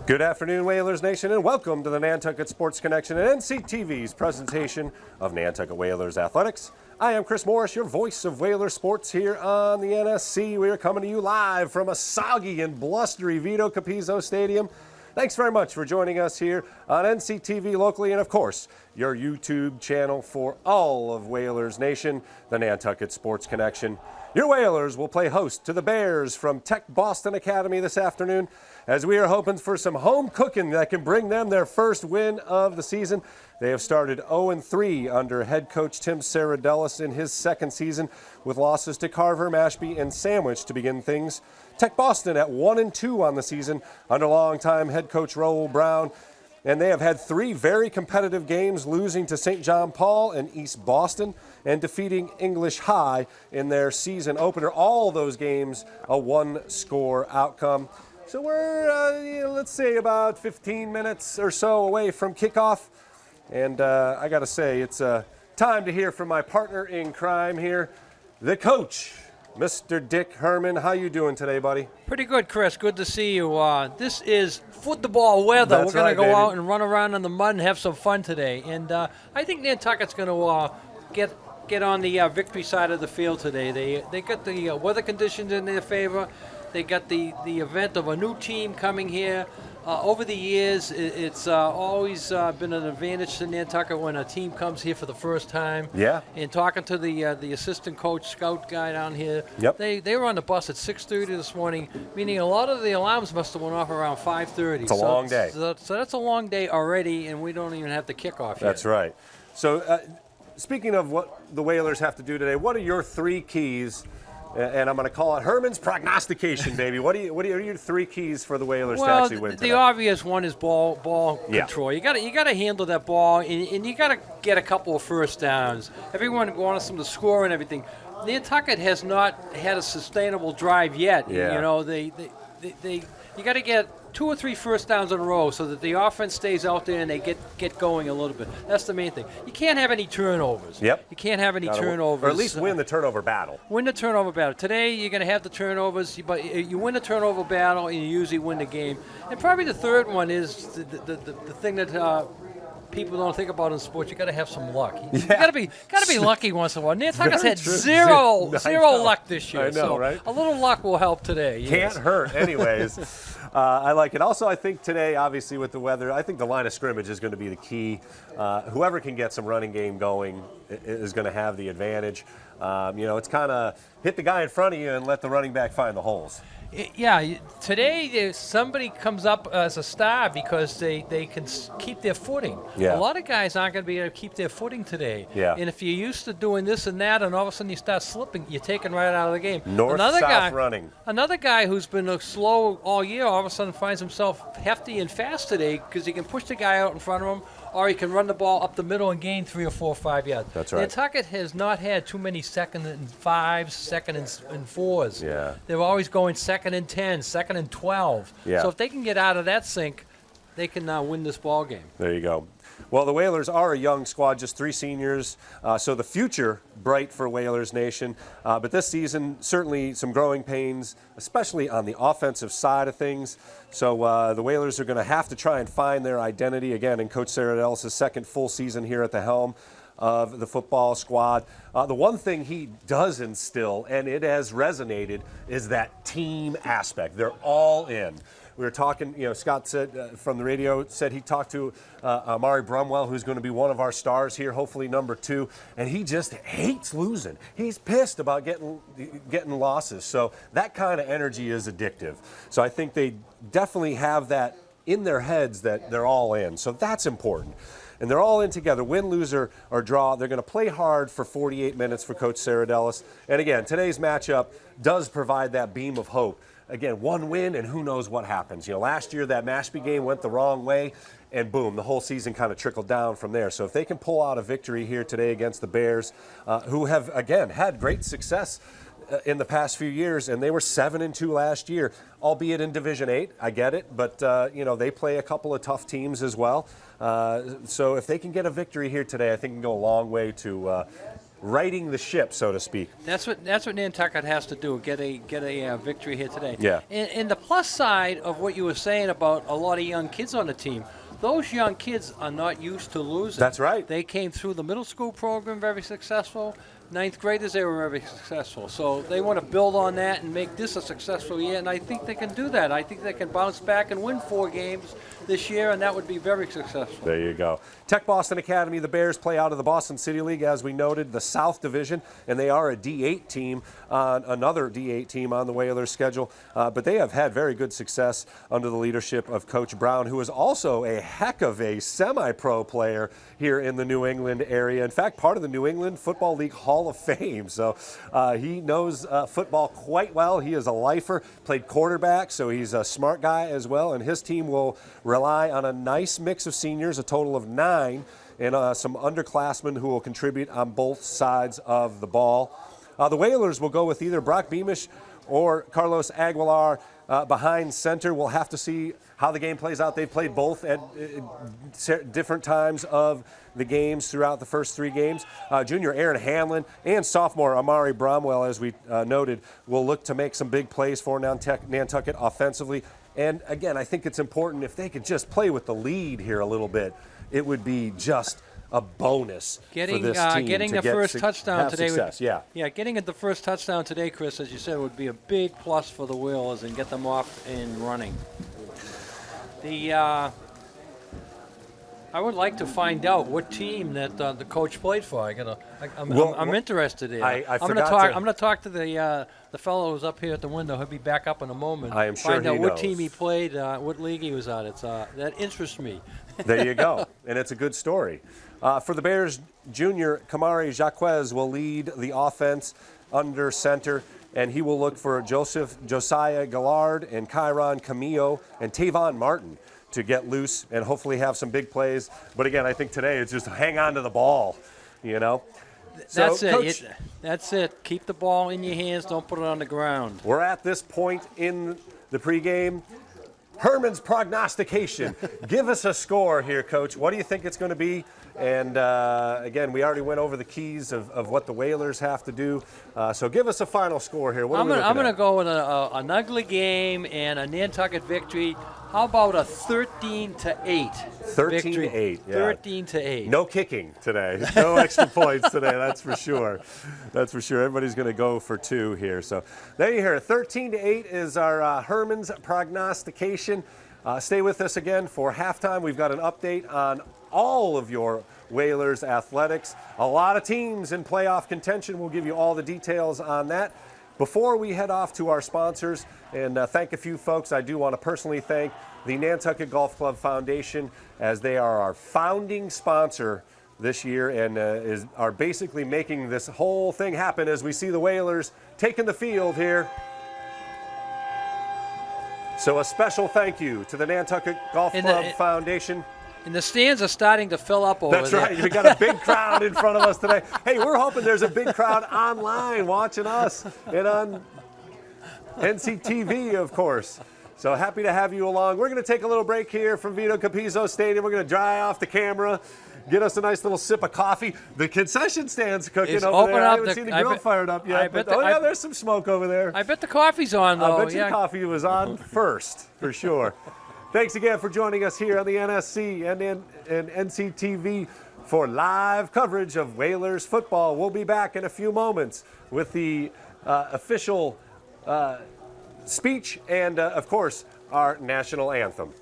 Good afternoon, Whalers Nation, and welcome to the Nantucket Sports Connection and NCTV's presentation of Nantucket Whalers Athletics. I am Chris Morris, your voice of Whaler sports here on the NSC. We are coming to you live from a soggy and blustery Vito Capizzo Stadium. Thanks very much for joining us here on NCTV locally and, of course, your YouTube channel for all of Whalers Nation, the Nantucket Sports Connection. Your Whalers will play host to the Bears from Tech Boston Academy this afternoon, as we are hoping for some home cooking that can bring them their first win of the season. They have started 0-3 under head coach Tim Saradellis in his second season, with losses to Carver, Mashpee, and Sandwich to begin things. Tech Boston at 1-2 on the season under longtime head coach Raul Brown. And they have had 3 very competitive games, losing to St. John Paul and East Boston and defeating English High in their season opener. All those games a 1-score outcome. So we're, let's say, about 15 minutes or so away from kickoff. And I got to say, it's time to hear from my partner in crime here, the coach, Mr. Dick Herman. How you doing today, buddy? Pretty good, Chris. Good to see you. This is football weather. That's We're going to right, go baby. out and run around in the mud and have some fun today. And I think Nantucket's going to get on the victory side of the field today. They got the weather conditions in their favor. They got the event of a new team coming here. Over the years, it's always been an advantage to Nantucket when a team comes here for the first time. Yeah. And talking to the assistant coach, scout guy down here, Yep. they were on the bus at 6:30 this morning, meaning a lot of the alarms must have went off around 5:30. It's a long day. So that's a long day already, and we don't even have the kickoff yet. That's right. So speaking of what the Whalers have to do today, what are your 3 keys? And I'm going to call it Herman's prognostication, baby. What are your 3 keys for the Whalers to actually win today? The obvious one is ball Yeah. control. You got to handle that ball, and you got to get a couple of first downs. Everyone wants them to score and everything. Nantucket has not had a sustainable drive yet. Yeah. You know, you got to get 2 or 3 first downs in a row so that the offense stays out there and they get going a little bit. That's the main thing. You can't have any turnovers. Yep. You can't have any turnovers. Or at least win the turnover battle. Win the turnover battle. Today, you're going to have the turnovers, but you win the turnover battle, and you usually win the game. And probably the third one is the thing that people don't think about in sports. You got to have some luck. You got to be lucky once in a while. Nantucket's had zero luck this year. I know, so right? A little luck will help today. Can't hurt, anyways. I like it. Also, I think today, obviously, with the weather, I think the line of scrimmage is going to be the key. Whoever can get some running game going is going to have the advantage. It's kind of hit the guy in front of you and let the running back find the holes. Yeah, today somebody comes up as a star because they can keep their footing. Yeah. A lot of guys aren't going to be able to keep their footing today. Yeah. And if you're used to doing this and that, and all of a sudden you start slipping, you're taken right out of the game. North-south running. Another guy who's been slow all year all of a sudden finds himself hefty and fast today because he can push the guy out in front of him, or he can run the ball up the middle and gain 3 or 4 or 5 yards. That's right. Nantucket has not had too many 2nd and 5s, 2nd and 4s. Yeah. They're always going 2nd and 10, 2nd and 12. Yeah. So if they can get out of that sink, they can win this ball game. There you go. Well, the Whalers are a young squad, just 3 seniors, so the future bright for Whalers Nation. But this season, certainly some growing pains, especially on the offensive side of things. So the Whalers are going to have to try and find their identity again in Coach Saradellis' second full season here at the helm of the football squad. The one thing he does instill, and it has resonated, is that team aspect. They're all in. We were talking, Scott said from the radio, said he talked to Amari Brumwell, who's going to be one of our stars here, hopefully number 2, and he just hates losing. He's pissed about getting losses. So that kind of energy is addictive. So I think they definitely have that in their heads that they're all in. So that's important. and they're all in together. Win, lose, or draw. They're going to play hard for 48 minutes for Coach Saradelis. And again, today's matchup does provide that beam of hope. Again, one win, and who knows what happens. Last year that Mashpee game went the wrong way, and boom, the whole season kind of trickled down from there. So if they can pull out a victory here today against the Bears, who have, again, had great success in the past few years, and they were 7-2 last year, albeit in Division 8. I get it, but they play a couple of tough teams as well. So if they can get a victory here today, I think it can go a long way to righting the ship, so to speak. That's what Nantucket has to do. Get a victory here today. Yeah. And the plus side of what you were saying about a lot of young kids on the team. Those young kids are not used to losing. That's right. They came through the middle school program very successful. Ninth graders, they were very successful. So they want to build on that and make this a successful year, and I think they can do that. I think they can bounce back and win 4 games this year, and that would be very successful. There you go. Tech Boston Academy, the Bears play out of the Boston City League, as we noted, the South Division, and they are a D8 team, another D8 team on the Whalers schedule. But they have had very good success under the leadership of Coach Brown, who is also a heck of a semi-pro player here in the New England area. In fact, part of the New England Football League Hall of Fame. So he knows football quite well. He is a lifer, played quarterback, so he's a smart guy as well. And his team will rely on a nice mix of seniors, a total of 9, and some underclassmen who will contribute on both sides of the ball. The Whalers will go with either Brock Beamish or Carlos Aguilar behind center. We'll have to see how the game plays out. They've played both at different times of the games throughout the first 3 games. Junior Aaron Hanlon and sophomore Amari Bromwell, as we noted, will look to make some big plays for Nantucket offensively. And again, I think it's important if they could just play with the lead here a little bit, it would be just a bonus for this team getting to the first touchdown today. Success. Getting the first touchdown today, Chris, as you said, would be a big plus for the Whalers and get them off and running. I would like to find out what team that the coach played for. I'm interested in. I'm going to talk to the fellow who's up here at the window. He'll be back up in a moment. I am sure find out he what knows. team he played, what league he was on. That interests me. There you go, and it's a good story. For the Bears, junior Kamari Jacquez will lead the offense under center, and he will look for Josiah Gallard and Kyron Camillo and Tavon Martin to get loose and hopefully have some big plays. But again, I think today it's just hang on to the ball, That's it. Coach, That's it. Keep the ball in your hands. Don't put it on the ground. We're at this point in the pregame. Herman's prognostication. Give us a score here, Coach. What do you think it's going to be? And again, we already went over the keys of what the Whalers have to do. So give us a final score here. I'm going to go with an ugly game and a Nantucket victory. How about a 13-8? 13-8. Yeah. 13-8. No kicking today. No extra points today. That's for sure. That's for sure. Everybody's going to go for 2 here. So there you hear it. 13-8 is our Herman's prognostication. Stay with us again for halftime. We've got an update on all of your Whalers athletics. A lot of teams in playoff contention. We'll give you all the details on that. Before we head off to our sponsors and thank a few folks, I do want to personally thank the Nantucket Golf Club Foundation, as they are our founding sponsor this year and are basically making this whole thing happen as we see the Whalers taking the field here. So a special thank you to the Nantucket Golf Club Foundation. And the stands are starting to fill up over there. That's right. We got a big crowd in front of us today. Hey, we're hoping there's a big crowd online watching us and on NCTV, of course. So happy to have you along. We're going to take a little break here from Vito Capizzo Stadium. We're going to dry off the camera, get us a nice little sip of coffee. The concession stand's cooking over there. I haven't seen the grill fired up yet. There's some smoke over there. I bet the coffee's on, though. I bet your coffee was on first, for sure. Thanks again for joining us here on the NSC and NCTV for live coverage of Whalers football. We'll be back in a few moments with the official speech and, of course, our national anthem.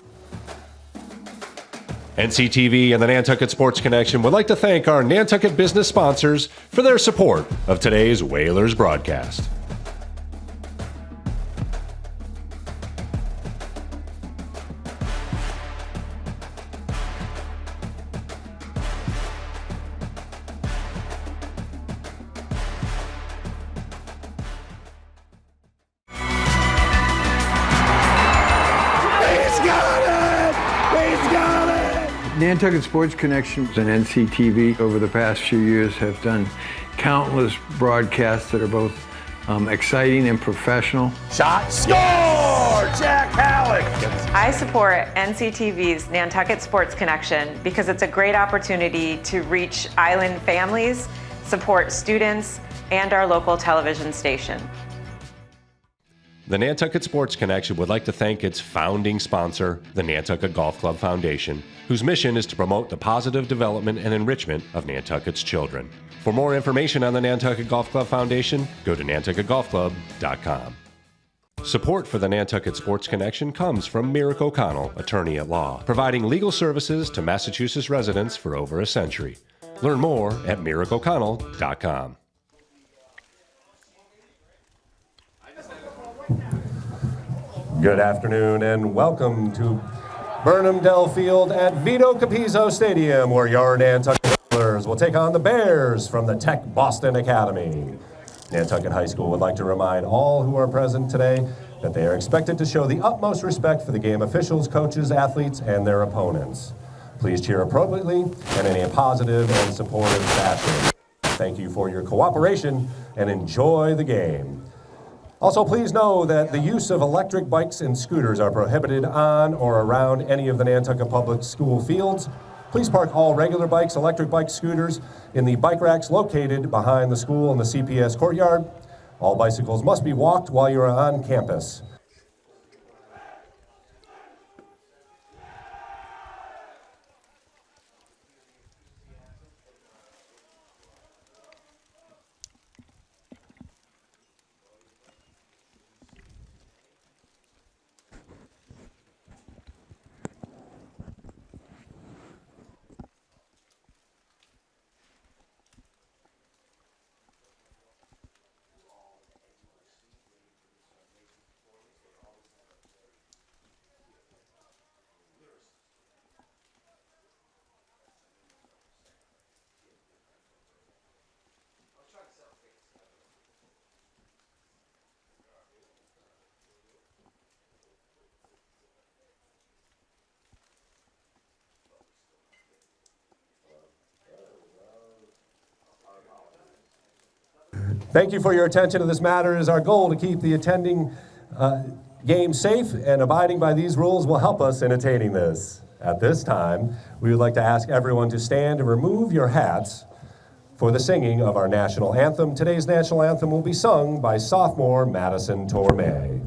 NCTV and the Nantucket Sports Connection would like to thank our Nantucket business sponsors for their support of today's Whalers broadcast. Nantucket Sports Connection and NCTV over the past few years have done countless broadcasts that are both exciting and professional. Shot, score! Jack Halleck! I support NCTV's Nantucket Sports Connection because it's a great opportunity to reach island families, support students, and our local television station. The Nantucket Sports Connection would like to thank its founding sponsor, the Nantucket Golf Club Foundation, whose mission is to promote the positive development and enrichment of Nantucket's children. For more information on the Nantucket Golf Club Foundation, go to nantucketgolfclub.com. Support for the Nantucket Sports Connection comes from Merrick O'Connell, attorney at law, providing legal services to Massachusetts residents for over a century. Learn more at merrickoconnell.com. Good afternoon and welcome to Burnham Dell Field at Vito Capizzo Stadium, where your Nantucket Whalers will take on the Bears from the Tech Boston Academy. Nantucket High School would like to remind all who are present today that they are expected to show the utmost respect for the game officials, coaches, athletes, and their opponents. Please cheer appropriately and in a positive and supportive fashion. Thank you for your cooperation and enjoy the game. Also, please know that the use of electric bikes and scooters are prohibited on or around any of the Nantucket Public School fields. Please park all regular bikes, electric bike scooters in the bike racks located behind the school in the CPS courtyard. All bicycles must be walked while you are on campus. Thank you for your attention to this matter. It is our goal to keep the attending game safe, and abiding by these rules will help us in attaining this. At this time, we would like to ask everyone to stand and remove your hats for the singing of our national anthem. Today's national anthem will be sung by sophomore Madison Tormay.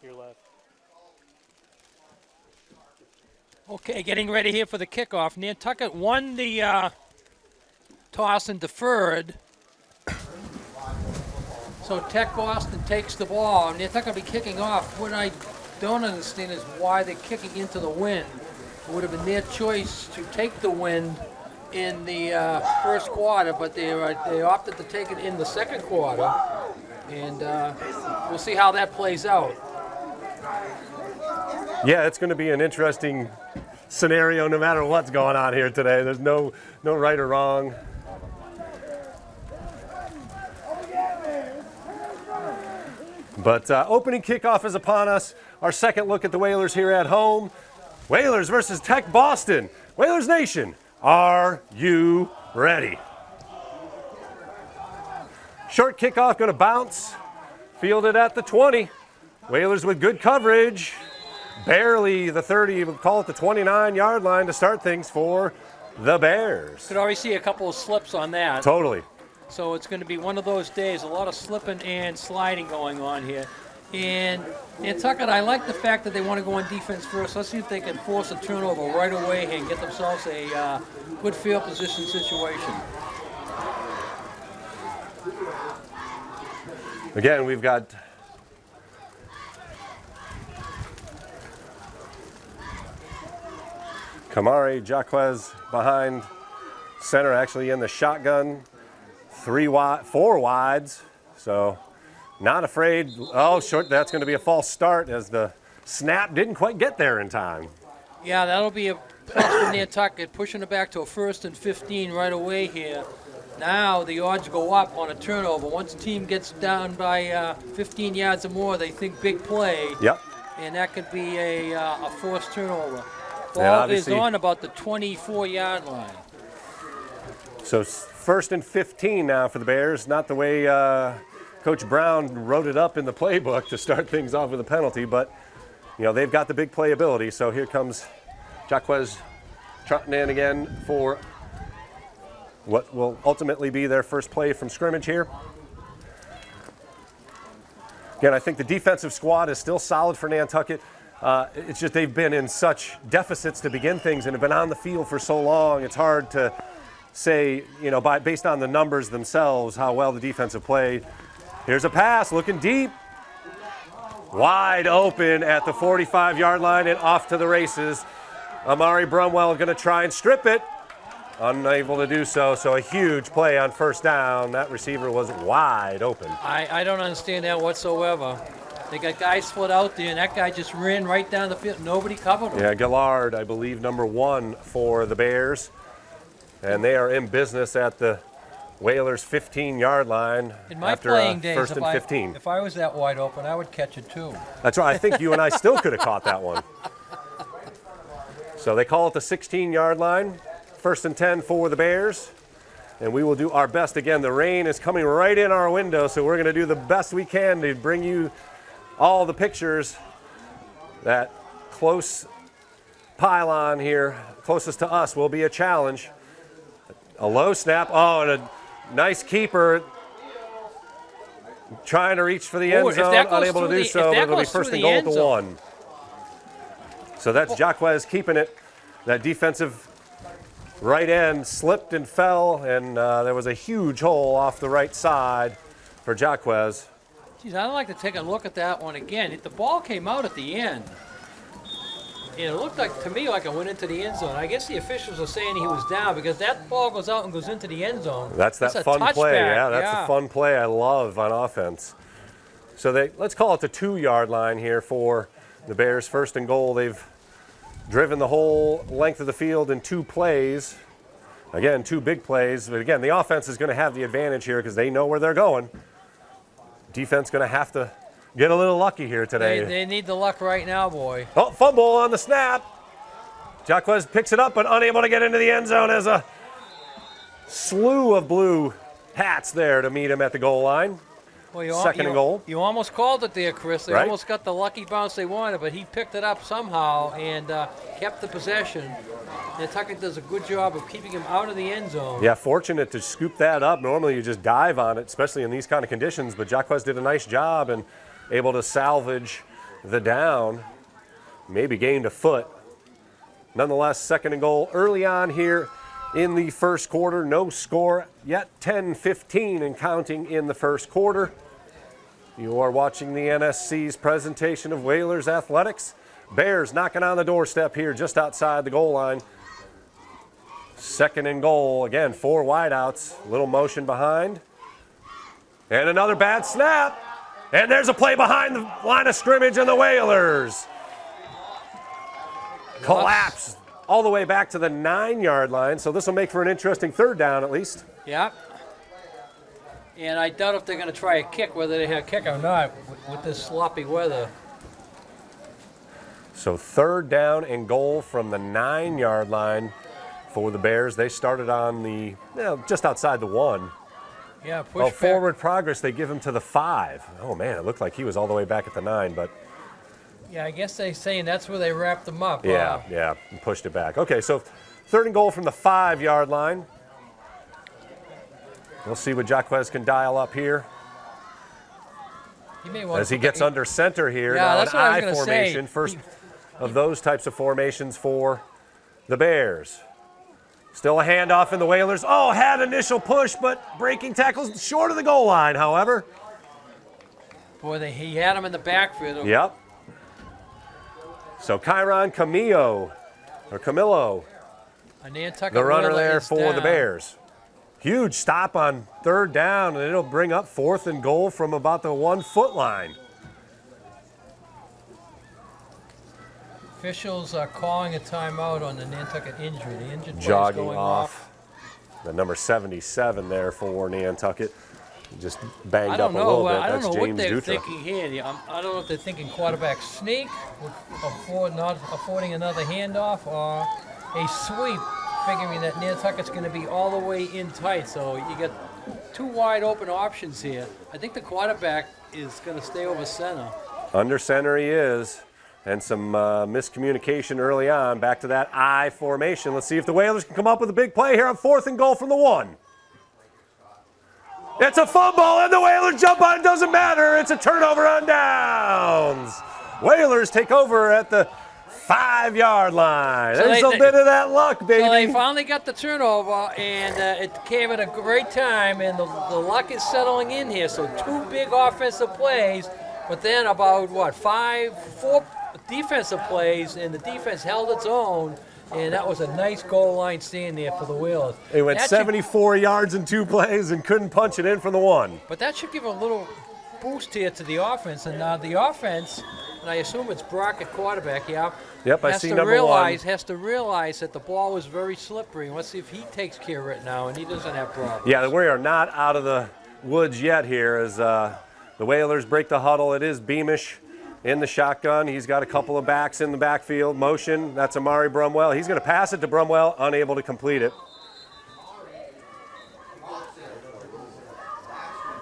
Your left. Okay, getting ready here for the kickoff. Nantucket won the toss and deferred. So Tech Boston takes the ball. Nantucket will be kicking off. What I don't understand is why they're kicking into the wind. It would have been their choice to take the wind in the first quarter, but they opted to take it in the second quarter. And we'll see how that plays out. Yeah, it's going to be an interesting scenario no matter what's going on here today. There's no right or wrong. But opening kickoff is upon us. Our second look at the Whalers here at home. Whalers versus Tech Boston. Whalers Nation, are you ready? Short kickoff going to bounce. Fielded at the 20. Whalers with good coverage. Barely the 30, we'll call it the 29-yard line to start things for the Bears. Could already see a couple of slips on that. Totally. So it's going to be one of those days, a lot of slipping and sliding going on here. And Nantucket, I like the fact that they want to go on defense first. Let's see if they can force a turnover right away and get themselves a good field position situation. Again, we've got Kamari Jaquez behind center, actually in the shotgun. 4 wides, so not afraid. Oh, short, that's going to be a false start as the snap didn't quite get there in time. Yeah, that'll be a plus for Nantucket, pushing it back to a 1st and 15 right away here. Now the odds go up on a turnover. Once the team gets down by 15 yards or more, they think big play. Yep. And that could be a forced turnover. Ball is on about the 24-yard line. So 1st and 15 now for the Bears. Not the way Coach Brown wrote it up in the playbook to start things off with a penalty, but you know they've got the big playability. So here comes Jaquez trotting in again for what will ultimately be their first play from scrimmage here. Again, I think the defensive squad is still solid for Nantucket. It's just they've been in such deficits to begin things and have been on the field for so long. It's hard to say, you know, based on the numbers themselves, how well the defense have played. Here's a pass, looking deep. Wide open at the 45-yard line and off to the races. Amari Brumwell going to try and strip it. Unable to do so, so a huge play on first down. That receiver was wide open. I don't understand that whatsoever. They got guys split out there, and that guy just ran right down the field. Nobody covered him. Yeah, Gillard, I believe, number 1 for the Bears. And they are in business at the Whalers' 15-yard line in my after playing days, 1st and 15. If I was that wide open, I would catch it too. That's right. I think you and I still could have caught that one. So they call it the 16-yard line. 1st and 10 for the Bears. And we will do our best. Again, the rain is coming right in our window, so we're going to do the best we can to bring you all the pictures. That close pylon here, closest to us, will be a challenge. A low snap. Oh, and a nice keeper trying to reach for the end zone, unable to do so, but it'll be 1st and goal at the 1. So that's Jaquez keeping it. That defensive right end slipped and fell, and there was a huge hole off the right side for Jaquez. Geez, I'd like to take a look at that one again. The ball came out at the end. And it looked like to me like it went into the end zone. I guess the officials are saying he was down because that ball goes out and goes into the end zone. That's that fun play. Yeah, that's the fun play I love on offense. So let's call it the 2-yard line here for the Bears. 1st and goal. They've driven the whole length of the field in 2 plays. Again, 2 big plays. But again, the offense is going to have the advantage here because they know where they're going. Defense going to have to get a little lucky here today. They need the luck right now, boy. Oh, fumble on the snap. Jaquez picks it up, but unable to get into the end zone as a slew of blue hats there to meet him at the goal line. Well, 2nd and goal. You almost called it there, Chris. They Right? almost got the lucky bounce they wanted, but he picked it up somehow and kept the possession. Nantucket does a good job of keeping him out of the end zone. Yeah, fortunate to scoop that up. Normally you just dive on it, especially in these kind of conditions, but Jaquez did a nice job and able to salvage the down. Maybe gained a foot. Nonetheless, 2nd and goal early on here in the first quarter. No score yet, 10-15 and counting in the first quarter. You are watching the NSC's presentation of Whalers Athletics. Bears knocking on the doorstep here just outside the goal line. 2nd and goal, again, 4 wideouts, little motion behind. And another bad snap. And there's a play behind the line of scrimmage, and the Whalers collapse all the way back to the 9-yard line. So this will make for an interesting 3rd down at least. Yeah. And I doubt if they're going to try a kick, whether they have a kick or not, with this sloppy weather. So 3rd down and goal from the 9-yard line for the Bears. They started on the, just outside the 1. Yeah, push back. Forward progress, they give him to the 5. Oh, man, it looked like he was all the way back at the 9, but. Yeah, I guess they're saying that's where they wrapped them up. Yeah, and pushed it back. Okay, so 3rd and goal from the 5-yard line. We'll see what Jaquez can dial up here. As he gets under center here. Yeah, now that's an what I was I gonna formation. say. First of those types of formations for the Bears. Still a handoff in the Whalers. Oh, had initial push, but breaking tackles short of the goal line, however. Boy, he had him in the backfield. Yep. So Kyron Camillo, A Nantucket the runner Whaler there is for down. the Bears. Huge stop on 3rd down, and it'll bring up 4th and goal from about the 1-foot line. Officials are calling a timeout on the Nantucket injury. The injured player's Jogging going off. The number 77 there for Nantucket. Just banged I up don't a know. little bit. I don't That's know what James they're Dutra. thinking here. I don't know if they're thinking quarterback sneak, not affording another handoff, or a sweep, figuring that Nantucket's going to be all the way in tight. So you get 2 wide open options here. I think the quarterback is going to stay over center. Under center he is. And some miscommunication early on. Back to that I formation. Let's see if the Whalers can come up with a big play here on 4th and goal from the 1. It's a fumble, and the Whalers jump on. It doesn't matter. It's a turnover on downs. Whalers take over at the 5-yard line. So There's a bit of that luck, baby. So they finally got the turnover, and it came at a great time, and the luck is settling in here. So 2 big offensive plays, but then about, 4 defensive plays, and the defense held its own, and that was a nice goal line stand there for the Whalers. They went 74 yards in 2 plays and couldn't punch it in from the 1. But that should give a little boost here to the offense, and now the offense, and I assume it's Brock at quarterback, yeah. Yep, I see number 1. Has to realize that the ball was very slippery. Let's see if he takes care of it now, and he doesn't have problems. Yeah, we are not out of the woods yet here as the Whalers break the huddle. It is Beamish in the shotgun. He's got a couple of backs in the backfield. Motion, that's Amari Brumwell. He's going to pass it to Brumwell, unable to complete it.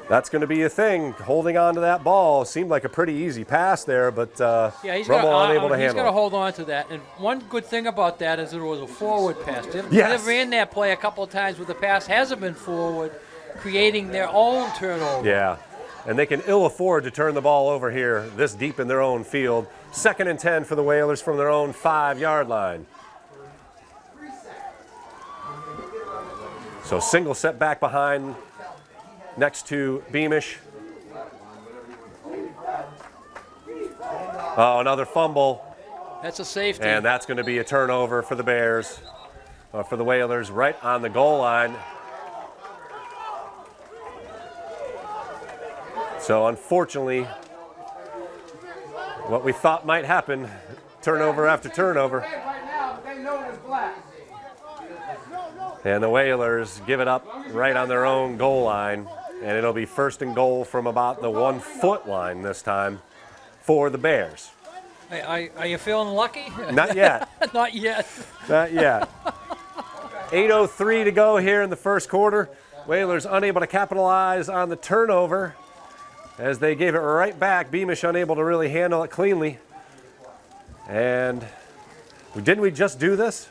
That's going to be a thing, holding on to that ball. Seemed like a pretty easy pass there, but Brumwell unable to handle it. He's going to hold on to that. And one good thing about that is it was a forward pass. Yes. They ran that play a couple of times where the pass hasn't been forward, creating their own turnover. Yeah, and they can ill afford to turn the ball over here this deep in their own field. 2nd and 10 for the Whalers from their own 5-yard line. So single set back behind next to Beamish. Oh, another fumble. That's a safety. And that's going to be a turnover for the Bears, for the Whalers, right on the goal line. So unfortunately, what we thought might happen, turnover after turnover. And the Whalers give it up right on their own goal line. And it'll be 1st and goal from about the 1-foot line this time for the Bears. Hey, are you feeling lucky? Not yet. Not yet. Not yet. 8:03 to go here in the first quarter. Whalers unable to capitalize on the turnover as they gave it right back. Beamish unable to really handle it cleanly. And didn't we just do this?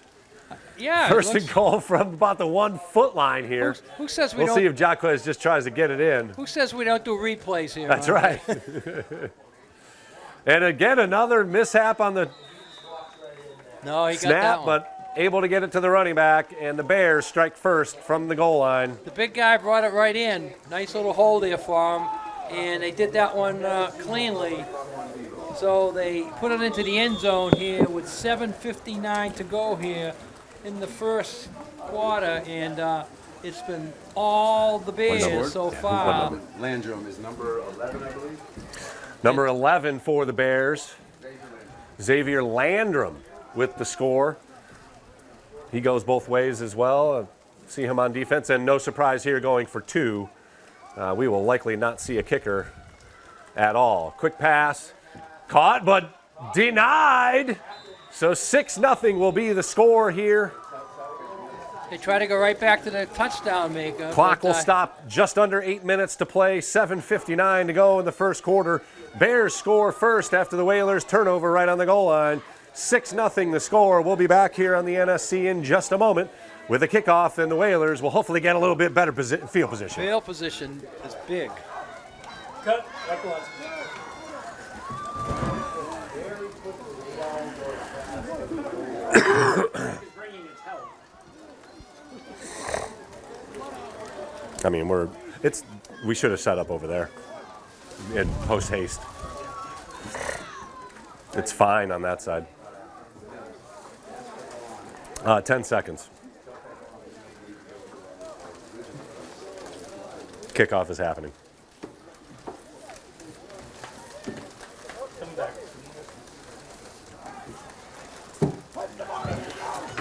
Yeah. 1st and goal from about the 1-foot line here. Who says we We'll don't? see if Jaquez just tries to get it in. Who says we don't do replays here? That's huh? right. And again, another mishap on the No, he got snap, that one. but able to get it to the running back, and the Bears strike first from the goal line. The big guy brought it right in. Nice little hole there for him, and they did that one cleanly. So they put it into the end zone here with 7:59 to go here in the first quarter, and it's been all the Bears so far. Landrum is number 11, I believe. Number 11 for the Bears, Xavier Landrum with the score. He goes both ways as well. See him on defense, and no surprise here going for 2. We will likely not see a kicker at all. Quick pass, caught but denied. So 6-0 will be the score here. They try to go right back to the touchdown maker. Clock but, will stop just under 8 minutes to play. 7:59 to go in the first quarter. Bears score first after the Whalers turnover right on the goal line. 6-0 the score. We'll be back here on the NSC in just a moment with a kickoff, and the Whalers will hopefully get a little bit better field position. Field position is big. Cut. I mean, we should have set up over there in post haste. It's fine on that side. 10 seconds. Kickoff is happening.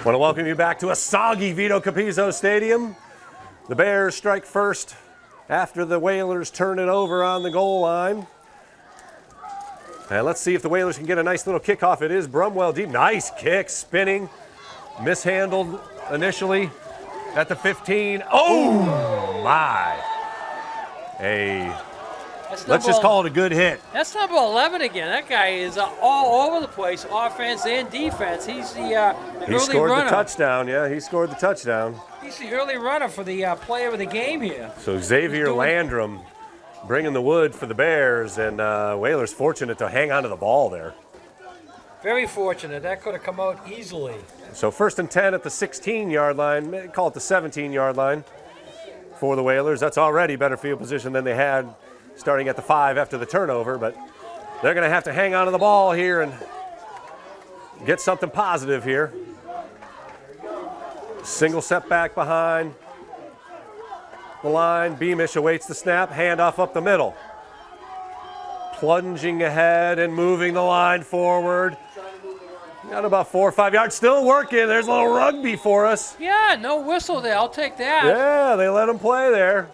Want to welcome you back to a soggy Vito Capizzo Stadium. The Bears strike first after the Whalers turn it over on the goal line. And let's see if the Whalers can get a nice little kickoff. It is Brumwell deep. Nice kick, spinning. Mishandled initially at the 15. Oh, my. Let's just call it a good hit. That's number 11 again. That guy is all over the place, offense and defense. He's the He early scored runner. the touchdown. Yeah, he scored the touchdown. He's the early runner for the player of the game here. So Xavier Landrum bringing the wood for the Bears, and Whalers fortunate to hang on to the ball there. Very fortunate. That could have come out easily. So 1st and 10 at the 16-yard line, call it the 17-yard line for the Whalers. That's already better field position than they had starting at the 5 after the turnover, but they're going to have to hang on to the ball here and get something positive here. Single setback behind the line. Beamish awaits the snap, handoff up the middle. Plunging ahead and moving the line forward. Got about 4 or 5 yards, still working. There's a little rugby for us. Yeah, no whistle there. I'll take that. Yeah, they let him play there.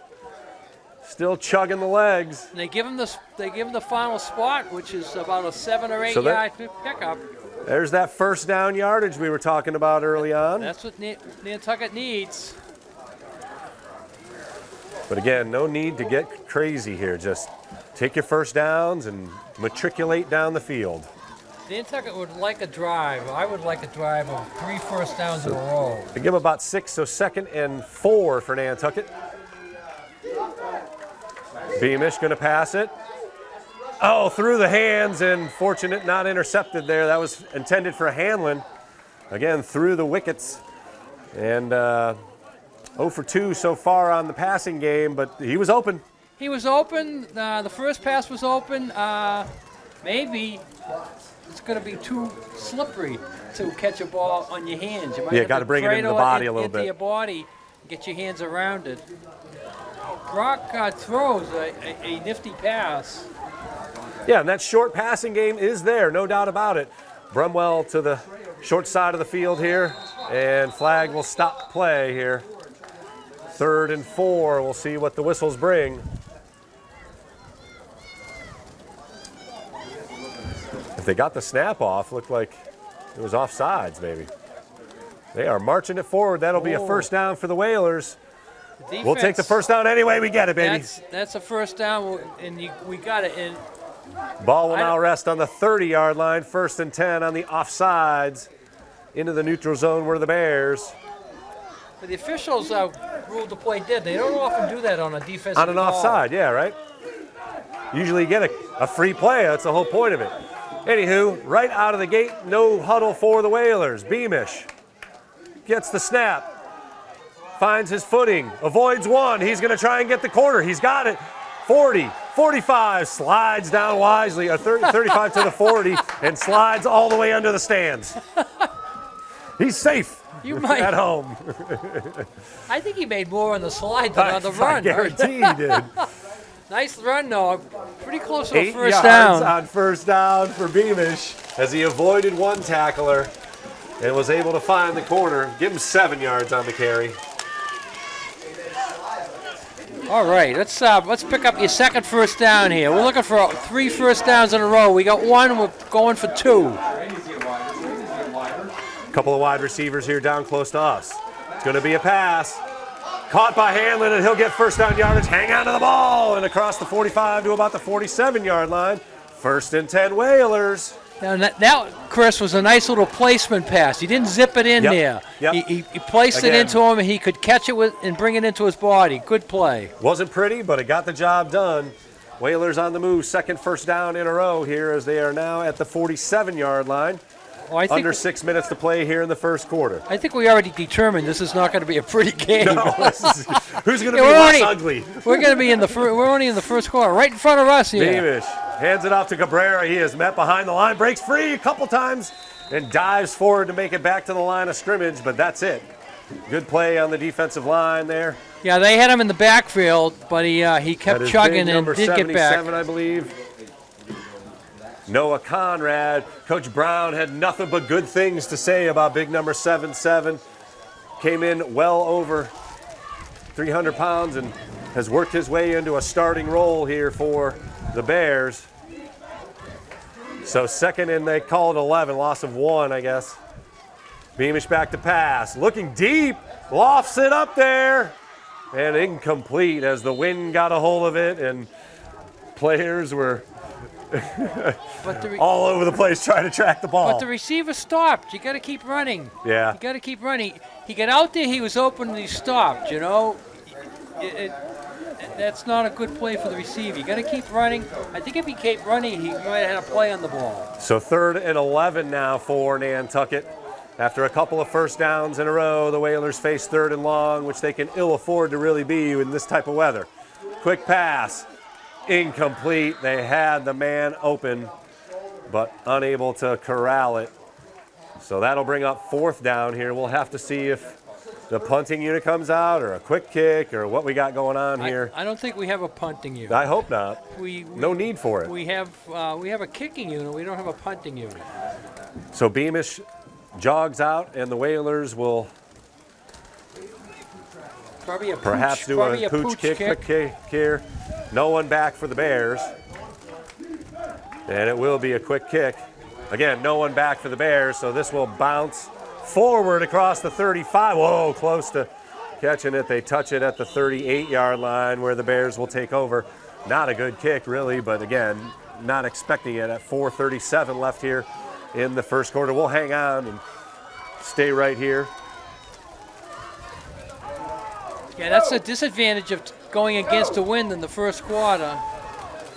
Still chugging the legs. And they give him the final spot, which is about a 7 or 8 So yard pickup. There's that first down yardage we were talking about early on. That's what Nantucket needs. But again, no need to get crazy here. Just take your first downs and matriculate down the field. Nantucket would like a drive. I would like a drive of 3 first downs in a row. They give them about 6, so 2nd and 4 for Nantucket. Beamish going to pass it. Oh, through the hands, and fortunate not intercepted there. That was intended for Hanlon. Again, through the wickets. And 0 for 2 so far on the passing game, but he was open. He was open. The first pass was open. Maybe it's going to be too slippery to catch a ball on your hands. You might have got to bring it into the body a little into bit. your body, get your hands around it. Brock throws a nifty pass. Yeah, and that short passing game is there, no doubt about it. Brumwell to the short side of the field here, and flag will stop play here. 3rd and 4, we'll see what the whistles bring. If they got the snap off, looked like it was offsides maybe. They are marching it forward. That'll be a first down for the Whalers. We'll take the first down anyway. We get it, baby. That's a first down, and we got it. And ball will now rest on the 30-yard line. 1st and 10 on the offsides. Into the neutral zone were the Bears. But the officials ruled the play dead. They don't often do that on a defensive On an call. offside, yeah, right? Usually you get a free play. That's the whole point of it. Anywho, right out of the gate, no huddle for the Whalers. Beamish gets the snap, finds his footing, avoids one. He's going to try and get the corner. He's got it. 40, 45, slides down wisely, 35 to the 40, and slides all the way under the stands. He's safe at home. I think he made more on the slide than on the run. I guarantee he did. Nice run, though. Pretty close to a 8 first yards down. on first down for Beamish as he avoided one tackler and was able to find the corner. Give him 7 yards on the carry. All right, let's pick up your second first down here. We're looking for 3 first downs in a row. We got 1. We're going for 2. A couple of wide receivers here down close to us. It's going to be a pass. Caught by Hanlon, and he'll get first down yardage. Hang on to the ball, and across the 45 to about the 47-yard line. 1st and 10 Whalers. Now, that, Chris, was a nice little placement pass. He didn't zip it in there. Yep. He placed it into him, and he could catch it and bring it into his body. Good play. Wasn't pretty, but it got the job done. Whalers on the move, second first down in a row here as they are now at the 47-yard line. Well, Under 6 minutes to play here in the first quarter. I think we already determined this is not going to be a pretty game. No, who's going to be less ugly? We're going to be we're only in the first quarter, right in front of us here. Beamish hands it off to Cabrera. He is met behind the line, breaks free a couple times, and dives forward to make it back to the line of scrimmage, but that's it. Good play on the defensive line there. Yeah, they had him in the backfield, but he kept chugging and did get back. Number 77, I believe. Noah Conrad. Coach Brown had nothing but good things to say about big number 77. Came in well over 300 pounds and has worked his way into a starting role here for the Bears. So second and they called 11, loss of 1, I guess. Beamish back to pass, looking deep, lofts it up there, and incomplete as the wind got a hold of it and players were all over the place trying to track the ball. But the receiver stopped. You got to keep running. Yeah. You got to keep running. He got out there, he was open, and he stopped, you know. That's not a good play for the receiver. You got to keep running. I think if he kept running, he might have had a play on the ball. So 3rd and 11 now for Nantucket. After a couple of first downs in a row, the Whalers face 3rd and long, which they can ill afford to really be in this type of weather. Quick pass. Incomplete. They had the man open, but unable to corral it. So that'll bring up 4th down here. We'll have to see if the punting unit comes out or a quick kick or what we got going on here. I don't think we have a punting unit. I hope not. No need for it. We have a kicking unit. We don't have a punting unit. So Beamish jogs out, and the Whalers will perhaps do a pooch kick here. No one back for the Bears. And it will be a quick kick. Again, no one back for the Bears, so this will bounce forward across the 35. Whoa, close to catching it. They touch it at the 38-yard line where the Bears will take over. Not a good kick, really, but again, not expecting it at 4:37 left here in the first quarter. We'll hang on and stay right here. Yeah, that's a disadvantage of going against the wind in the first quarter.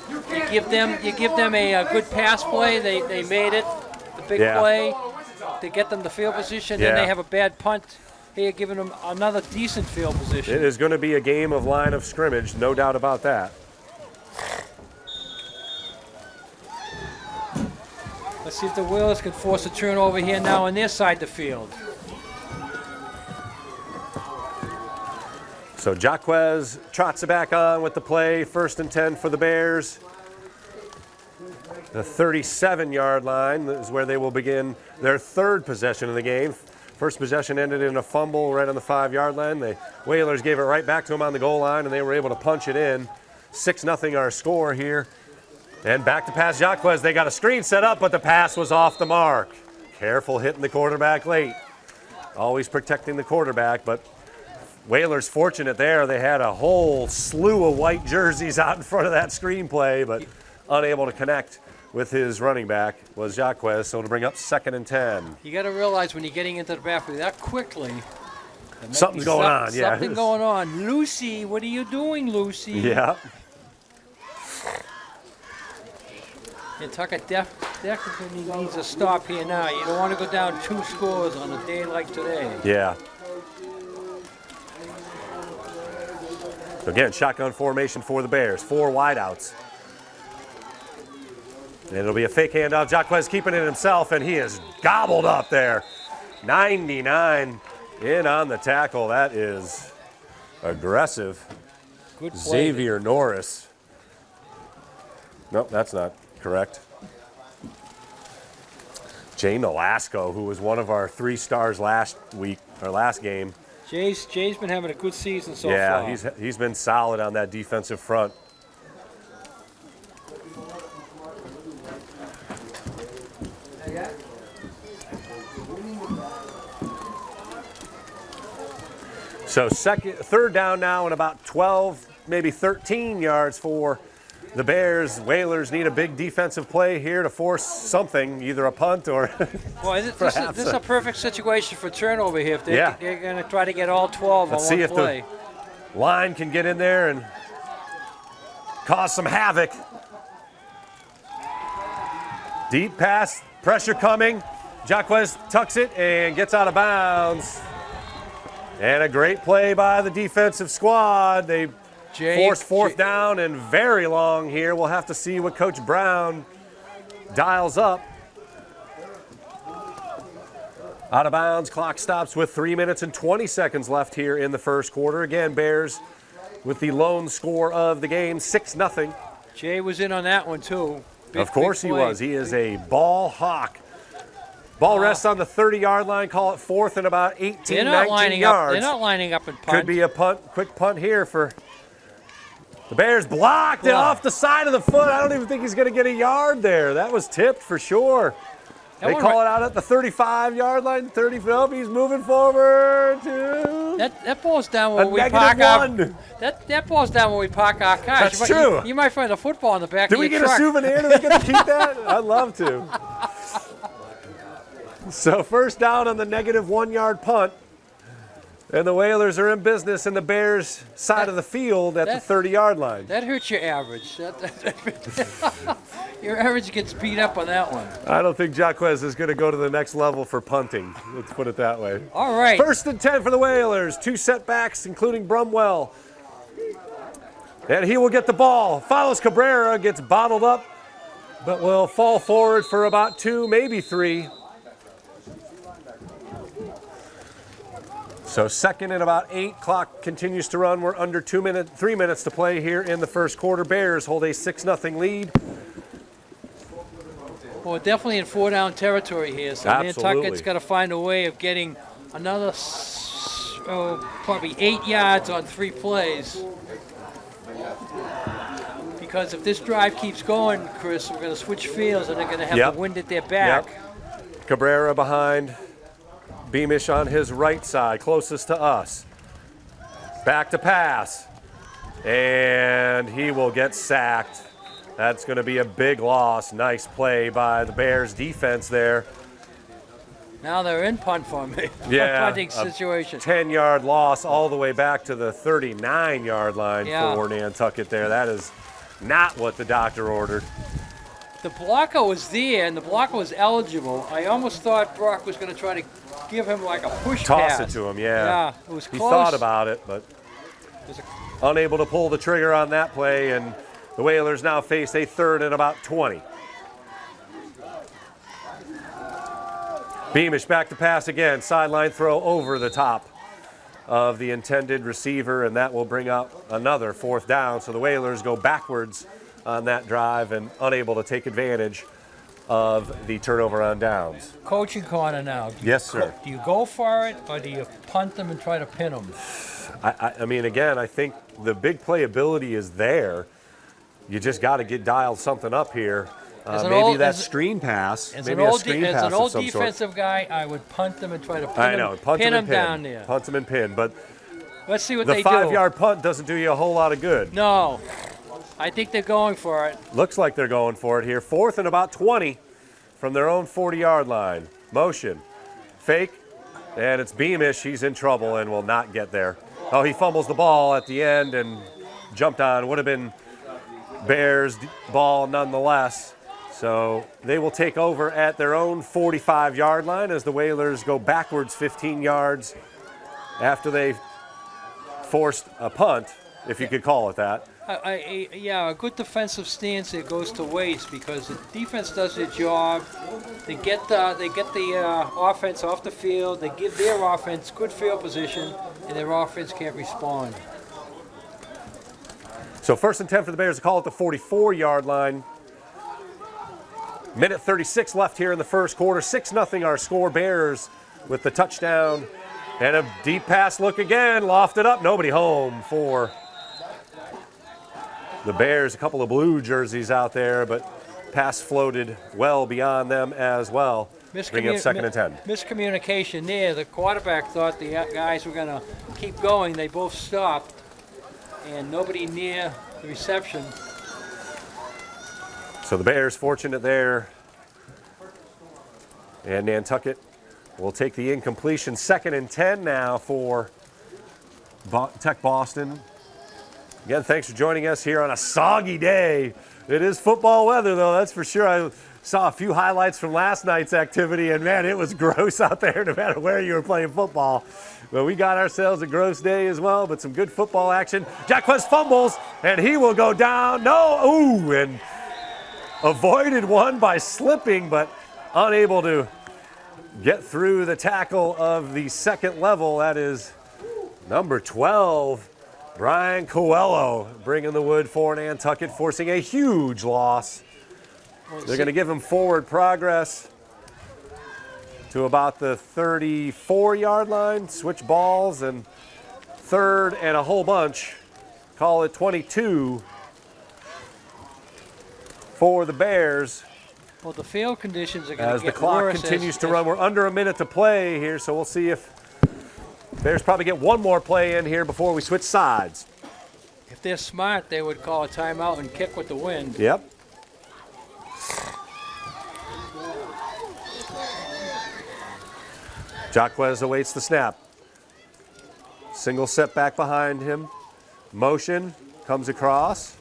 You give them a good pass play. They made it, the big play, to get them the field position. Then they have a bad punt. Here, giving them another decent field position. It is going to be a game of line of scrimmage, no doubt about that. Let's see if the Whalers can force a turnover here now on their side of the field. So Jaquez trots it back on with the play. 1st and 10 for the Bears. The 37-yard line is where they will begin their 3rd possession of the game. First possession ended in a fumble right on the 5-yard line. The Whalers gave it right back to them on the goal line, and they were able to punch it in. 6-0 our score here. And back to pass Jaquez. They got a screen set up, but the pass was off the mark. Careful hitting the quarterback late. Always protecting the quarterback, but Whalers fortunate there. They had a whole slew of white jerseys out in front of that screen play, but unable to connect with his running back was Jaquez, so to bring up 2nd and 10. You got to realize when you're getting into the backfield that quickly, something's going on, yeah. Something going on. Lucy, what are you doing, Lucy? Yeah. Nantucket definitely needs a stop here now. You don't want to go down 2 scores on a day like today. Yeah. Again, shotgun formation for the Bears. 4 wideouts. And it'll be a fake handoff. Jaquez keeping it himself, and he is gobbled up there. 99 in on the tackle. That is aggressive. Good play. Xavier Norris. Nope, that's not correct. Jay Nolasco, who was one of our 3 stars last week, or last game. Jay's been having a good season so far. Yeah, he's been solid on that defensive front. So third down now and about 12, maybe 13 yards for the Bears. Whalers need a big defensive play here to force something, either a punt or Boy, this is a perfect situation for turnover here. If they're going to try to get all 12 Let's on see one if play. the line can get in there and cause some havoc. Deep pass, pressure coming. Jaquez tucks it and gets out of bounds. And a great play by the defensive squad. They force 4th down and very long here. We'll have to see what Coach Brown dials up. Out of bounds, clock stops with 3 minutes and 20 seconds left here in the first quarter. Again, Bears with the lone score of the game, 6-0. Jay was in on that one too. Of course he was. He is a ball hawk. Ball rests on the 30-yard line. Call it 4th and about 18, 19 yards. They're not lining up and punt. Could be a quick punt here for the Bears. Blocked it off the side of the foot. I don't even think he's going to get a yard there. That was tipped for sure. They call it out at the 35-yard line. 30. Nope, he's moving forward to that ball's down where we park our. That ball's down where we park our cars. That's true. You might find a football in the back Do of we your get truck. a souvenir? Do we get to keep that? I'd love to. So first down on the -1 yard punt. And the Whalers are in business in the Bears' side of the field at the 30-yard line. That hurts your average. Your average gets beat up on that one. I don't think Jaquez is going to go to the next level for punting. Let's put it that way. All right. 1st and 10 for the Whalers. 2 setbacks, including Brumwell. And he will get the ball. Follows Cabrera, gets bottled up, but will fall forward for about 2, maybe 3. So 2nd and about 8. Clock continues to run. We're under 3 minutes to play here in the first quarter. Bears hold a 6-0 lead. Well, definitely in 4-down territory here. So Nantucket's got to find a way of getting another probably 8 yards on 3 plays. Because if this drive keeps going, Chris, we're going to switch fields and they're going to have the wind at their back. Cabrera behind. Beamish on his right side, closest to us. Back to pass. And he will get sacked. That's going to be a big loss. Nice play by the Bears defense there. Now they're in punt formation. Yeah, punting situation. 10-yard loss all the way back to the 39-yard line for Nantucket there. That is not what the doctor ordered. The blocker was there, and the blocker was eligible. I almost thought Brock was going to try to give him like a push pass. Toss it to him, yeah. Yeah, it was close. He thought about it, but unable to pull the trigger on that play, and the Whalers now face a 3rd and about 20. Beamish back to pass again. Sideline throw over the top of the intended receiver, and that will bring up another 4th down. So the Whalers go backwards on that drive and unable to take advantage of the turnover on downs. Coaching corner now. Yes, sir. Do you go for it, or do you punt them and try to pin them? I mean, again, I think the big playability is there. You just got to get dialed something up here. Maybe that screen pass. Maybe a screen pass of some sort. As an old defensive guy, I would punt them and try to pin them down there. Punt them and pin. But let's see what they do. The 5-yard punt doesn't do you a whole lot of good. No. I think they're going for it. Looks like they're going for it here. 4th and about 20 from their own 40-yard line. Motion. Fake. And it's Beamish. He's in trouble and will not get there. Oh, he fumbles the ball at the end and jumped on. Would have been Bears ball nonetheless. So they will take over at their own 45-yard line as the Whalers go backwards 15 yards after they forced a punt, if you could call it that. Yeah, a good defensive stance there goes to waste because the defense does their job. They get the offense off the field. They give their offense good field position, and their offense can't respond. So 1st and 10 for the Bears to call at the 44-yard line. Minute 36 left here in the first quarter. 6-0 our score. Bears with the touchdown. And a deep pass look again. Lofted up. Nobody home for the Bears. A couple of blue jerseys out there, but pass floated well beyond them as well. Bringing up 2nd and 10. Miscommunication there. The quarterback thought the guys were going to keep going. They both stopped, and nobody near the reception. So the Bears fortunate there. And Nantucket will take the incompletion. 2nd and 10 now for Tech Boston. Again, thanks for joining us here on a soggy day. It is football weather, though, that's for sure. I saw a few highlights from last night's activity, and man, it was gross out there no matter where you were playing football. But we got ourselves a gross day as well, but some good football action. Jacquez fumbles, and he will go down. No, ooh, and avoided one by slipping, but unable to get through the tackle of the second level. That is number 12, Brian Coelho, bringing the wood for Nantucket, forcing a huge loss. They're going to give him forward progress to about the 34-yard line, switch balls, and 3rd and a whole bunch. Call it 22 for the Bears. Well, the field conditions are going to get worse. As the clock continues to run, we're under a minute to play here, so we'll see if Bears probably get one more play in here before we switch sides. If they're smart, they would call a timeout and kick with the wind. Yep. Jacquez awaits the snap. Single setback behind him. Motion comes across.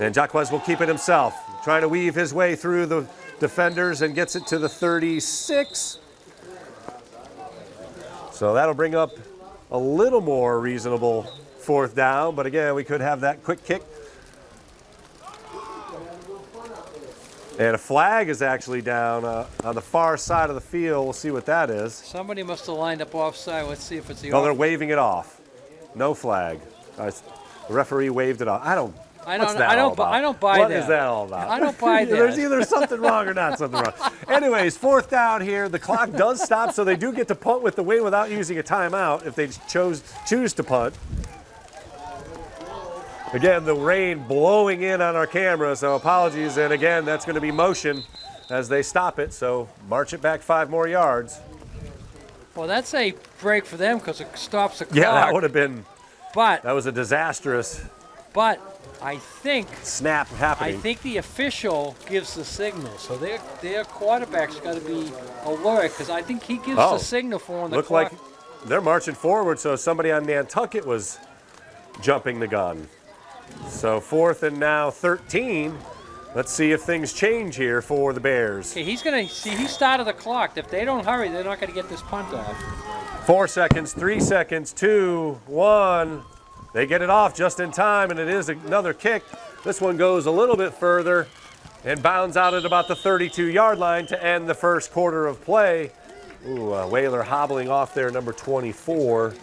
And Jacquez will keep it himself, trying to weave his way through the defenders and gets it to the 36. So that'll bring up a little more reasonable 4th down, but again, we could have that quick kick. And a flag is actually down on the far side of the field. We'll see what that is. Somebody must have lined up offside. Let's see if it's the Oh, they're waving it off. No flag. The referee waved it off. I don't buy that. What is that all about? I don't buy that. There's either something wrong or not something wrong. Anyways, 4th down here. The clock does stop, so they do get to punt with the wind without using a timeout if they choose to punt. Again, the rain blowing in on our camera, so apologies. And again, that's going to be motion as they stop it, so march it back 5 more yards. Well, that's a break for them because it stops the clock. Yeah, that would have been, but that was a disastrous But I think snap happening. I think the official gives the signal, so their quarterback's got to be alert because I think he gives the signal for when the clock. Like they're marching forward, so somebody on Nantucket was jumping the gun. So 4th and now 13. Let's see if things change here for the Bears. Okay, he's gonna see. He started the clock. If they don't hurry, they're not gonna get this punt off. 4 seconds, 3 seconds, 2, 1. They get it off just in time, and it is another kick. This one goes a little bit further and bounds out at about the 32-yard line to end the first quarter of play. Ooh, Whaler hobbling off there, number 24.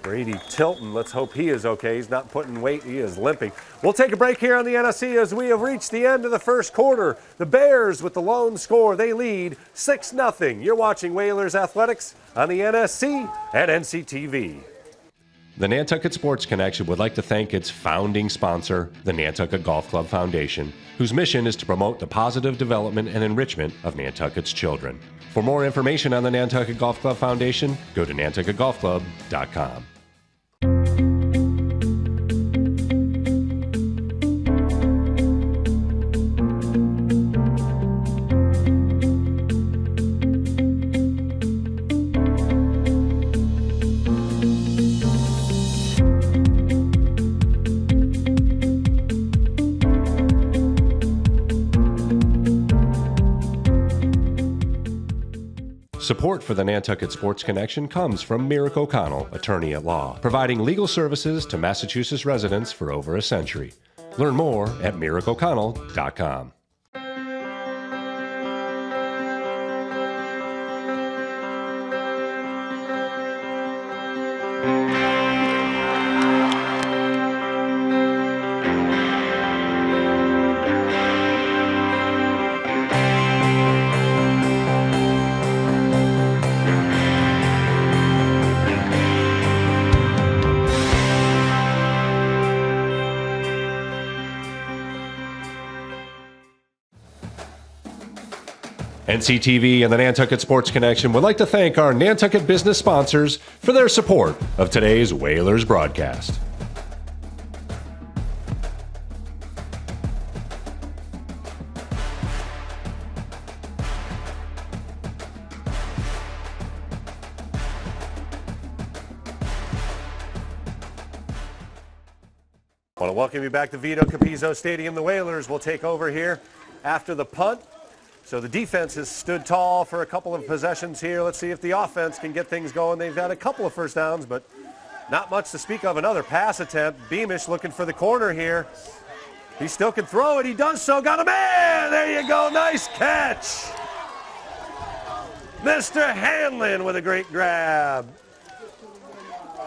Brady Tilton, let's hope he is okay. He's not putting weight, he is limping. We'll take a break here on the NSC as we have reached the end of the first quarter. The Bears with the lone score, they lead 6-0. You're watching Whalers Athletics on the NSC and NCTV. The Nantucket Sports Connection would like to thank its founding sponsor, the Nantucket Golf Club Foundation, whose mission is to promote the positive development and enrichment of Nantucket's children. For more information on the Nantucket Golf Club Foundation, go to nantucketgolfclub.com. Support for the Nantucket Sports Connection comes from Merrick O'Connell, attorney at law, providing legal services to Massachusetts residents for over a century. Learn more at merrickoconnell.com. NCTV and the Nantucket Sports Connection would like to thank our Nantucket business sponsors for their support of today's Whalers broadcast. I want to welcome you back to Vito Capizzo Stadium. The Whalers will take over here after the punt. So the defense has stood tall for a couple of possessions here. Let's see if the offense can get things going. They've had a couple of first downs, but not much to speak of. Another pass attempt. Beamish looking for the corner here. He still can throw it. He does so. Got a man. There you go. Nice catch. Mr. Hanlon with a great grab.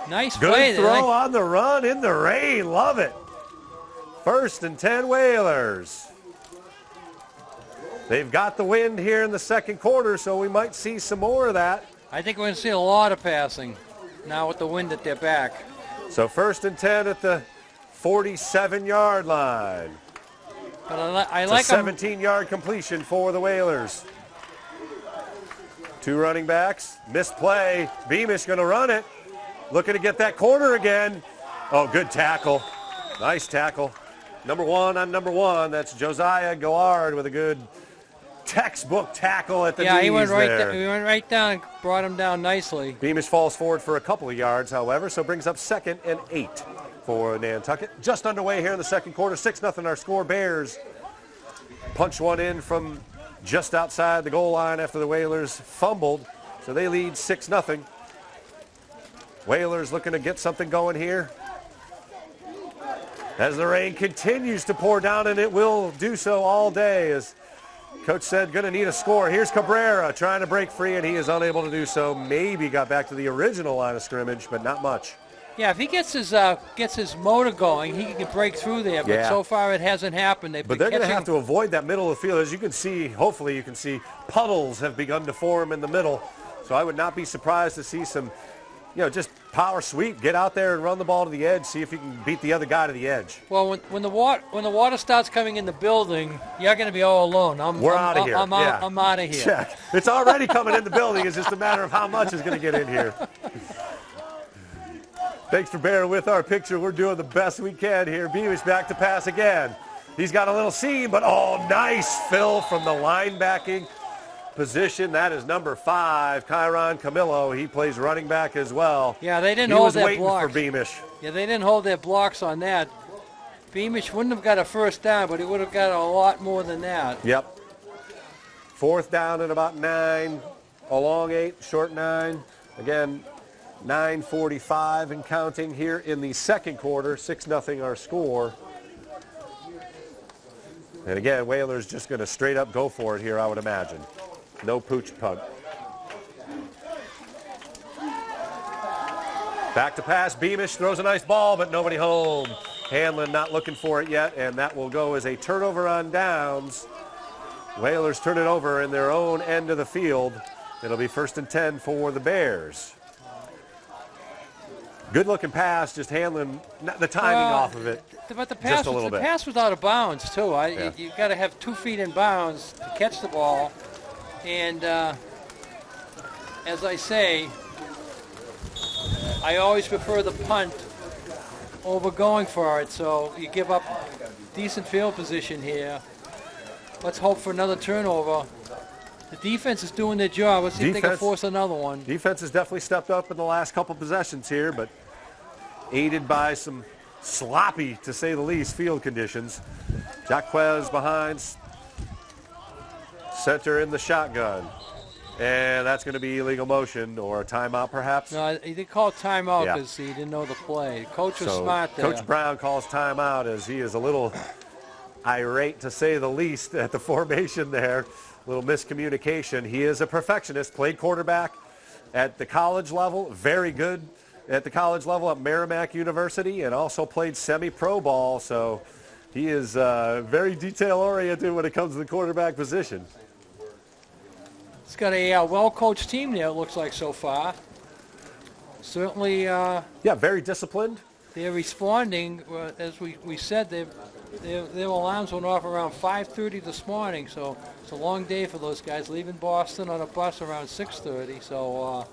Nice play. Good throw on the run in the rain. Love it. 1st and 10 Whalers. They've got the wind here in the second quarter, so we might see some more of that. I think we're going to see a lot of passing now with the wind at their back. So 1st and 10 at the 47-yard line. But I It's like a 17-yard completion for the Whalers. 2 running backs. Missed play. Beamish going to run it. Looking to get that corner again. Oh, good tackle. Nice tackle. Number 1 on number 1. That's Josiah Gillard with a good textbook tackle at the knees he went right there. he went right down, brought him down nicely. Beamish falls forward for a couple of yards, however, so brings up 2nd and 8 for Nantucket. Just underway here in the second quarter. 6-0 our score. Bears punch one in from just outside the goal line after the Whalers fumbled, so they lead 6-0. Whalers looking to get something going here as the rain continues to pour down, and it will do so all day. As Coach said, going to need a score. Here's Cabrera trying to break free, and he is unable to do so. Maybe got back to the original line of scrimmage, but not much. Yeah, if he gets his motor going, he can break through there. But so far it hasn't happened. But they're going to have to avoid that middle of the field. As you can see, hopefully you can see, puddles have begun to form in the middle. So I would not be surprised to see some, just power sweep. Get out there and run the ball to the edge. See if you can beat the other guy to the edge. Well, when the water starts coming in the building, you're going to be all alone. We're out of here. I'm out of here. Check. It's already coming in the building. It's just a matter of how much is going to get in here. Thanks for bearing with our picture. We're doing the best we can here. Beamish back to pass again. He's got a little seam, but nice fill from the linebacking position. That is number 5, Kyron Camillo. He plays running back as well. Yeah, they didn't hold their blocks. He was waiting for Beamish. Yeah, they didn't hold their blocks on that. Beamish wouldn't have got a first down, but he would have got a lot more than that. Yep. 4th down and about 9, a long 8, short 9. Again, 9:45 and counting here in the second quarter. 6-0 our score. And again, Whalers just going to straight up go for it here, I would imagine. No pooch punt. Back to pass. Beamish throws a nice ball, but nobody home. Hanlon not looking for it yet, and that will go as a turnover on downs. Whalers turn it over in their own end of the field. It'll be 1st and 10 for the Bears. Good looking pass, just Hanlon, the timing off of it. But the pass, pass was out of bounds too. You've got to have 2 feet in bounds to catch the ball. And as I say, I always prefer the punt over going for it. So you give up decent field position here. Let's hope for another turnover. The defense is doing their job. Let's see if they can force another one. Defense has definitely stepped up in the last couple possessions here, but aided by some sloppy, to say the least, field conditions. Jacquez behind, center in the shotgun. And that's going to be illegal motion or a timeout, perhaps. No, they called timeout Yeah. because he didn't know the play. Coach was So smart there. Coach Brown calls timeout as he is a little irate, to say the least, at the formation there. A little miscommunication. He is a perfectionist, played quarterback at the college level, very good at the college level at Merrimack University, and also played semi-pro ball. So he is very detail-oriented when it comes to the quarterback position. It's got a well-coached team there, it looks like, so far. Certainly, Yeah, very disciplined. they're responding. As we said, their alarms went off around 5:30 this morning, so it's a long day for those guys, leaving Boston on a bus around 6:30. So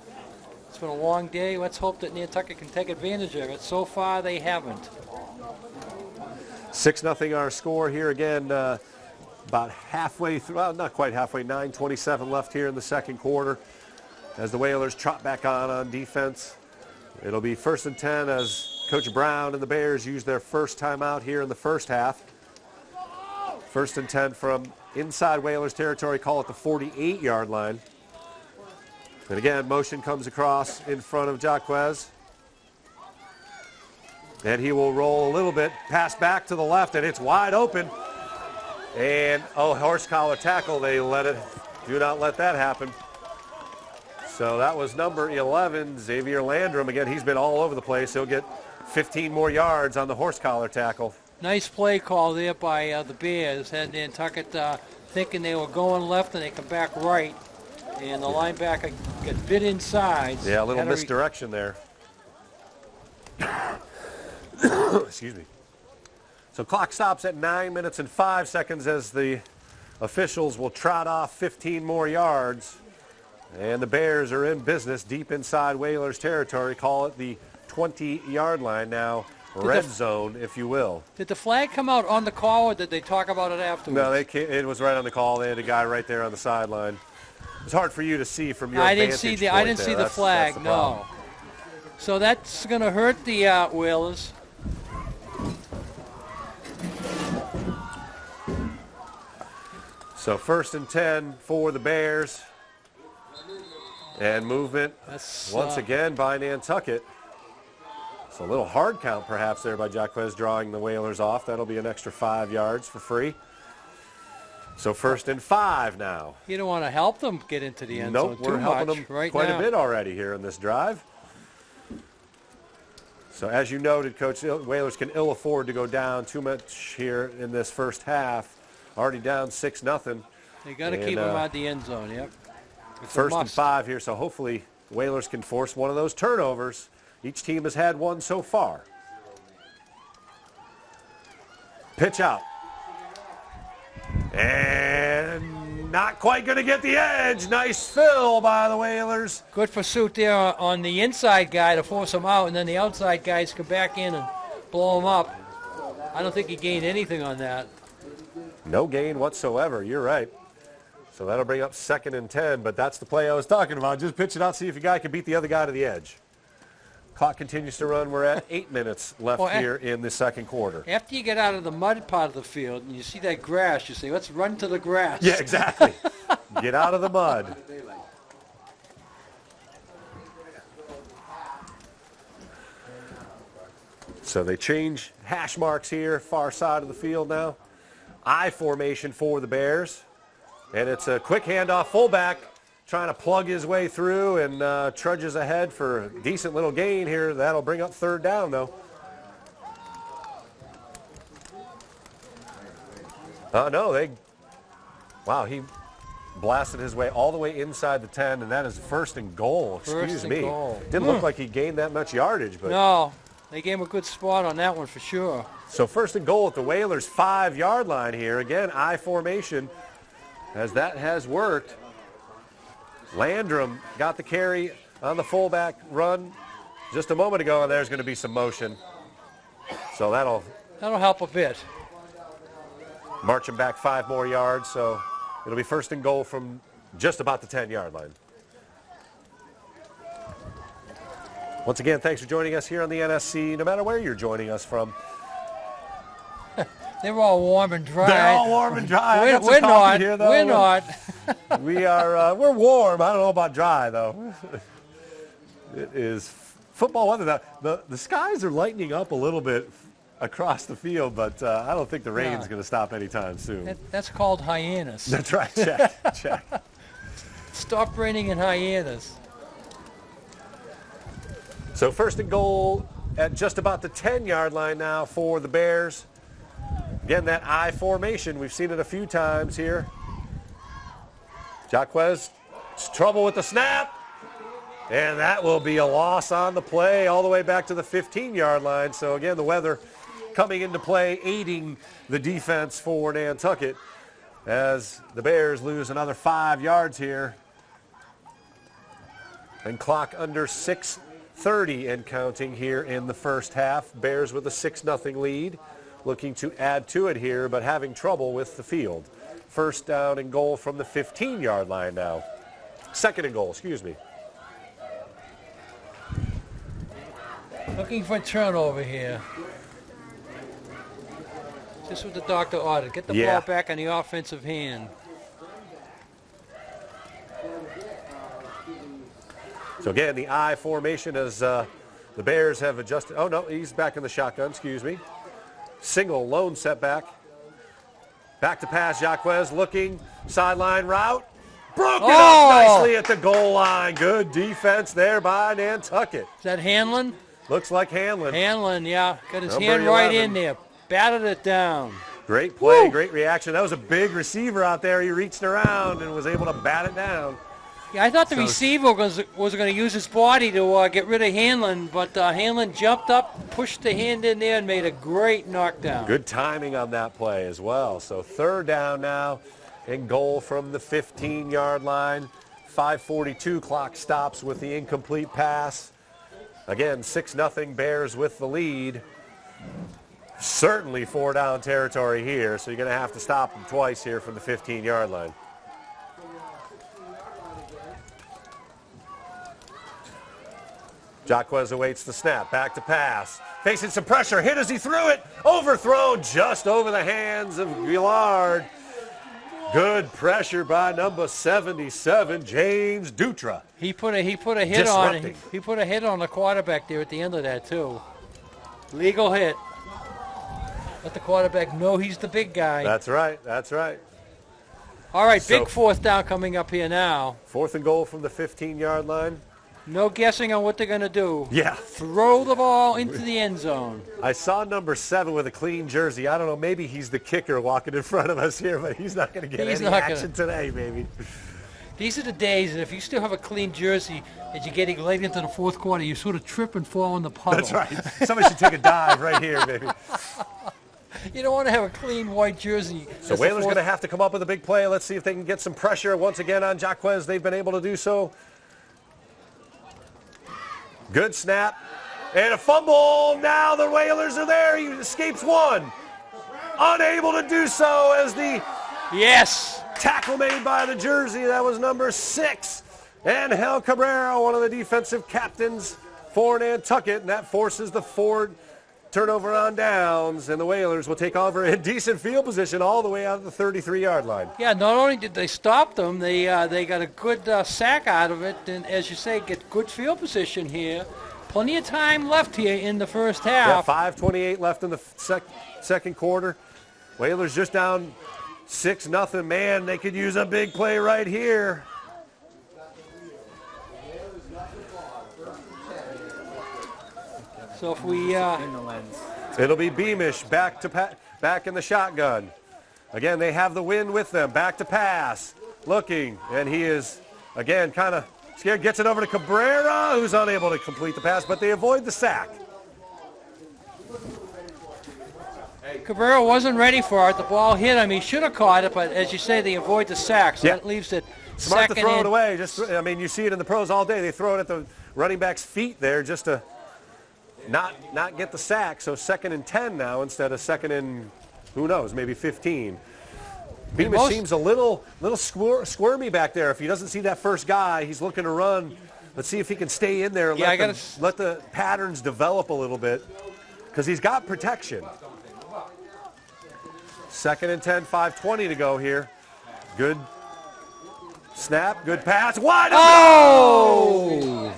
it's been a long day. Let's hope that Nantucket can take advantage of it. So far, they haven't. 6-0 our score here again. About halfway through, well, not quite halfway, 9:27 left here in the second quarter as the Whalers trot back on defense. It'll be 1st and 10 as Coach Brown and the Bears use their first timeout here in the first half. 1st and 10 from inside Whalers territory, call it the 48-yard line. And again, motion comes across in front of Jaquez. And he will roll a little bit, pass back to the left, and it's wide open. And, horse collar tackle, they do not let that happen. So that was number 11, Xavier Landrum. Again, he's been all over the place. He'll get 15 more yards on the horse collar tackle. Nice play call there by the Bears. Had Nantucket thinking they were going left, and they come back right. And the linebacker got bit inside. Yeah, a little misdirection there. Excuse me. So clock stops at 9 minutes and 5 seconds as the officials will trot off 15 more yards. And the Bears are in business deep inside Whalers territory. Call it the 20-yard line now. Red zone, if you will. Did the flag come out on the call, or did they talk about it afterwards? No, it was right on the call. They had a guy right there on the sideline. It's hard for you to see from your I vantage didn't see point I didn't see there. the flag. That's the No. problem. So that's going to hurt the Whalers. So 1st and 10 for the Bears. And movement That's once again by Nantucket. So a little hard count perhaps there by Jaquez drawing the Whalers off. That'll be an extra 5 yards for free. So 1st and 5 now. You don't want to help them get into the end zone Nope, too we're helping much them right quite now. a bit already here in this drive. So as you noted, Coach, Whalers can ill afford to go down too much here in this first half. Already down 6-0. They got to keep them out of the end zone. Yep. It's a 1st and must. 5 here, so hopefully Whalers can force one of those turnovers. Each team has had one so far. Pitch out. And not quite going to get the edge. Nice fill by the Whalers. Good pursuit there on the inside guy to force him out, and then the outside guys come back in and blow him up. I don't think he gained anything on that. No gain whatsoever. You're right. So that'll bring up 2nd and 10, but that's the play I was talking about. Just pitch it out, see if a guy can beat the other guy to the edge. Clock continues to run. We're at 8 minutes left here in the second quarter. After you get out of the mud part of the field and you see that grass, you say, let's run to the grass. Yeah, exactly. Get out of the mud. So they change hash marks here, far side of the field now. I formation for the Bears. And it's a quick handoff, fullback trying to plug his way through and trudges ahead for a decent little gain here. That'll bring up 3rd down, though. Wow, he blasted his way all the way inside the 10, and that is 1st and goal. Excuse me. Didn't look like he gained that much yardage, but No, they gave him a good spot on that one for sure. so 1st and goal at the Whalers' 5-yard line here. Again, I formation, as that has worked. Landrum got the carry on the fullback run just a moment ago, and there's going to be some motion. So that'll help a bit. march him back 5 more yards. So it'll be 1st and goal from just about the 10-yard line. Once again, thanks for joining us here on the NSC, no matter where you're joining us from. They were all warm and dry. They're all warm and dry. I got some We're coffee not. here, though. We're not. We're warm. I don't know about dry, though. It is football weather. The skies are lightening up a little bit across the field, but I don't think the rain's going to stop anytime soon. That's called hyenas. That's right. Check. Stop raining in hyenas. So first and goal at just about the 10-yard line now for the Bears. Again, that I formation. We've seen it a few times here. Jaquez, trouble with the snap. And that will be a loss on the play all the way back to the 15-yard line. So again, the weather coming into play, aiding the defense for Nantucket as the Bears lose another 5 yards here. And clock under 6:30 and counting here in the first half. Bears with a 6-0 lead, looking to add to it here, but having trouble with the field. First down and goal from the 15-yard line now. Second and goal, excuse me. Looking for a turnover here. Just what the doctor ordered. Get the ball back on the offensive hand. So again, the I formation as the Bears have adjusted. Oh, no, he's back in the shotgun, excuse me. Single lone setback. Back to pass, Jaquez looking, sideline route. Broken up nicely at the goal line. Good defense there by Nantucket. Is that Hanlon? Looks like Hanlon. Hanlon, yeah. Got his Number hand right 11. in there. Batted it down. Great play, great reaction. That was a big receiver out there. He reached around and was able to bat it down. Yeah, I thought the receiver was going to use his body to get rid of Hanlon, but Hanlon jumped up, pushed the hand in there, and made a great knockdown. Good timing on that play as well. So third down now and goal from the 15-yard line. 5:42 clock stops with the incomplete pass. Again, 6-0 Bears with the lead. Certainly 4-down territory here, so you're going to have to stop them twice here from the 15-yard line. Jaquez awaits the snap, back to pass. Facing some pressure, hit as he threw it. Overthrown just over the hands of Gillard. Good pressure by number 77, James Dutra. He put a hit on. He put a hit on the quarterback there at the end of that too. Legal hit. Let the quarterback know he's the big guy. That's right. That's right. All right, big fourth down coming up here now. Fourth and goal from the 15-yard line. No guessing on what they're going to do. Yeah. Throw the ball into the end zone. I saw number 7 with a clean jersey. I don't know, maybe he's the kicker walking in front of us here, but he's not going to get any action today, maybe. These are the days, and if you still have a clean jersey and you're getting late into the fourth quarter, you sort of trip and fall in the puddle. That's right. Somebody should take a dive right here, baby. You don't want to have a clean white jersey. So Whalers going to have to come up with a big play. Let's see if they can get some pressure once again on Jaquez. They've been able to do so. Good snap. And a fumble. Now the Whalers are there. He escapes one. Unable to do so as the tackle made by the jersey. That was number 6. Angel Cabrera, one of the defensive captains for Nantucket. And that forces the forward turnover on downs. And the Whalers will take over in decent field position all the way out of the 33-yard line. Yeah, not only did they stop them, they got a good sack out of it. And as you say, get good field position here. Plenty of time left here in the first half. Yeah, 5:28 left in the second quarter. Whalers just down 6-0. Man, they could use a big play right here. So if we it'll be Beamish back in the shotgun. Again, they have the wind with them. Back to pass. Looking, and he is, again, kind of scared. Gets it over to Cabrera, who's unable to complete the pass, but they avoid the sack. Cabrera wasn't ready for it. The ball hit him. He should have caught it, but as you say, they avoid the sack. So that leaves it Smart second to throw it away. You see it in the pros all day. They throw it at the running back's feet there just to not get the sack. So 2nd and 10 now instead of 2nd and, who knows, maybe 15. Beamish seems a little squirmy back there. If he doesn't see that first guy, he's looking to run. Let's see if he can stay in there and let the patterns develop a little bit because he's got protection. 2nd and 10, 5:20 to go here. Good Snap, good pass, wide open. Oh!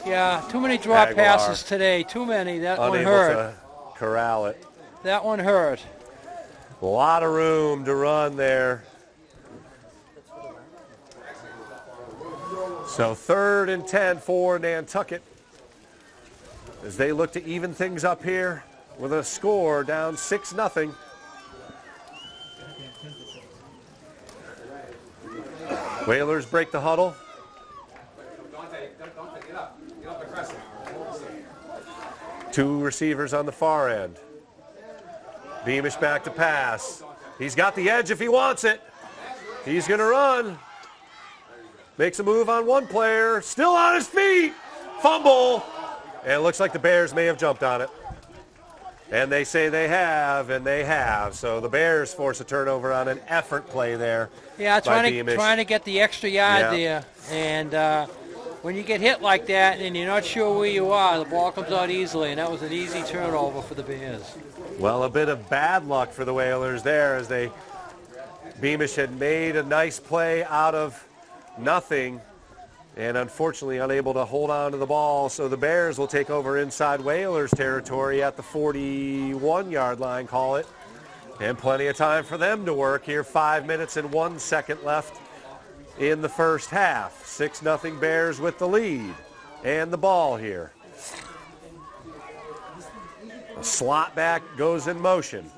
Yeah, too many drop Aguilar. passes today. Too many. That one Unable hurt. to corral it. That one hurt. A lot of room to run there. So 3rd and 10 for Nantucket as they look to even things up here with a score down 6-0. Whalers break the huddle. Two receivers on the far end. Beamish back to pass. He's got the edge if he wants it. He's going to run. Makes a move on one player. Still on his feet. Fumble. And it looks like the Bears may have jumped on it. And they say they have, and they have. So the Bears force a turnover on an effort play there. Yeah, by Beamish. trying to get the extra yard there. And when you get hit like that and you're not sure where you are, the ball comes out easily, and that was an easy turnover for the Bears. Well, a bit of bad luck for the Whalers there as Beamish had made a nice play out of nothing and unfortunately unable to hold on to the ball. So the Bears will take over inside Whalers territory at the 41-yard line, call it. And plenty of time for them to work here. 5 minutes and 1 second left in the first half. 6-0 Bears with the lead and the ball here. A slot back goes in motion.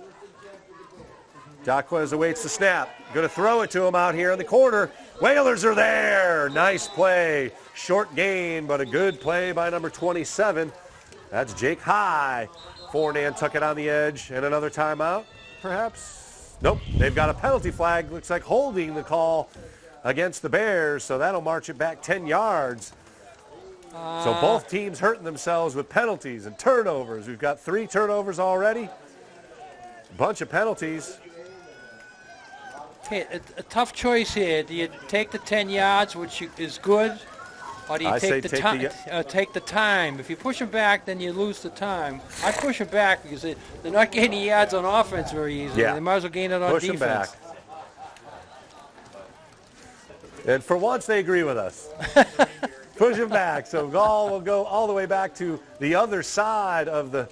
Jaquez awaits the snap. Going to throw it to him out here in the corner. Whalers are there. Nice play. Short gain, but a good play by number 27. That's Jake High for Nantucket on the edge. And another timeout, perhaps? Nope. They've got a penalty flag. Looks like holding the call against the Bears, so that'll march it back 10 yards. So both teams hurting themselves with penalties and turnovers. We've got 3 turnovers already. Bunch of penalties. Hey, a tough choice here. Do you take the 10 yards, which is good, or do you take the time? If you push them back, then you lose the time. I push them back because they're not gaining yards on offense very easily. Yeah. They might as well gain it on Push defense. them back. And for once, they agree with us. Push them back. So Gall will go all the way back to the other side of the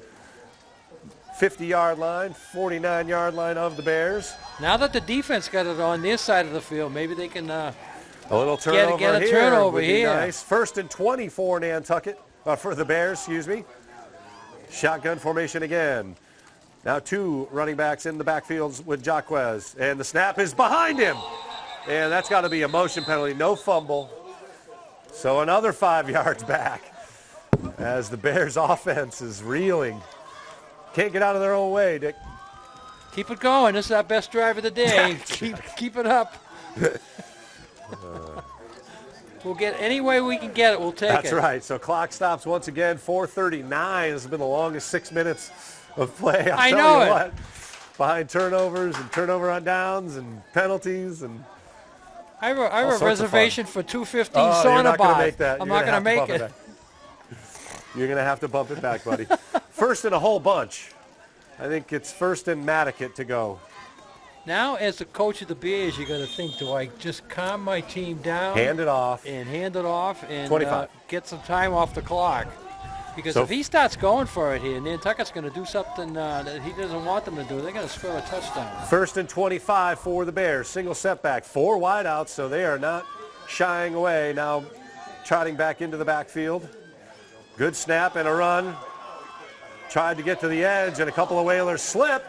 50-yard line, 49-yard line of the Bears. Now that the defense got it on their side of the field, maybe they can a little turnover get a here turnover would be here. nice. 1st and 20 for Nantucket, for the Bears, excuse me. Shotgun formation again. Now 2 running backs in the backfields with Jaquez. And the snap is behind him. And that's got to be a motion penalty, no fumble. So another 5 yards back as the Bears offense is reeling. Can't get out of their own way, Dick. Keep it going. This is our best drive of the day. keep it up. We'll get any way we can get it. We'll take it. That's right. So clock stops once again. 4:39. This has been the longest 6 minutes of play. I know it. What, behind turnovers and turnover on downs and penalties and. I have a reservation for 215 You're sauna not going to bar. make that. I'm not going to make it. You're going to have to bump it back, buddy. First and a whole bunch. I think it's 1st and Nantucket to go. Now, as the coach of the Bears, you got to think: do I just calm my team down, Hand it off, and 25. Get some time off the clock? Because So if he starts going for it here, Nantucket's going to do something that he doesn't want them to do. They're going to score a touchdown. 1st and 25 for the Bears. Single setback, 4 wideouts, so they are not shying away. Now trotting back into the backfield. Good snap and a run. Tried to get to the edge, and a couple of Whalers slip,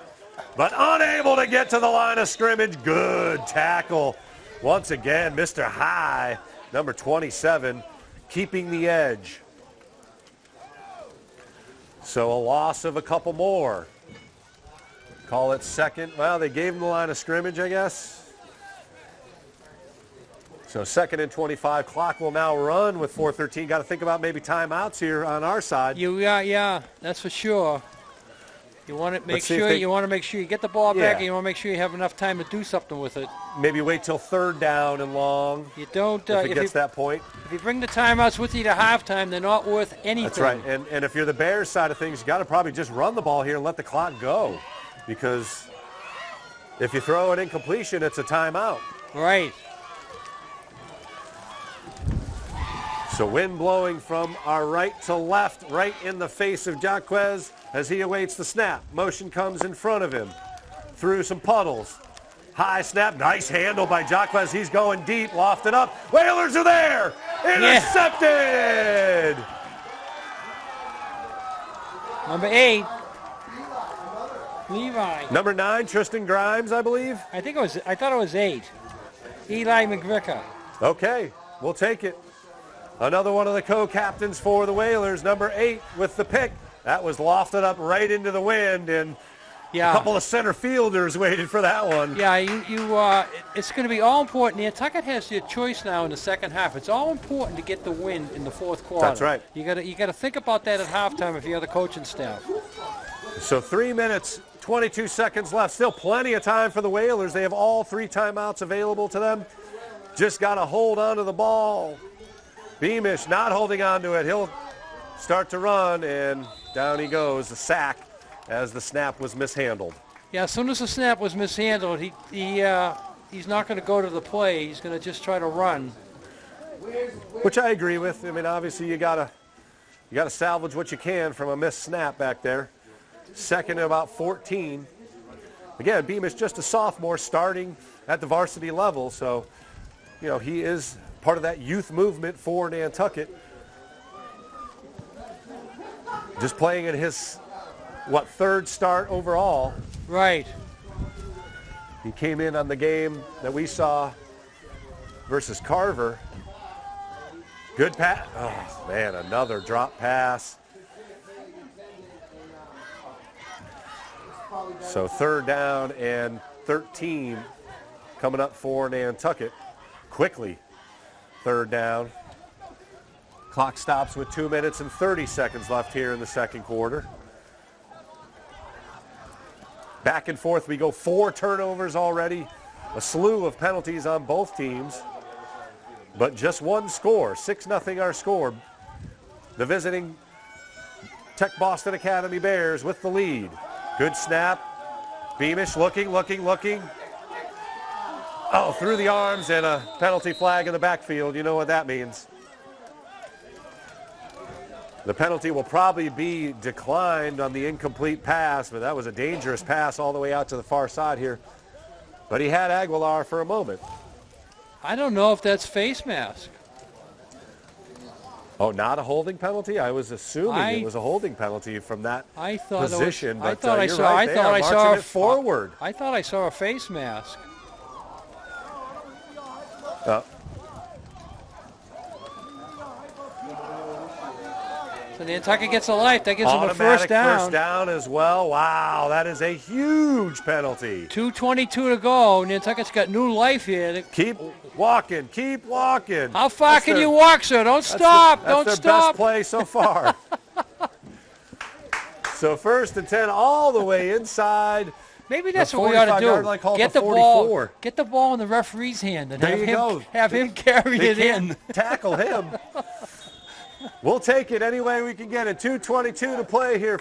but unable to get to the line of scrimmage. Good tackle. Once again, Mr. High, number 27, keeping the edge. So a loss of a couple more. Call it 2nd. Well, they gave him the line of scrimmage, I guess. So 2nd and 25. Clock will now run with 4:13. Got to think about maybe timeouts here on our side. Yeah, that's for sure. You want to make sure you get the ball Yeah. back, and you want to make sure you have enough time to do something with it. Maybe wait till 3rd down and long. You don't. If it gets that point. If you bring the timeouts with you to halftime, they're not worth anything. That's right. And if you're the Bears side of things, you got to probably just run the ball here and let the clock go, because If you throw an incompletion, it's a timeout. Right. So wind blowing from our right to left, right in the face of Jaquez as he awaits the snap. Motion comes in front of him through some puddles. High snap, nice handle by Jaquez. He's going deep, lofted up. Whalers are there! Intercepted! Number 8. Levi. Number 9, Tristan Grimes, I believe. I thought it was 8. Eli McVicker. Okay, we'll take it. Another one of the co-captains for the Whalers, number 8 with the pick. That was lofted up right into the wind, and a couple of center fielders waited for that one. Yeah, it's going to be all important. Nantucket has their choice now in the second half. It's all important to get the win in the fourth quarter. That's right. You got to think about that at halftime if you're the coaching staff. So 3 minutes, 22 seconds left. Still plenty of time for the Whalers. They have all 3 timeouts available to them. Just got to hold on to the ball. Beamish not holding on to it. He'll start to run, and down he goes. A sack as the snap was mishandled. Yeah, as soon as the snap was mishandled, he's not going to go to the play. He's going to just try to run. Which I agree with. I mean, obviously you gotta salvage what you can from a missed snap back there. Second and about 14. Again, Beamish just a sophomore starting at the varsity level, so he is part of that youth movement for Nantucket. Just playing in his third start overall. Right. He came in on the game that we saw versus Carver. Good pass. Oh man, another drop pass. So 3rd down and 13 coming up for Nantucket. Quickly, 3rd down. Clock stops with 2 minutes and 30 seconds left here in the second quarter. Back and forth we go. 4 turnovers already. A slew of penalties on both teams. But just one score. 6-0 our score. The visiting Tech Boston Academy Bears with the lead. Good snap. Beamish looking. Oh, through the arms and a penalty flag in the backfield. You know what that means. The penalty will probably be declined on the incomplete pass, but that was a dangerous pass all the way out to the far side here. But he had Aguilar for a moment. I don't know if that's face mask. Oh, not a holding penalty? I was assuming it was a holding penalty from that position. But you're right, they are marching it forward. I thought I saw a face mask. So Nantucket gets a life. That gives them a first down. First down as well. Wow, that is a huge penalty. 2:22 to go. Nantucket's got new life here. Keep walking. How far can you walk, sir? Don't stop. That's their best play so far. So 1st and 10 all the way inside. Maybe that's what we ought to do. Get the ball in the referee's hand and have him carry it in. Tackle him. We'll take it any way we can get it. 2:22 to play here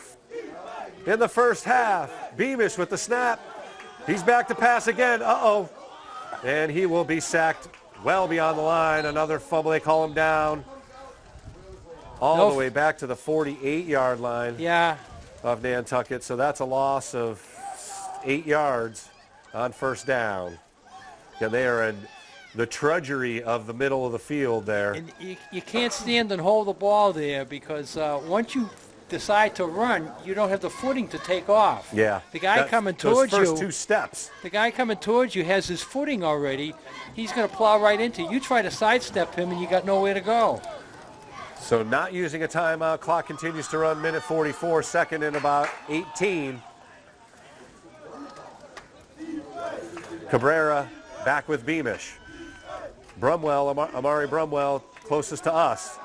in the first half. Beamish with the snap. He's back to pass again. And he will be sacked well beyond the line. Another fumble. They call him down. All the way back to the 48-yard line of Nantucket. So that's a loss of 8 yards on first down. And they are in the trudgery of the middle of the field there. And you can't stand and hold the ball there because once you decide to run, you don't have the footing to take off. Yeah. The guy coming towards you. Those first 2 steps. The guy coming towards you has his footing already. He's going to plow right into you. You try to sidestep him, and you got nowhere to go. So not using a timeout. Clock continues to run. Minute 44. Second and about 18. Cabrera back with Beamish. Brumwell, Amari Brumwell, closest to us.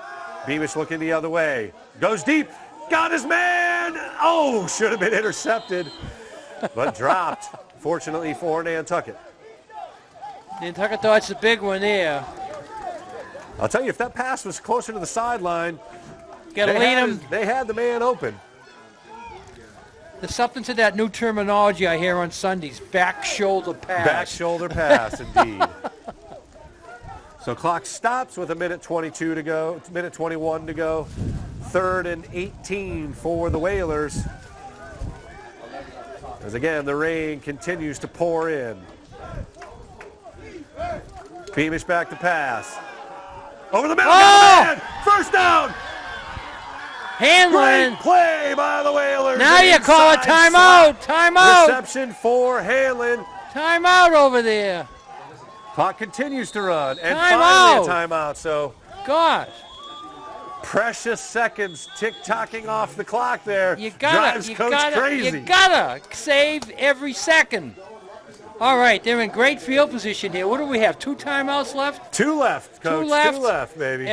Beamish looking the other way. Goes deep. Got his man. Oh, should have been intercepted, but dropped, fortunately for Nantucket. Nantucket thought it's a big one there. I'll tell you, if that pass was closer to the sideline, Got to lead him. They had the man open. There's something to that new terminology I hear on Sundays, back shoulder pass. Back shoulder pass, indeed. So clock stops with a minute 22 to go, minute 21 to go. 3rd and 18 for the Whalers. As again, the rain continues to pour in. Beamish back to pass. Over the middle, got the man! First down! Hanlon. Great play by the Whalers. Now you call a Inside timeout. slot. Timeout. Reception for Hanlon. Timeout over there. Clock continues to run. And Timeout. finally a timeout. So Gosh. precious seconds tick-tocking off the clock there. You Drives Coach crazy. gotta save every second. All right, they're in great field position here. What do we have? 2 timeouts left? 2 left, Coach. 2 left. 2 left, baby.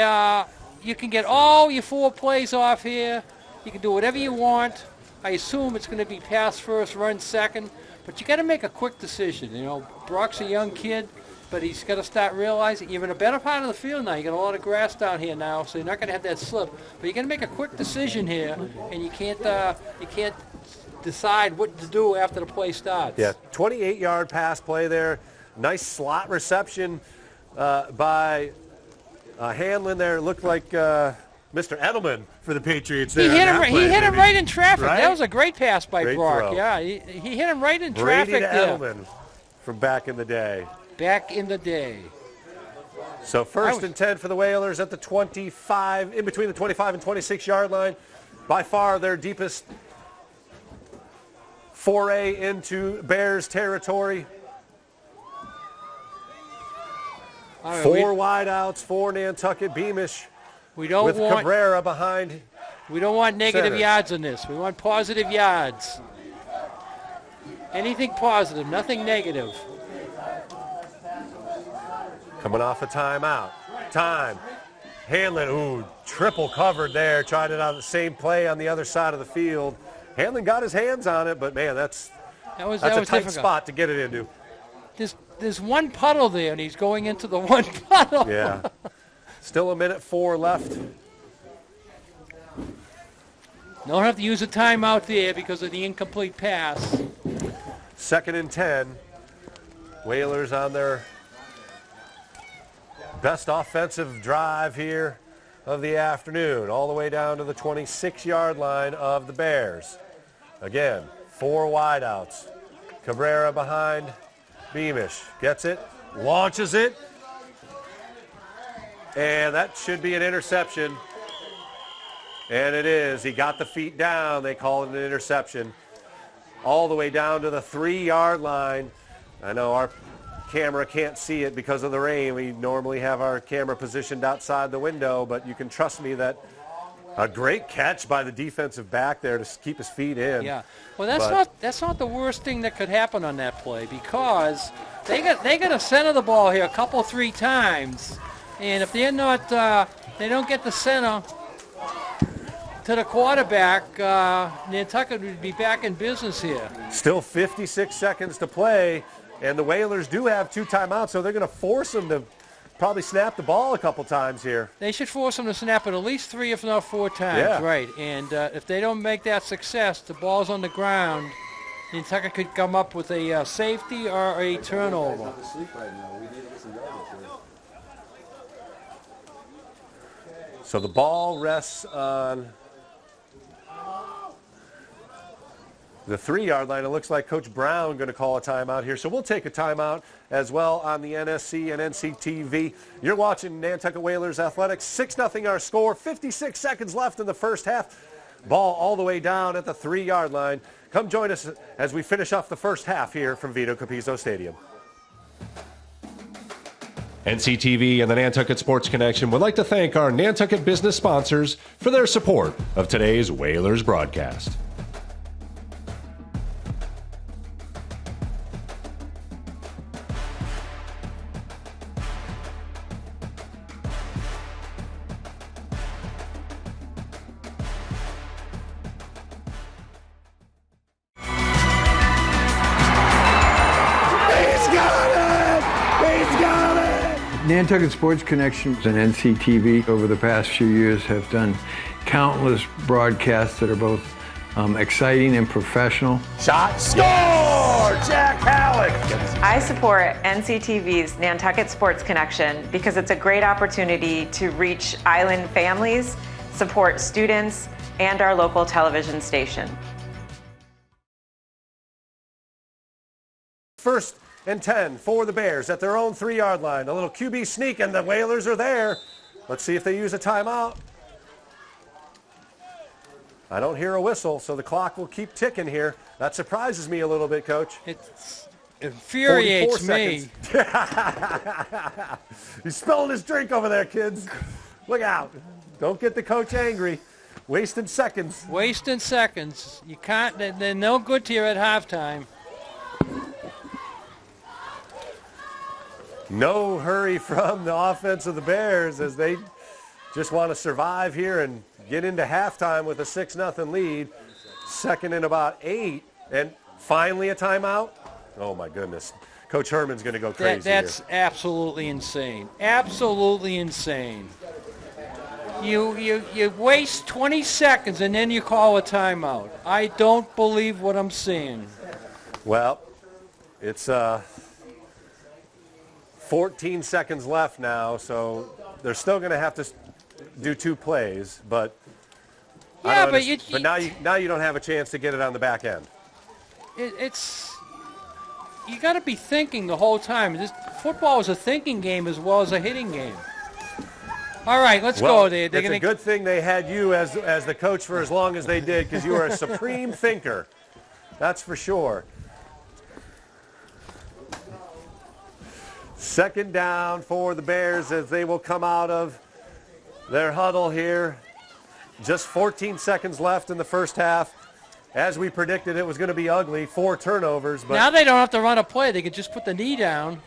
You can get all your 4 plays off here. You can do whatever you want. I assume it's going to be pass first, run second. But you got to make a quick decision. You know, Brock's a young kid, but he's got to start realizing you're in a better part of the field now. You got a lot of grass down here now, so you're not going to have that slip. But you got to make a quick decision here, and you can't decide what to do after the play starts. Yeah, 28-yard pass play there. Nice slot reception by Hanlon there. Looked like Mr. Edelman for the Patriots there. He hit him right in traffic. Right? That was a great pass by Great Brock. throw. Yeah, he hit him right in Brady traffic to there. Edelman from back in the day. Back in the day. So first and 10 for the Whalers at the 25, in between the 25 and 26-yard line. By far their deepest foray into Bears territory. All right, 4 wideouts for Nantucket. Beamish we don't with want Cabrera behind. we don't want negative center. yards on this. We want positive yards. Anything positive, nothing negative. Coming off a timeout. Time. Hanlon, ooh, triple covered there. Tried it on the same play on the other side of the field. Hanlon got his hands on it, but man, that's That was a tight difficult. spot to get it into. There's one puddle there, and he's going into the one puddle. Yeah. Still a minute 4 left. Don't have to use a timeout there because of the incomplete pass. 2nd and 10. Whalers on their best offensive drive here of the afternoon, all the way down to the 26-yard line of the Bears. Again, 4 wideouts. Cabrera behind Beamish. Gets it, launches it, and that should be an interception. And it is. He got the feet down. They call it an interception. All the way down to the 3-yard line. I know our camera can't see it because of the rain. We normally have our camera positioned outside the window, but you can trust me that a great catch by the defensive back there to keep his feet in. Yeah. Well, that's not the worst thing that could happen on that play because they got to center the ball here a couple 3 times, and if they're not they don't get the center to the quarterback, Nantucket would be back in business here. Still 56 seconds to play, and the Whalers do have 2 timeouts, so they're going to force them to probably snap the ball a couple times here. They should force them to snap it at least 3, if not 4 times. Yeah. Right. And if they don't make that success, the ball's on the ground, Nantucket could come up with a safety or a turnover. So the ball rests on the 3-yard line. It looks like Coach Brown going to call a timeout here. So we'll take a timeout as well on the NSC and NCTV. You're watching Nantucket Whalers Athletics. 6-0 our score. 56 seconds left in the first half. Ball all the way down at the 3-yard line. Come join us as we finish off the first half here from Vito Capizzo Stadium. NCTV and the Nantucket Sports Connection would like to thank our Nantucket business sponsors for their support of today's Whalers broadcast. Nantucket Sports Connection and NCTV over the past few years have done countless broadcasts that are both exciting and professional. Shot, score! Jack Halleck! I support NCTV's Nantucket Sports Connection because it's a great opportunity to reach island families, support students, and our local television station. First and 10 for the Bears at their own 3-yard line. A little QB sneak, and the Whalers are there. Let's see if they use a timeout. I don't hear a whistle, so the clock will keep ticking here. That surprises me a little bit, Coach. It infuriates me. He's spilling his drink over there, kids. Look out. Don't get the coach angry. Wasting seconds. Wasting seconds. You can't. They're no good to you at halftime. No hurry from the offense of the Bears as they just want to survive here and get into halftime with a 6-0 lead. Second and about 8. And finally a timeout. Oh, my goodness. Coach Herman's going to go crazy That's here. absolutely insane. Absolutely insane. You waste 20 seconds and then you call a timeout. I don't believe what I'm seeing. Well, it's 14 seconds left now, so they're still going to have to do 2 plays, but Yeah, but now you don't have a chance to get it on the back end. It's you got to be thinking the whole time. Football is a thinking game as well as a hitting game. All right, let's go. It's a good thing they had you as the coach for as long as they did, because you are a supreme thinker. That's for sure. Second down for the Bears as they will come out of their huddle here. Just 14 seconds left in the first half. As we predicted, it was going to be ugly. 4 turnovers. But now they don't have to run a play. They can just put the knee down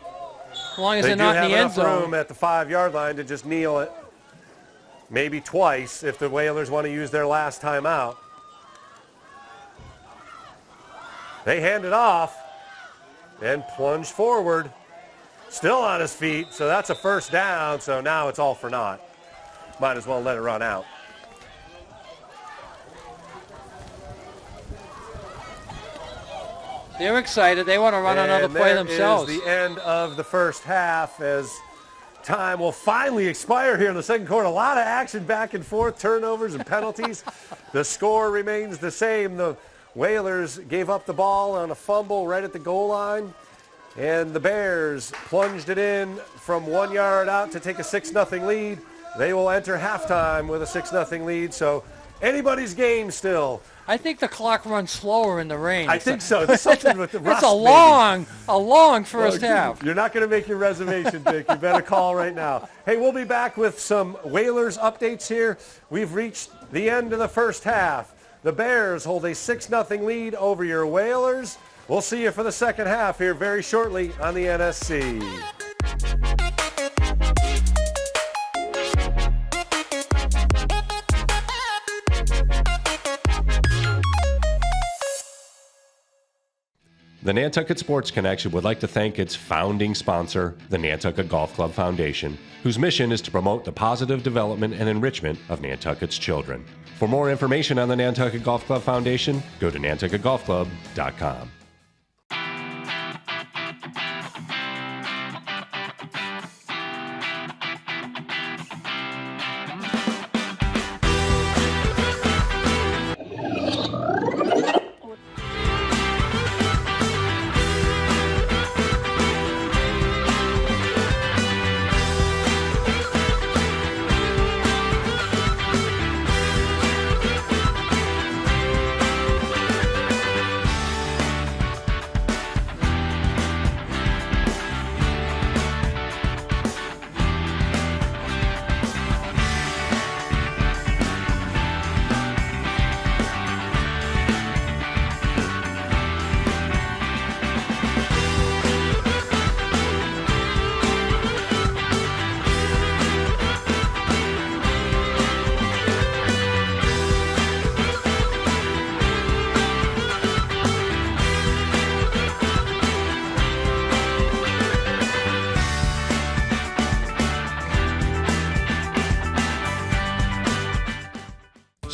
as long as they're not in the end zone. They do have enough room at the 5-yard line to just kneel it. Maybe twice if the Whalers want to use their last timeout. They hand it off and plunge forward. Still on his feet, so that's a first down, so now it's all for naught. Might as well let it run out. They're excited. They want to run another play themselves. Is the end of the first half as time will finally expire here in the second quarter. A lot of action back and forth, turnovers and penalties. The score remains the same. The Whalers gave up the ball on a fumble right at the goal line, and the Bears plunged it in from 1 yard out to take a 6-0 lead. They will enter halftime with a 6-0 lead, so anybody's game still. I think the clock runs slower in the rain. I think so. There's something with the rust. It's a long first half. You're not going to make your reservation, Dick. You better call right now. Hey, we'll be back with some Whalers updates here. We've reached the end of the first half. The Bears hold a 6-0 lead over your Whalers. We'll see you for the second half here very shortly on the NSC. The Nantucket Sports Connection would like to thank its founding sponsor, the Nantucket Golf Club Foundation, whose mission is to promote the positive development and enrichment of Nantucket's children. For more information on the Nantucket Golf Club Foundation, go to nantucketgolfclub.com.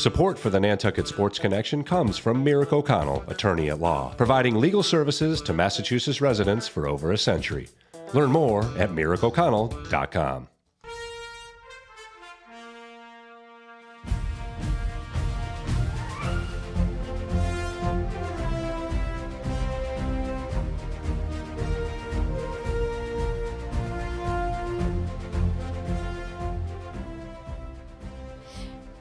Support for the Nantucket Sports Connection comes from Merrick O'Connell, attorney at law, providing legal services to Massachusetts residents for over a century. Learn more at merrickoconnell.com.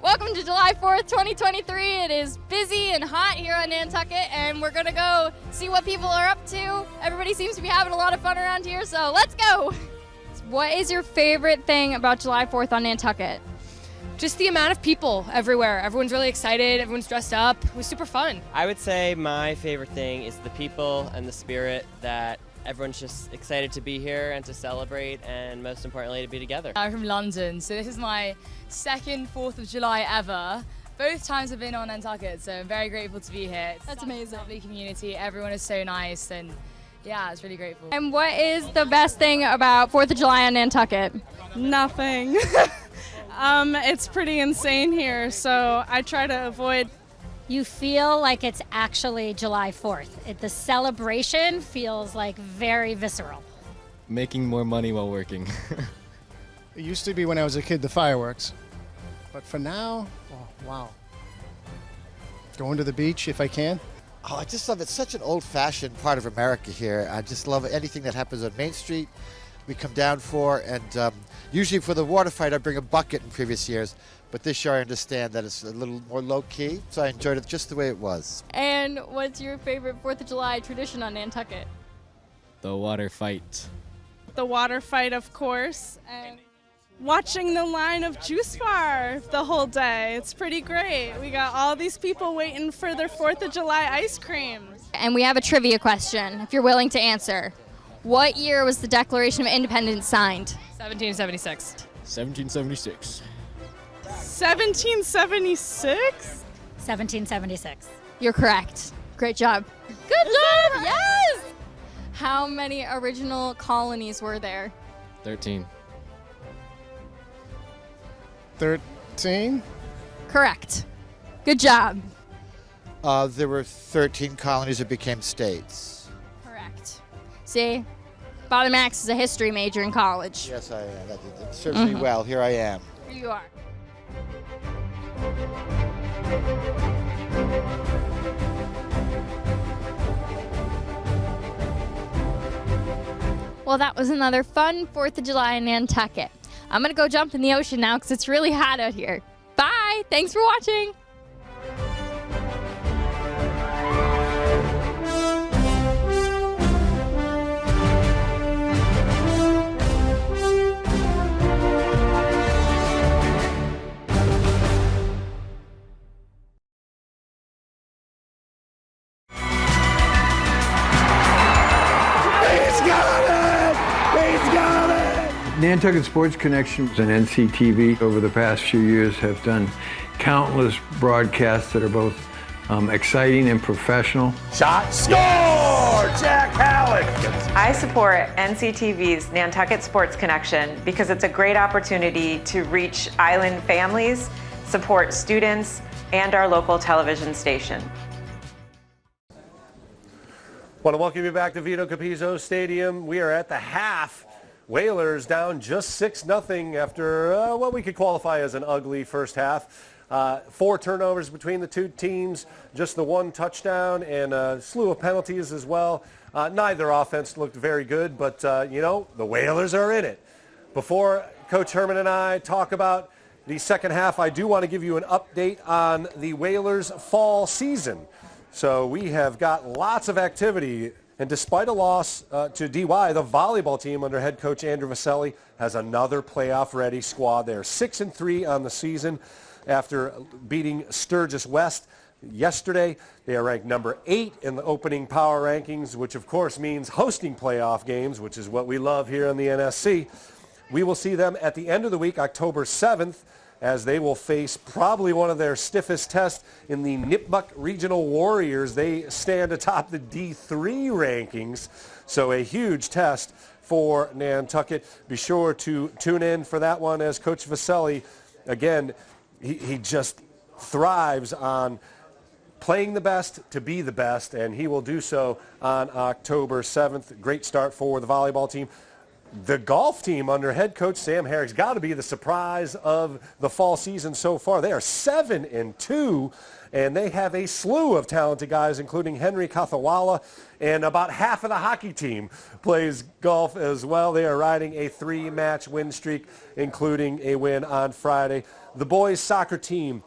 Welcome to July 4th, 2023. It is busy and hot here on Nantucket, and we're gonna go see what people are up to. Everybody seems to be having a lot of fun around here, so let's go. What is your favorite thing about July 4th on Nantucket? Just the amount of people everywhere. Everyone's really excited, everyone's dressed up. It was super fun. I would say my favorite thing is the people and the spirit that everyone's just excited to be here and to celebrate, and most importantly to be together. I'm from London, so this is my second 4th of July ever. Both times I've been on Nantucket, so I'm very grateful to be here. It's That's such a amazing. lovely community. Everyone is so nice, and yeah, it's really grateful. And what is the best thing about 4th of July on Nantucket? Nothing. It's pretty insane here, so I try to avoid. You feel like it's actually July 4th. The celebration feels like very visceral. Making more money while working. It used to be when I was a kid, the fireworks. But for now, oh, wow. Going to the beach if I can. Oh, I just love it. It's such an old-fashioned part of America here. I just love anything that happens on Main Street. We come down for, and usually for the water fight, I bring a bucket in previous years. But this year I understand that it's a little more low-key, so I enjoyed it just the way it was. And what's your favorite 4th of July tradition on Nantucket? The water fight. The water fight, of course, and watching the line of Juice Bar the whole day. It's pretty great. We got all these people waiting for their 4th of July ice cream. And we have a trivia question, if you're willing to answer. What year was the Declaration of Independence signed? 1776. 1776. 1776? 1776. You're correct. Great job. Good job! Yes! How many original colonies were there? 13. 13? Correct. Good job. There were 13 colonies that became states. Correct. See? Bottom Max is a history major in college. Yes, I am. That serves me well. Here I am. Here you are. Well, that was another fun 4th of July in Nantucket. I'm going to go jump in the ocean now because it's really hot out here. Bye. Thanks for watching. Nantucket Sports Connection and NCTV over the past few years have done countless broadcasts that are both exciting and professional. Shot, score! Jack Halleck! I support NCTV's Nantucket Sports Connection because it's a great opportunity to reach island families, support students, and our local television station. Want to welcome you back to Vito Capizzo Stadium. We are at the half. Whalers down just 6-0 after what we could qualify as an ugly first half. 4 turnovers between the two teams, just the 1 touchdown and a slew of penalties as well. Neither offense looked very good, but you know, the Whalers are in it. Before Coach Herman and I talk about the second half, I do want to give you an update on the Whalers' fall season. So we have got lots of activity. And despite a loss to DY, the volleyball team under head coach Andrew Vaselli has another playoff-ready squad. They're 6-3 on the season after beating Sturgis West yesterday. They are ranked number 8 in the opening power rankings, which of course means hosting playoff games, which is what we love here in the NSC. We will see them at the end of the week, October 7th, as they will face probably one of their stiffest tests in the Nipmuc Regional Warriors. They stand atop the D3 rankings, so a huge test for Nantucket. Be sure to tune in for that one as Coach Vaselli, again, he just thrives on playing the best to be the best, and he will do so on October 7th. Great start for the volleyball team. The golf team under head coach Sam Herrick's got to be the surprise of the fall season so far. They are 7-2, and they have a slew of talented guys, including Henry Kathawala, and about half of the hockey team plays golf as well. They are riding a 3-match win streak, including a win on Friday. The boys soccer team,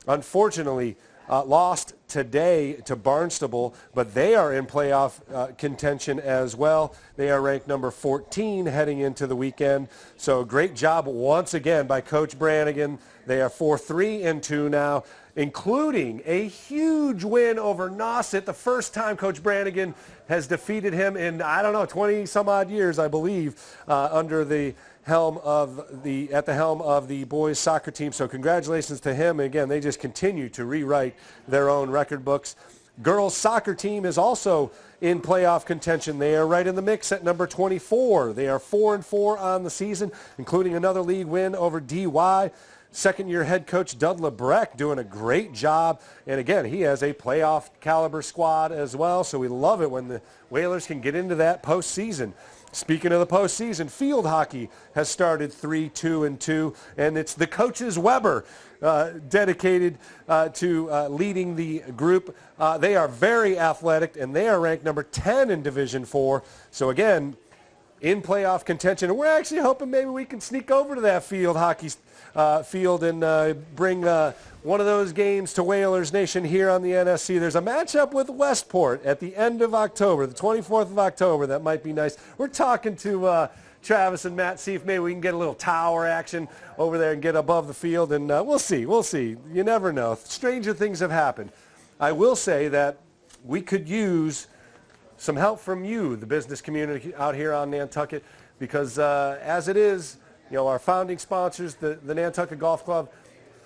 unfortunately, lost today to Barnstable, but they are in playoff contention as well. They are ranked number 14 heading into the weekend. So great job once again by Coach Brannigan. They are 4-3-2 now, including a huge win over Nauset. The first time Coach Brannigan has defeated him in, 20 some odd years, I believe, under the helm of the boys soccer team. So congratulations to him. And again, they just continue to rewrite their own record books. Girls soccer team is also in playoff contention. They are right in the mix at number 24. They are 4-4 on the season, including another league win over DY. Second-year head coach Doug LeBrecq doing a great job. And again, he has a playoff caliber squad as well. So we love it when the Whalers can get into that postseason. Speaking of the postseason, field hockey has started 3-2-2, and it's the coaches Weber dedicated to leading the group. They are very athletic, and they are ranked number 10 in Division 4. So again, in playoff contention, and we're actually hoping maybe we can sneak over to that field hockey field and bring one of those games to Whalers Nation here on the NSC. There's a matchup with Westport at the end of October, the 24th of October. That might be nice. We're talking to Travis and Matt, see if maybe we can get a little tower action over there and get above the field, and we'll see. We'll see. You never know. Stranger things have happened. I will say that we could use some help from you, the business community out here on Nantucket, because as it is, our founding sponsors, the Nantucket Golf Club,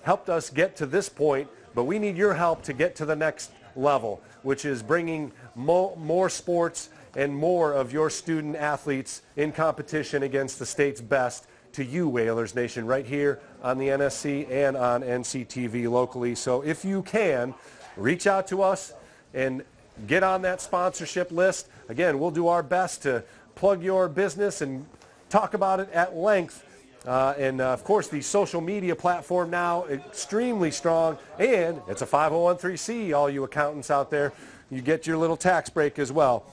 helped us get to this point, but we need your help to get to the next level, which is bringing more sports and more of your student athletes in competition against the state's best to you, Whalers Nation, right here on the NSC and on NCTV locally. So if you can, reach out to us and get on that sponsorship list. Again, we'll do our best to plug your business and talk about it at length. Of course, the social media platform now extremely strong, and it's a 501(c), all you accountants out there. You get your little tax break as well.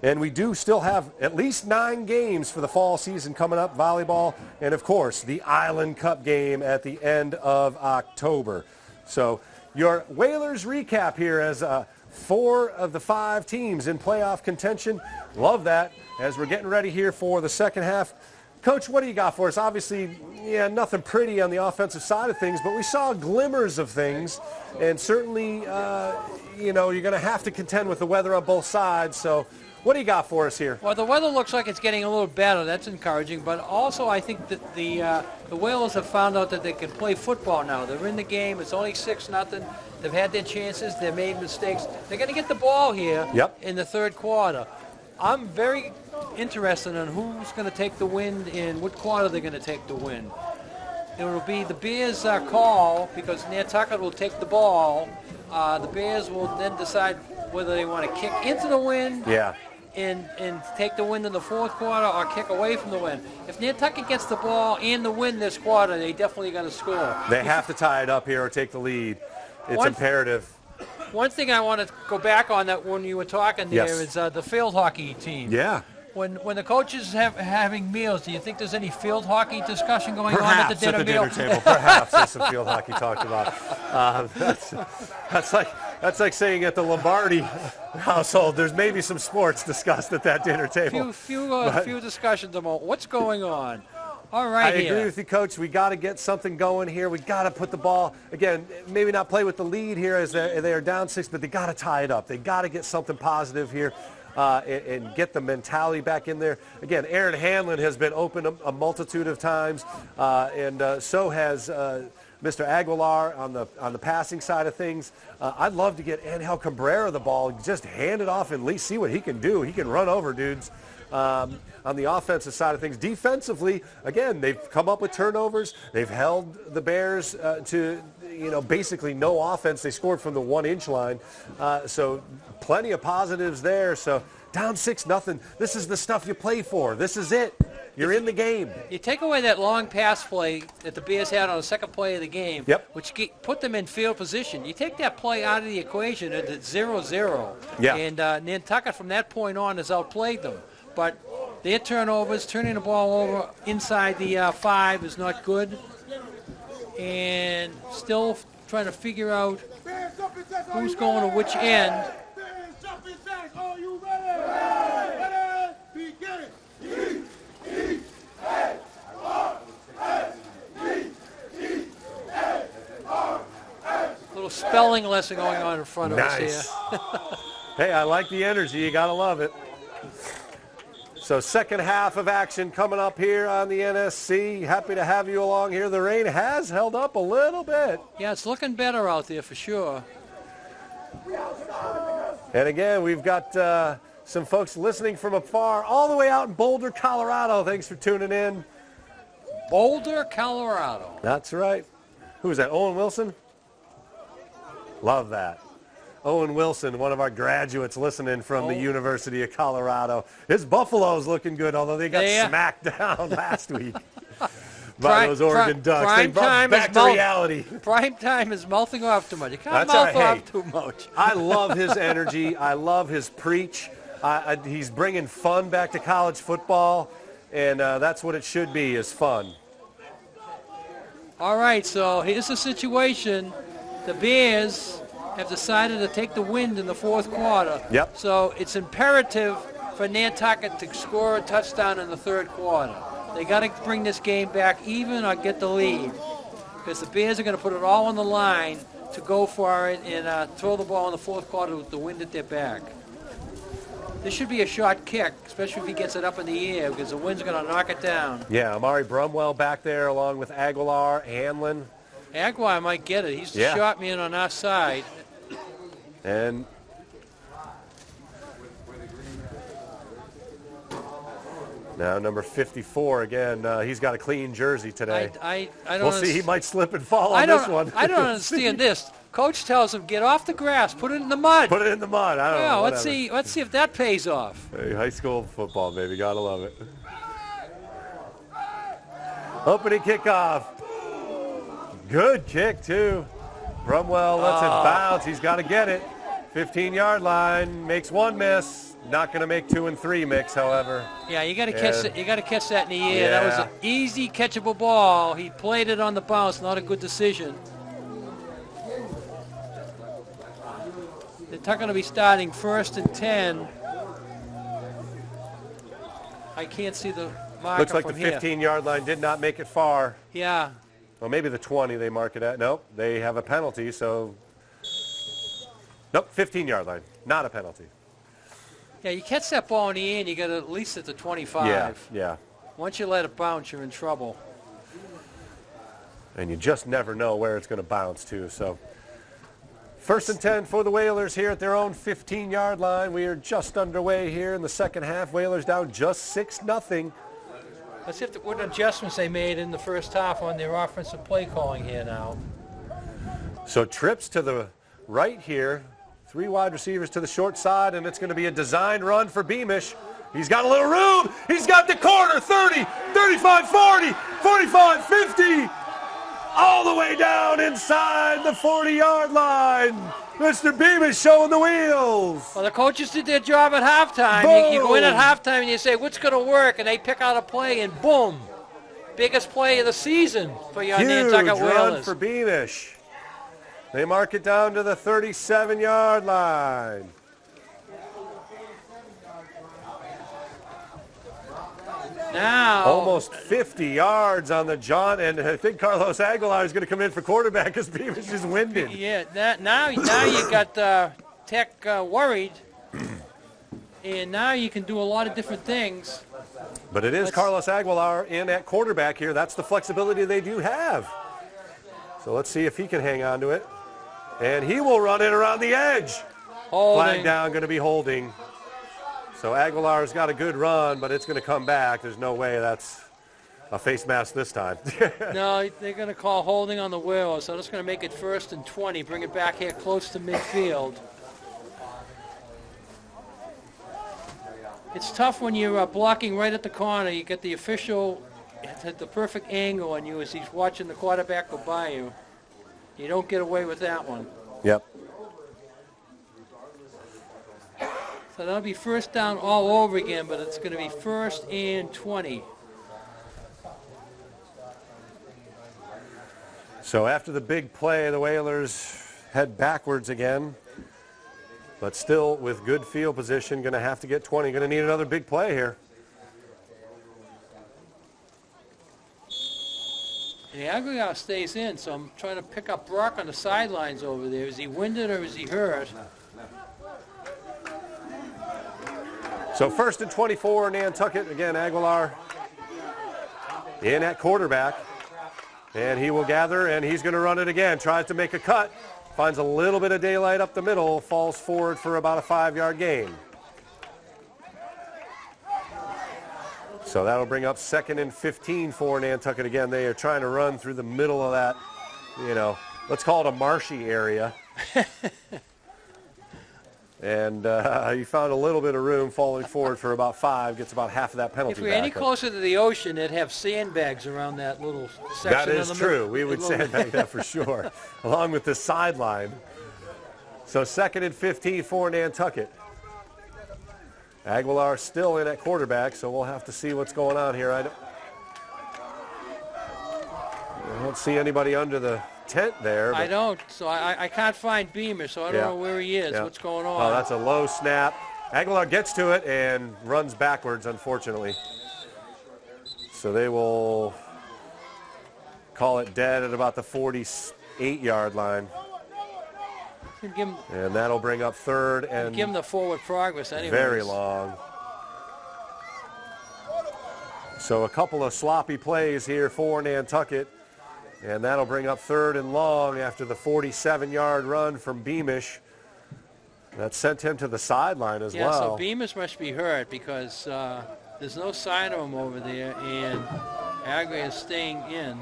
And we do still have at least 9 games for the fall season coming up, volleyball, and of course, the Island Cup game at the end of October. So your Whalers recap here as 4 of the 5 teams in playoff contention. Love that as we're getting ready here for the second half. Coach, what do you got for us? Obviously, nothing pretty on the offensive side of things, but we saw glimmers of things, and certainly, you're going to have to contend with the weather on both sides. So what do you got for us here? Well, the weather looks like it's getting a little better. That's encouraging, but also I think that the Whalers have found out that they can play football now. They're in the game. It's only 6-0. They've had their chances. They've made mistakes. They're going to get the ball here in the third quarter. I'm very interested in who's going to take the win and what quarter they're going to take the win. It will be the Bears' call because Nantucket will take the ball. The Bears will then decide whether they want to kick into the win and take the win in the fourth quarter or kick away from the win. If Nantucket gets the ball and the win this quarter, they definitely going to score. They have to tie it up here or take the lead. It's imperative. One thing I want to go back on that when you were talking there is the field hockey team. Yeah. When the coaches having meals, do you think there's any field hockey discussion going on Perhaps at the dinner meal? Table. Perhaps there's some field hockey talked about. That's like saying at the Lombardi household, there's maybe some sports discussed at that dinner table. Few discussions about what's going on. All right, I agree with you, Coach. We got to get something going here. We got to put the ball, again, maybe not play with the lead here as they are down 6, but they got to tie it up. They got to get something positive here and get the mentality back in there. Again, Aaron Hanlon has been open a multitude of times, and so has Mr. Aguilar on the passing side of things. I'd love to get Angel Cabrera the ball, just hand it off and at least see what he can do. He can run over dudes. On the offensive side of things, defensively, again, they've come up with turnovers. They've held the Bears to, basically no offense. They scored from the 1-inch line. So plenty of positives there. So down 6-0. This is the stuff you play for. This is it. You're in the game. You take away that long pass play that the Bears had on the second play of the game, which put them in field position. You take that play out of the equation, and it's 0-0. Yeah. And Nantucket from that point on has outplayed them. But their turnovers, turning the ball over inside the 5 is not good. And still trying to figure out who's going to which end. Little spelling lesson going on in front of us here. Hey, I like the energy. You got to love it. So second half of action coming up here on the NSC. Happy to have you along here. The rain has held up a little bit. Yeah, it's looking better out there for sure. And again, we've got some folks listening from afar, all the way out in Boulder, Colorado. Thanks for tuning in. Boulder, Colorado. That's right. Who is that, Owen Wilson? Love that. Owen Wilson, one of our graduates listening from the University of Colorado. His Buffalo's looking good, although they got smacked down last week by those Oregon Ducks. They brought back to reality. Prime time is mouthing off too much. You can't mouth off too much. I love his energy. I love his preach. He's bringing fun back to college football, and that's what it should be, is fun. All right, so here's the situation. The Bears have decided to take the wind in the fourth quarter. Yep. So it's imperative for Nantucket to score a touchdown in the third quarter. They got to bring this game back even or get the lead, because the Bears are going to put it all on the line to go for it and throw the ball in the fourth quarter with the wind at their back. This should be a short kick, especially if he gets it up in the air, because the wind's going to knock it down. Yeah, Amari Brumwell back there along with Aguilar, Hanlon. Aguilar might get it. He's the shot man on our side. And now number 54 again. He's got a clean jersey today. I don't. We'll see. He might slip and fall on this one. I don't understand this. Coach tells him, get off the grass, put it in the mud. Put it in the mud. I don't know. Let's see if that pays off. Hey, high school football, baby. Gotta love it. Opening kickoff. Good kick, too. Brumwell lets it bounce. He's got to get it. 15-yard line. Makes one miss. Not going to make 2 and 3 mix, however. Yeah, you got to catch it. You got to catch that in the air. That was an easy catchable ball. He played it on the bounce. Not a good decision. They're going to be starting 1st and 10. I can't see the marker. Looks like the 15-yard line did not make it far. Yeah. Well, maybe the 20 they mark it at. Nope, they have a penalty, so. Nope, 15-yard line. Not a penalty. Yeah, you catch that ball in the air and you got at least at the 25. Yeah. Once you let it bounce, you're in trouble. And you just never know where it's going to bounce to, so. 1st and 10 for the Whalers here at their own 15-yard line. We are just underway here in the second half. Whalers down just 6-0. Let's see what adjustments they made in the first half on their offensive play calling here now. So trips to the right here. 3 wide receivers to the short side, and it's going to be a designed run for Beamish. He's got a little room. He's got the corner. 30, 35, 40, 45, 50. All the way down inside the 40-yard line. Mr. Beamish showing the wheels. Well, the coaches did their job at halftime. You go in at halftime and you say, what's going to work? And they pick out a play, and boom. Biggest play of the season for your Nantucket Whalers. Huge run for Beamish. They mark it down to the 37-yard line. Now. Almost 50 yards on the John, and I think Carlos Aguilar is going to come in for quarterback because Beamish is winded. Yeah, now you got Tech worried, and now you can do a lot of different things. But it is Carlos Aguilar in at quarterback here. That's the flexibility they do have. So let's see if he can hang on to it. And he will run it around the edge. Holding. Flag down, going to be holding. So Aguilar's got a good run, but it's going to come back. There's no way that's a face mask this time. No, they're going to call holding on the wheel, so that's going to make it 1st and 20, bring it back here close to midfield. It's tough when you're blocking right at the corner. You get the official at the perfect angle on you as he's watching the quarterback go by you. You don't get away with that one. Yep. So that'll be 1st down all over again, but it's going to be 1st and 20. So after the big play, the Whalers head backwards again, but still with good field position, going to have to get 20. Going to need another big play here. The Aguilar stays in, so I'm trying to pick up Brock on the sidelines over there. Is he winded or is he hurt? So 1st and 24, Nantucket. Again, Aguilar in at quarterback. And he will gather, and he's going to run it again. Tries to make a cut. Finds a little bit of daylight up the middle. Falls forward for about a 5-yard gain. So that'll bring up 2nd and 15 for Nantucket. Again, they are trying to run through the middle of that, let's call it a marshy area. And he found a little bit of room falling forward for about 5, gets about half of that penalty If we're back. any closer to the ocean, they'd have sandbags around that little section. That is of the true. middle. We would sandbag that for sure, along with the sideline. So 2nd and 15 for Nantucket. Aguilar still in at quarterback, so we'll have to see what's going on here. I don't see anybody under the tent there. I don't, so I can't find Beamer, so I don't know where he is. What's going on? Oh, that's a low snap. Aguilar gets to it and runs backwards, unfortunately. So they will call it dead at about the 48-yard line. And that'll bring up 3rd and give him the forward progress anyway. Very long. So a couple of sloppy plays here for Nantucket. And that'll bring up 3rd and long after the 47-yard run from Beamish. That sent him to the sideline as well. Yeah, so Beamish must be hurt because there's no sign of him over there, and Agri is staying in.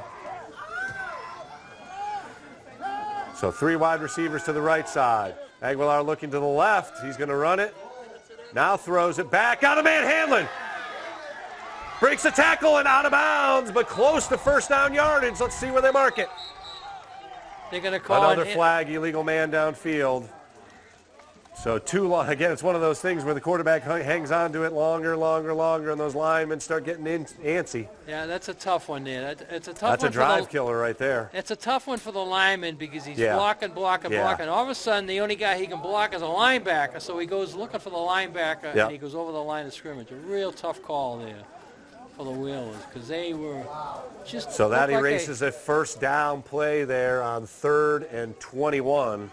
So 3 wide receivers to the right side. Aguilar looking to the left. He's going to run it. Now throws it back. Got a man Hanlon. Breaks the tackle and out of bounds, but close to 1st down yardage. Let's see where they mark it. They're going to call another flag, illegal man downfield. So too long. Again, it's one of those things where the quarterback hangs on to it longer, and those linemen start getting antsy. Yeah, that's a tough one there. It's a tough That's one a drive killer right there. It's a tough one for the lineman because he's blocking. All of a sudden, the only guy he can block is a linebacker, so he goes looking for the linebacker, and he goes over the line of scrimmage. A real tough call there for the Whalers because they were just. So that erases a 1st down play there on 3rd and 21.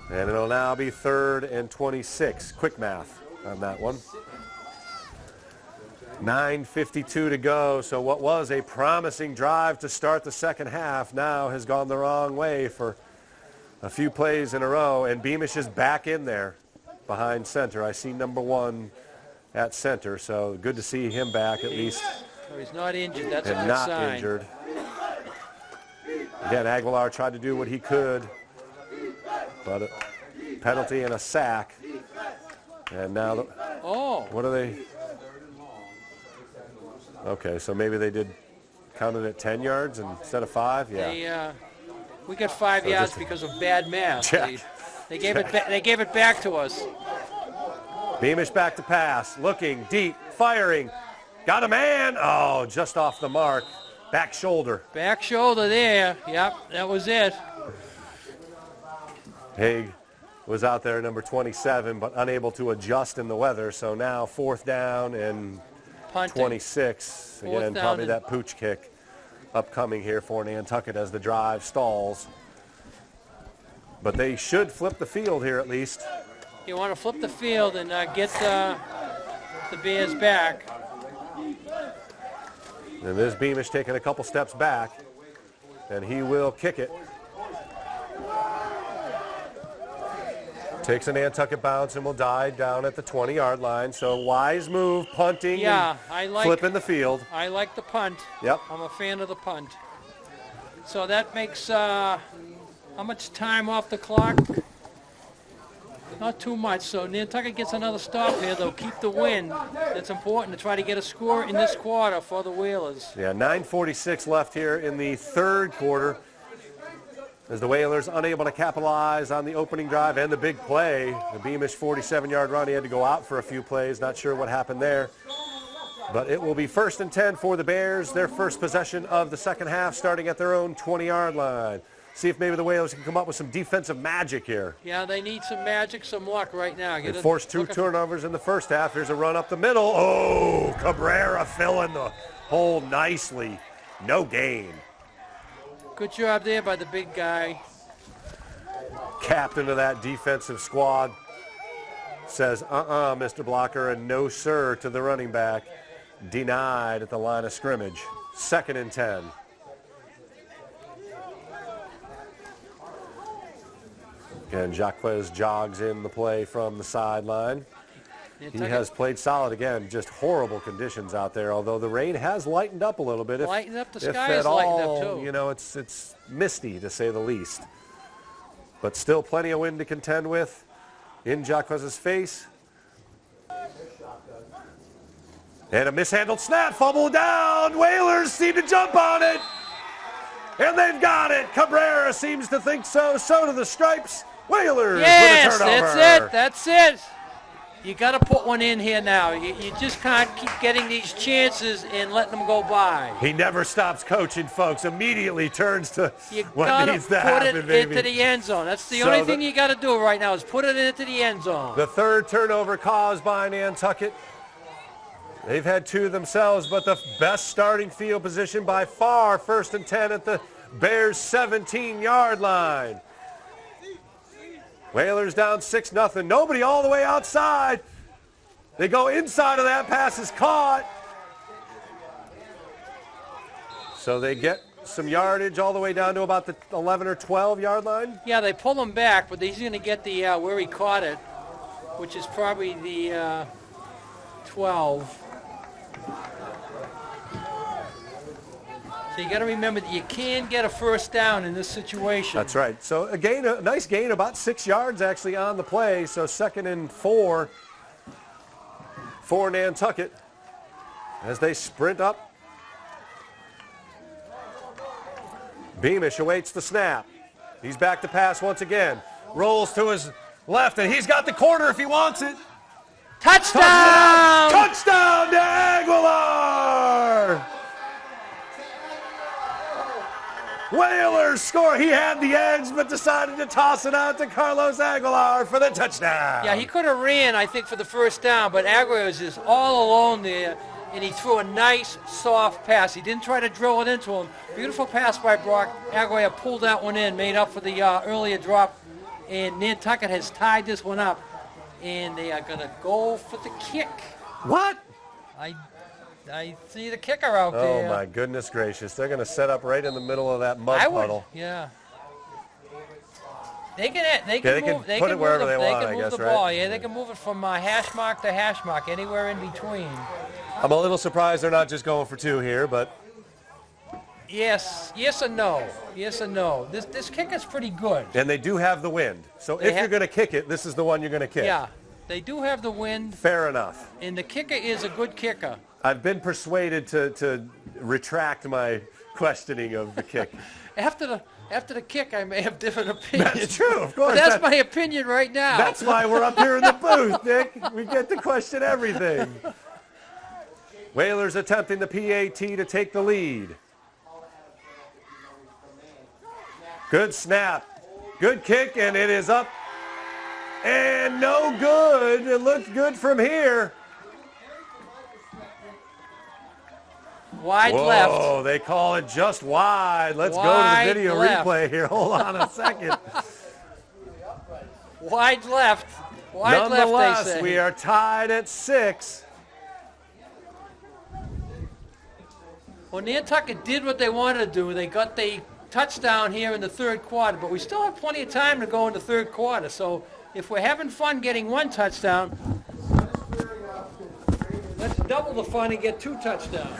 And it'll now be 3rd and 26. Quick math on that one. 9:52 to go. So what was a promising drive to start the second half now has gone the wrong way for a few plays in a row. And Beamish is back in there behind center. I see number 1 at center. So good to see him back at least. So he's not injured. That's a and good not sign. Injured. Again, Aguilar tried to do what he could. But a penalty and a sack. And now, what are they? Okay, so maybe they did count it at 10 yards instead of 5? Yeah. We got 5 yards because of bad math. Check. They gave it back to us. Beamish back to pass, looking deep, firing. Got a man. Oh, just off the mark. Back shoulder. Back shoulder there. Yep, that was it. Haig was out there, number 27, but unable to adjust in the weather. So now 4th down and Punting. 26. Again, probably that pooch kick upcoming here for Nantucket as the drive stalls. But they should flip the field here at least. You want to flip the field and get the Bears back. And this Beamish taking a couple steps back, and he will kick it. Takes a Nantucket bounce and will die down at the 20-yard line. So wise move, punting, Yeah, and flipping the field. I like the punt. Yep. I'm a fan of the punt. So that makes how much time off the clock? Not too much. So Nantucket gets another stop here. They'll keep the win. It's important to try to get a score in this quarter for the Whalers. Yeah, 9:46 left here in the third quarter, as the Whalers unable to capitalize on the opening drive and the big play. The Beamish 47-yard run. He had to go out for a few plays. Not sure what happened there. But it will be 1st and 10 for the Bears. Their first possession of the second half, starting at their own 20-yard line. See if maybe the Whalers can come up with some defensive magic here. Yeah, they need some magic, some luck right now. They forced 2 turnovers in the first half. Here's a run up the middle. Oh, Cabrera filling the hole nicely. No gain. Good job there by the big guy. Captain of that defensive squad says, Mr. Blocker, and no, sir, to the running back. Denied at the line of scrimmage. 2nd and 10. Again, Jacquez jogs in the play from the sideline. He has played solid again. Just horrible conditions out there, although the rain has lightened up a little bit. Lightened up, the sky is lightened up too. You know, it's misty to say the least. But still plenty of wind to contend with in Jacquez's face. And a mishandled snap, fumble down. Whalers seem to jump on it. And they've got it. Cabrera seems to think so. So do the Stripes. Whalers with a turnover. That's it. You got to put one in here now. You just can't keep getting these chances and letting them go by. He never stops coaching, folks. Immediately turns to what needs to put happen, it baby. into the end zone. That's the only thing you got to do right now is put it into the end zone. The third turnover caused by Nantucket. They've had 2 themselves, but the best starting field position by far. 1st and 10 at the Bears' 17-yard line. Whalers down 6-0. Nobody all the way outside. They go inside of that. Pass is caught. So they get some yardage all the way down to about the 11 or 12-yard line. Yeah, they pull him back, but he's going to get the where he caught it, which is probably the 12. So you got to remember that you can get a first down in this situation. That's right. So a nice gain, about 6 yards actually on the play. So 2nd and 4 for Nantucket as they sprint up. Beamish awaits the snap. He's back to pass once again. Rolls to his left, and he's got the corner if he wants it. Touchdown! Touchdown to Aguilar! Whalers score. He had the edge, but decided to toss it out to Carlos Aguilar for the touchdown. Yeah, he could have ran, I think, for the first down, but Aguilar was just all alone there, and he threw a nice, soft pass. He didn't try to drill it into him. Beautiful pass by Brock. Aguilar pulled that one in, made up for the earlier drop, and Nantucket has tied this one up, and they are going to go for the kick. What? I see the kicker out there. Oh, my goodness gracious. They're going to set up right in the middle of that mud puddle. Yeah. They can move, put it wherever they want, I guess, the right? ball. Yeah, they can move it from hash mark to hash mark, anywhere in between. I'm a little surprised they're not just going for 2 here, but... Yes and no. Yes and no. This kick is pretty good. And they do have the wind. So if you're going to kick it, this is the one you're going to kick. Yeah, they do have the wind. Fair enough. And the kicker is a good kicker. I've been persuaded to retract my questioning of the kick. After the kick, I may have different opinions. That's true, of course. But that's my opinion right now. That's why we're up here in the booth, Nick. We get to question everything. Whalers attempting the PAT to take the lead. Good snap. Good kick, and it is up. And no good. It looked good from here. Wide left. Oh, they call it just wide. Let's go to the video replay here. Hold on a second. Wide left. Wide Nonetheless, left, they say. we are tied at 6. Well, Nantucket did what they wanted to do. They got the touchdown here in the third quarter, but we still have plenty of time to go in the third quarter. So if we're having fun getting 1 touchdown, let's double the fun and get 2 touchdowns.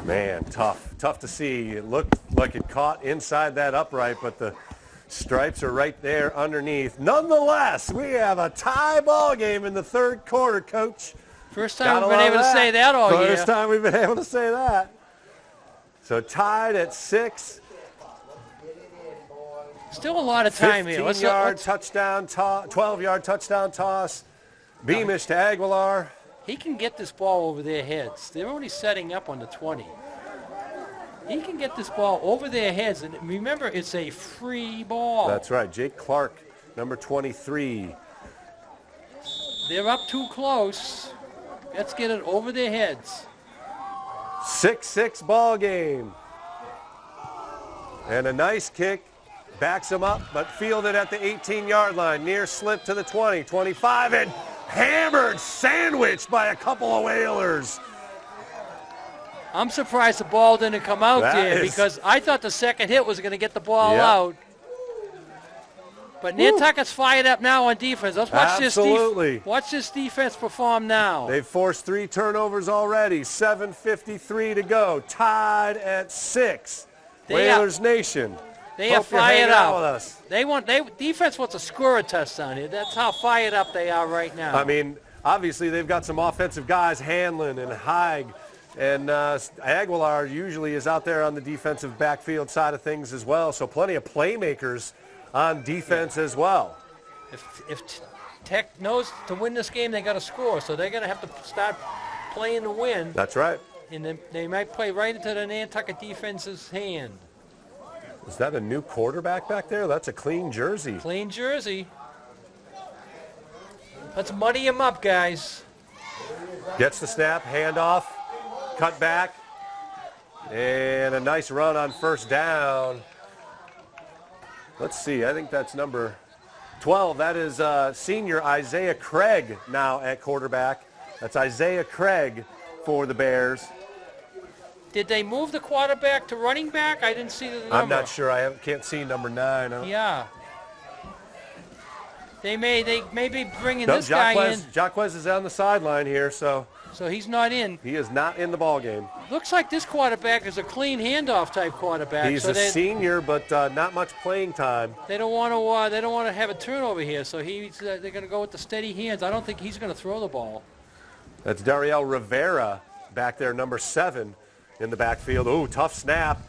Man, tough to see. It looked like it caught inside that upright, but the stripes are right there underneath. Nonetheless, we have a tie ball game in the third quarter, Coach. First time we've been able to say that all year. First time we've been able to say that. So tied at 6. Still a lot of time here. 15-yard touchdown toss, 12-yard touchdown toss. Beamish to Aguilar. He can get this ball over their heads. They're already setting up on the 20. He can get this ball over their heads. And remember, it's a free ball. That's right. Jake Clark, number 23. They're up too close. Let's get it over their heads. 6-6 ball game. And a nice kick. Backs him up, but fielded at the 18-yard line. Near slip to the 20, 25, and hammered, sandwiched by a couple of Whalers. I'm surprised the ball didn't come out there because I thought the second hit was going to get the ball out. But Nantucket's fired up now on defense. Let's watch watch this defense perform now. They've forced 3 turnovers already. 7:53 to go. Tied at 6. Whalers Nation. They are fired up. Defense wants to score a touchdown here. That's how fired up they are right now. I mean, obviously they've got some offensive guys, Hanlon and Haig, and Aguilar usually is out there on the defensive backfield side of things as well. So plenty of playmakers on defense as well. If Tech knows to win this game, they got to score. So they're going to have to start playing to win. That's right. And they might play right into the Nantucket defense's hand. Is that a new quarterback back there? That's a clean jersey. Clean jersey. Let's muddy him up, guys. Gets the snap, handoff, cut back, and a nice run on first down. Let's see, I think that's number 12. That is senior Isaiah Craig now at quarterback. That's Isaiah Craig for the Bears. Did they move the quarterback to running back? I didn't see the number. I'm not sure. I can't see number 9. Yeah. They may be bringing this guy in. Jaquez is on the sideline here, so he's not in. He is not in the ball game. Looks like this quarterback is a clean handoff type quarterback. He's a senior, but not much playing time. They don't want to. They don't want to have a turnover here, so they're going to go with the steady hands. I don't think he's going to throw the ball. That's Dariel Rivera back there, number 7 in the backfield. Ooh, tough snap.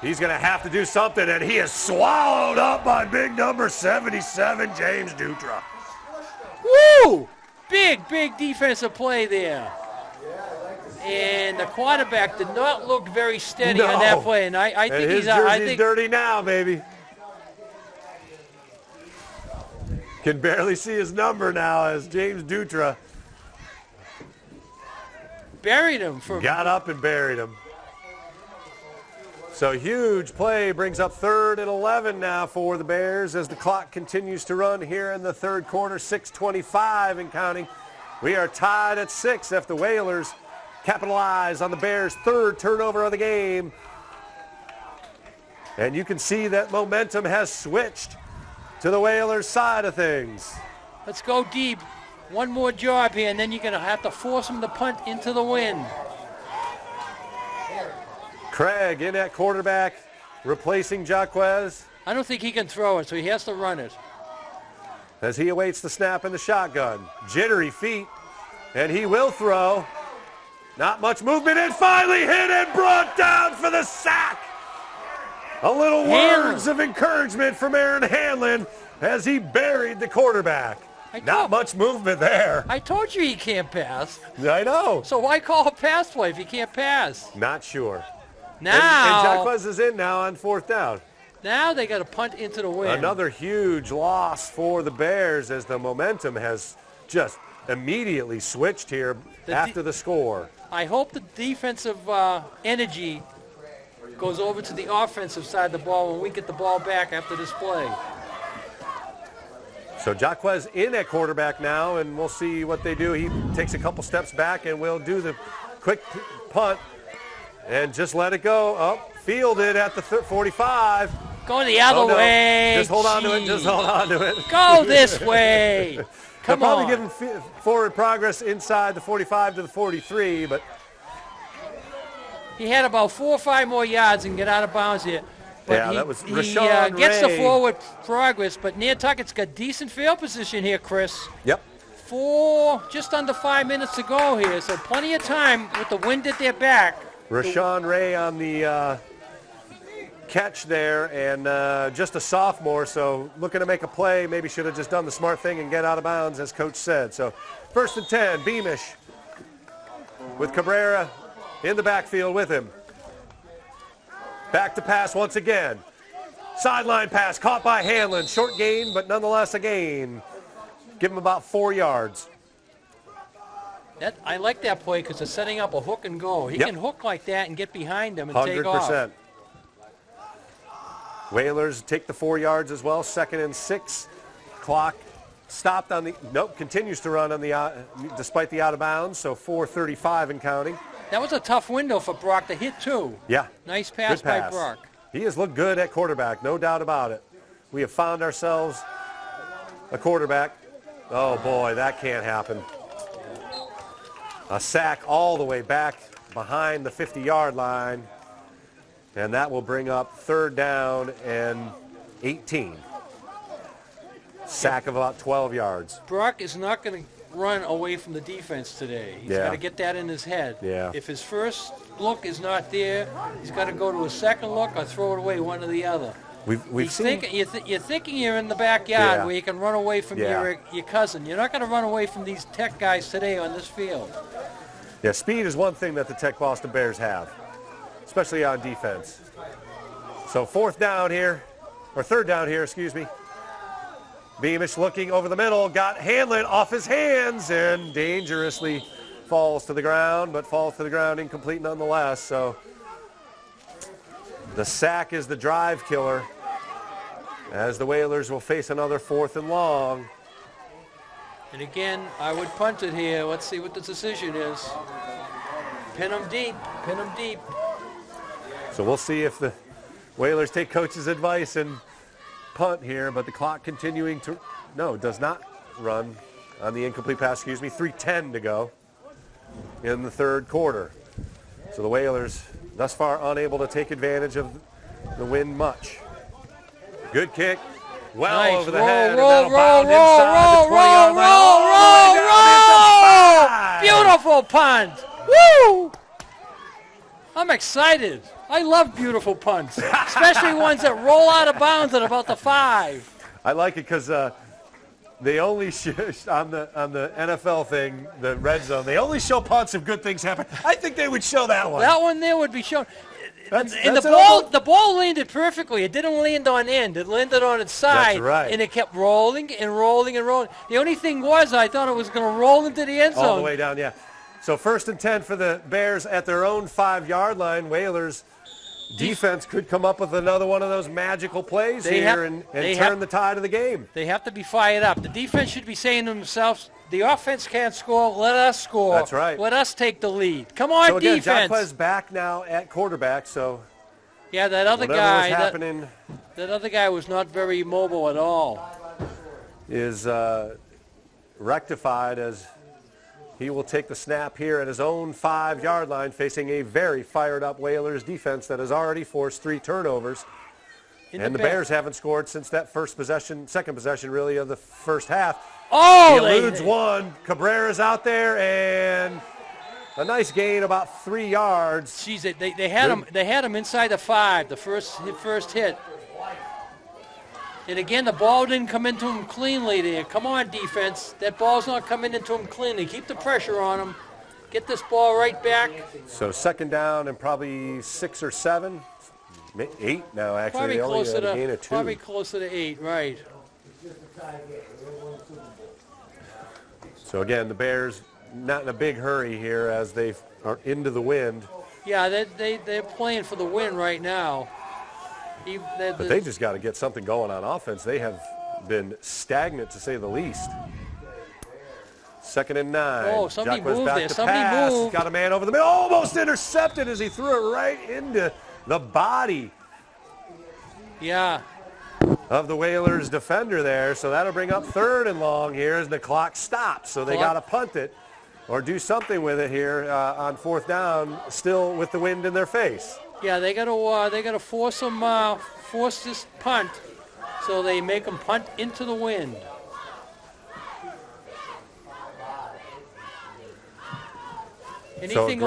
He's going to have to do something, and he is swallowed up by big number 77, James Dutra. Woo! Big defensive play there. And the quarterback did not look very steady on that play, and I think his jersey's dirty now, baby. Can barely see his number now as James Dutra buried him. Got up and buried him. So huge play brings up 3rd and 11 now for the Bears as the clock continues to run here in the third quarter, 6:25 and counting. We are tied at 6 after the Whalers capitalize on the Bears' 3rd turnover of the game. And you can see that momentum has switched to the Whalers' side of things. Let's go deep. One more job here, and then you're going to have to force them to punt into the wind. Craig in at quarterback, replacing Jaquez. I don't think he can throw it, so he has to run it. As he awaits the snap in the shotgun. Jittery feet, and he will throw. Not much movement, and finally hit and brought down for the sack. A little words of encouragement from Aaron Hanlon as he buried the quarterback. Not much movement there. I told you he can't pass. I know. So why call a pass play if he can't pass? Not sure. Now. And Jaquez is in now on 4th down. Now they got to punt into the wind. Another huge loss for the Bears as the momentum has just immediately switched here after the score. I hope the defensive energy goes over to the offensive side of the ball when we get the ball back after this play. So Jaquez in at quarterback now, and we'll see what they do. He takes a couple steps back, and we'll do the quick punt and just let it go. Fielded at the 45. Going the other way. Just hold on to it. Just hold on to it. Go this way. Come They're on. probably giving forward progress inside the 45 to the 43, but he had about 4 or 5 more yards and get out of bounds here. But yeah, he, that was he Rashawn gets the Ray. forward progress, but Nantucket's got decent field position here, Chris. Yep. Just under 5 minutes to go here, so plenty of time with the wind at their back. Rashawn Ray on the catch there, and just a sophomore, so looking to make a play. Maybe should have just done the smart thing and get out of bounds, as Coach said. So 1st and 10, Beamish with Cabrera in the backfield with him. Back to pass once again. Sideline pass caught by Hanlon. Short gain, but nonetheless a gain. Give him about 4 yards. I like that play because it's setting up a hook and go. He can hook like that and get behind him and take 100%. off. Whalers take the 4 yards as well. 2nd and 6. Clock stopped on the, continues to run on the, despite the out of bounds, so 4:35 and counting. That was a tough window for Brock to hit, too. Yeah. Nice pass, Good pass by Brock. He has looked good at quarterback, no doubt about it. We have found ourselves a quarterback. Oh, boy, that can't happen. A sack all the way back behind the 50-yard line, and that will bring up 3rd down and 18. Sack of about 12 yards. Brock is not going to run away from the defense today. He's got to get that in his head. Yeah. If his first look is not there, he's got to go to a second look or throw it away, one or the other. We've seen. You're thinking you're in the backyard Yeah. where you can run away from your cousin. You're not going to run away from these Tech guys today on this field. Yeah, speed is one thing that the Tech Boston Bears have, especially on defense. So 4th down here, or 3rd down here, excuse me. Beamish looking over the middle, got Hanlon off his hands and dangerously falls to the ground, but falls to the ground incomplete nonetheless. So the sack is the drive killer as the Whalers will face another 4th and long. And again, I would punt it here. Let's see what the decision is. Pin them deep, pin them deep. So we'll see if the Whalers take coach's advice and punt here, but the clock continuing to, does not run on the incomplete pass, 3:10 to go in the 3rd quarter. So the Whalers thus far unable to take advantage of the wind much. Good kick, well over the head, and that'll bound inside the 20-yard line, all the way down into 5. Beautiful punt. Woo! I'm excited. I love beautiful punts, especially ones that roll out of bounds at about the 5. I like it because they only on the NFL thing, the red zone, they only show punts if good things happen. I think they would show that one. That one there would be shown. The ball landed perfectly. It didn't land on end. It landed on its side. That's right. And it kept rolling and rolling and rolling. The only thing was I thought it was going to roll into the end zone. All the way down, yeah. So 1st and 10 for the Bears at their own 5-yard line. Whalers defense could come up with another one of those magical plays and turn the tide of the game. They have to be fired up. The defense should be saying to themselves, the offense can't score, let us score. That's right. Let us take the lead. Come on, so again, defense. Jacquez back now at quarterback, so yeah, that other whatever guy was happening that other guy was not very mobile at all. Is rectified as he will take the snap here at his own 5-yard line, facing a very fired-up Whalers defense that has already forced 3 turnovers. And the Bears haven't scored since that second possession, really, of the first half. Oh, he eludes one. Cabrera's out there, and a nice gain, about 3 yards. Jeez, they had him inside the 5, the first hit. And again, the ball didn't come into him cleanly there. Come on, defense. That ball's not coming into him cleanly. Keep the pressure on him. Get this ball right back. So 2nd down and probably 6 or 7. 8 now, actually. Probably they only closer had a gain of 2. Probably closer to 8, right. So again, the Bears not in a big hurry here as they are into the wind. Yeah, they're playing for the win right now. But they just got to get something going on offense. They have been stagnant, to say the least. 2nd and 9. Oh, somebody Jacquez moved back there. to Somebody pass. moved. Got a man over the middle. Almost intercepted as he threw it right into the body Yeah. of the Whalers defender there. So that'll bring up 3rd and long here as the clock stops. So they got to punt it or do something with it here on 4th down, still with the wind in their face. Yeah, they got to force this punt, so they make them punt into the wind. Anything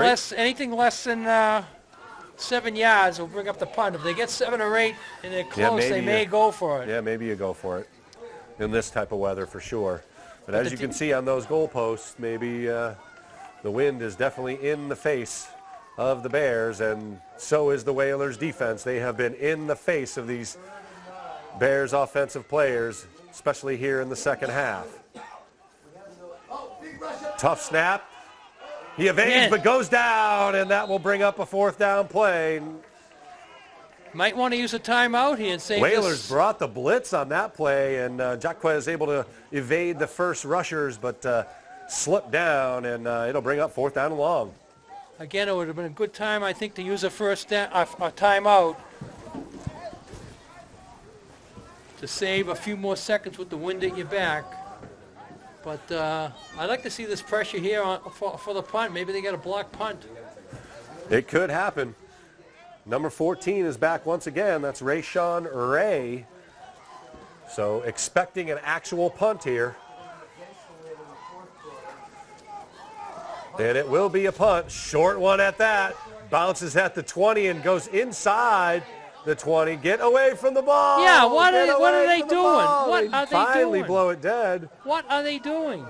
less than 7 yards will bring up the punt. If they get 7 or 8 and they're close, they may go for it. Yeah, maybe you go for it in this type of weather for sure. But as you can see on those goalposts, maybe the wind is definitely in the face of the Bears, and so is the Whalers defense. They have been in the face of these Bears offensive players, especially here in the second half. Tough snap. He evades but goes down, and that will bring up a 4th down play. Might want to use a timeout here and say Whalers brought the blitz on that play, and Jacques is able to evade the first rushers, but slipped down, and it'll bring up 4th down and long. Again, it would have been a good time, I think, to use a timeout to save a few more seconds with the wind at your back. But I'd like to see this pressure here for the punt. Maybe they got a block punt. It could happen. Number 14 is back once again. That's Rayshawn Ray. So expecting an actual punt here. And it will be a punt. Short one at that. Bounces at the 20 and goes inside the 20. Get away from the ball. Yeah, what are they doing? What are they finally doing? blow it dead. What are they doing?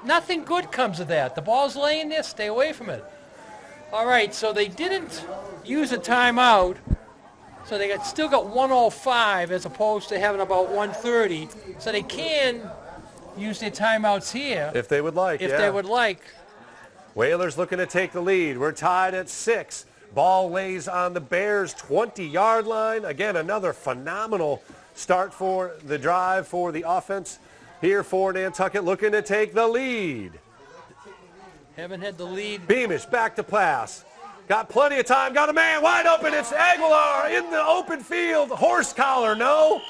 Nothing good comes of that. The ball's laying there. Stay away from it. All right, so they didn't use a timeout. So they still got 1:05 as opposed to having about 1:30. So they can use their timeouts here. If they would like, If they would like. Whalers looking to take the lead. We're tied at 6. Ball lays on the Bears' 20-yard line. Again, another phenomenal start for the drive for the offense here for Nantucket, looking to take the lead. Haven't had the lead. Beamish back to pass. Got plenty of time. Got a man wide open. It's Aguilar in the open field. Horse collar, no?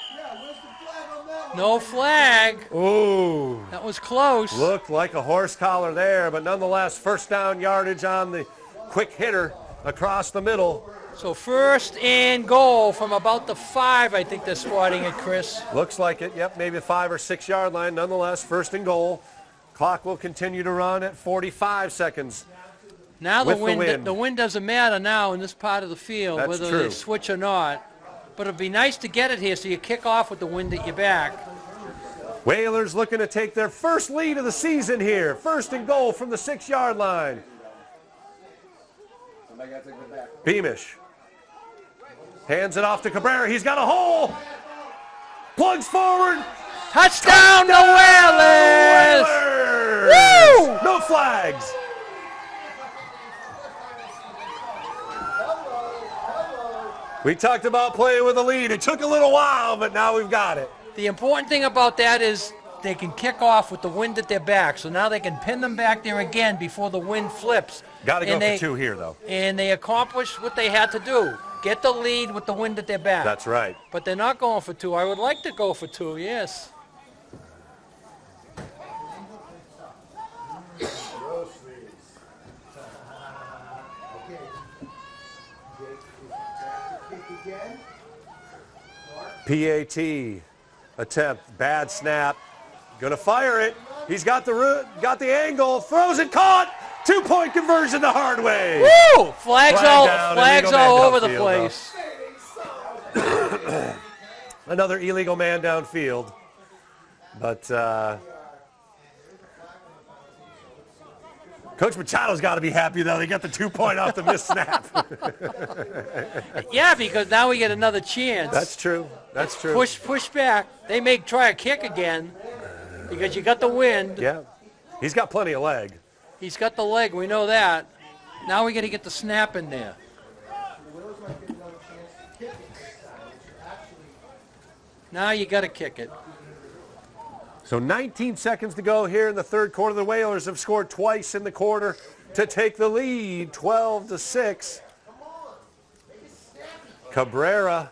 No flag. Ooh. That was close. Looked like a horse collar there, but nonetheless, 1st down yardage on the quick hitter across the middle. So 1st and goal from about the 5, I think they're spotting it, Chris. Looks like it, yep, maybe a 5 or 6 yard line. Nonetheless, 1st and goal. Clock will continue to run at 45 seconds. Now the wind doesn't matter now in this part of the field, That's whether true. they switch or not. But it'd be nice to get it here so you kick off with the wind at your back. Whalers looking to take their first lead of the season here. 1st and goal from the 6-yard line. Beamish hands it off to Cabrera. He's got a hole. Plugs forward. Touchdown, the Whalers! Woo! No flags. We talked about playing with a lead. It took a little while, but now we've got it. The important thing about that is they can kick off with the wind at their back. So now they can pin them back there again before the wind flips. Got to go for 2 here, though. And they accomplished what they had to do. Get the lead with the wind at their back. That's right. But they're not going for 2. I would like to go for 2, yes. PAT attempt, bad snap, gonna fire it. He's got the angle, throws it, caught. 2-point conversion the hard way. Woo! Flags all over the place. Another illegal man downfield, but Coach Machado's got to be happy though. They got the 2-point off the missed snap. Yeah, because now we get another chance. That's true. That's true. Push back. They may try a kick again because you got the wind. Yeah, he's got plenty of leg. He's got the leg. We know that. Now we got to get the snap in there. Now you got to kick it. So 19 seconds to go here in the third quarter. The Whalers have scored twice in the quarter to take the lead, 12-6. Cabrera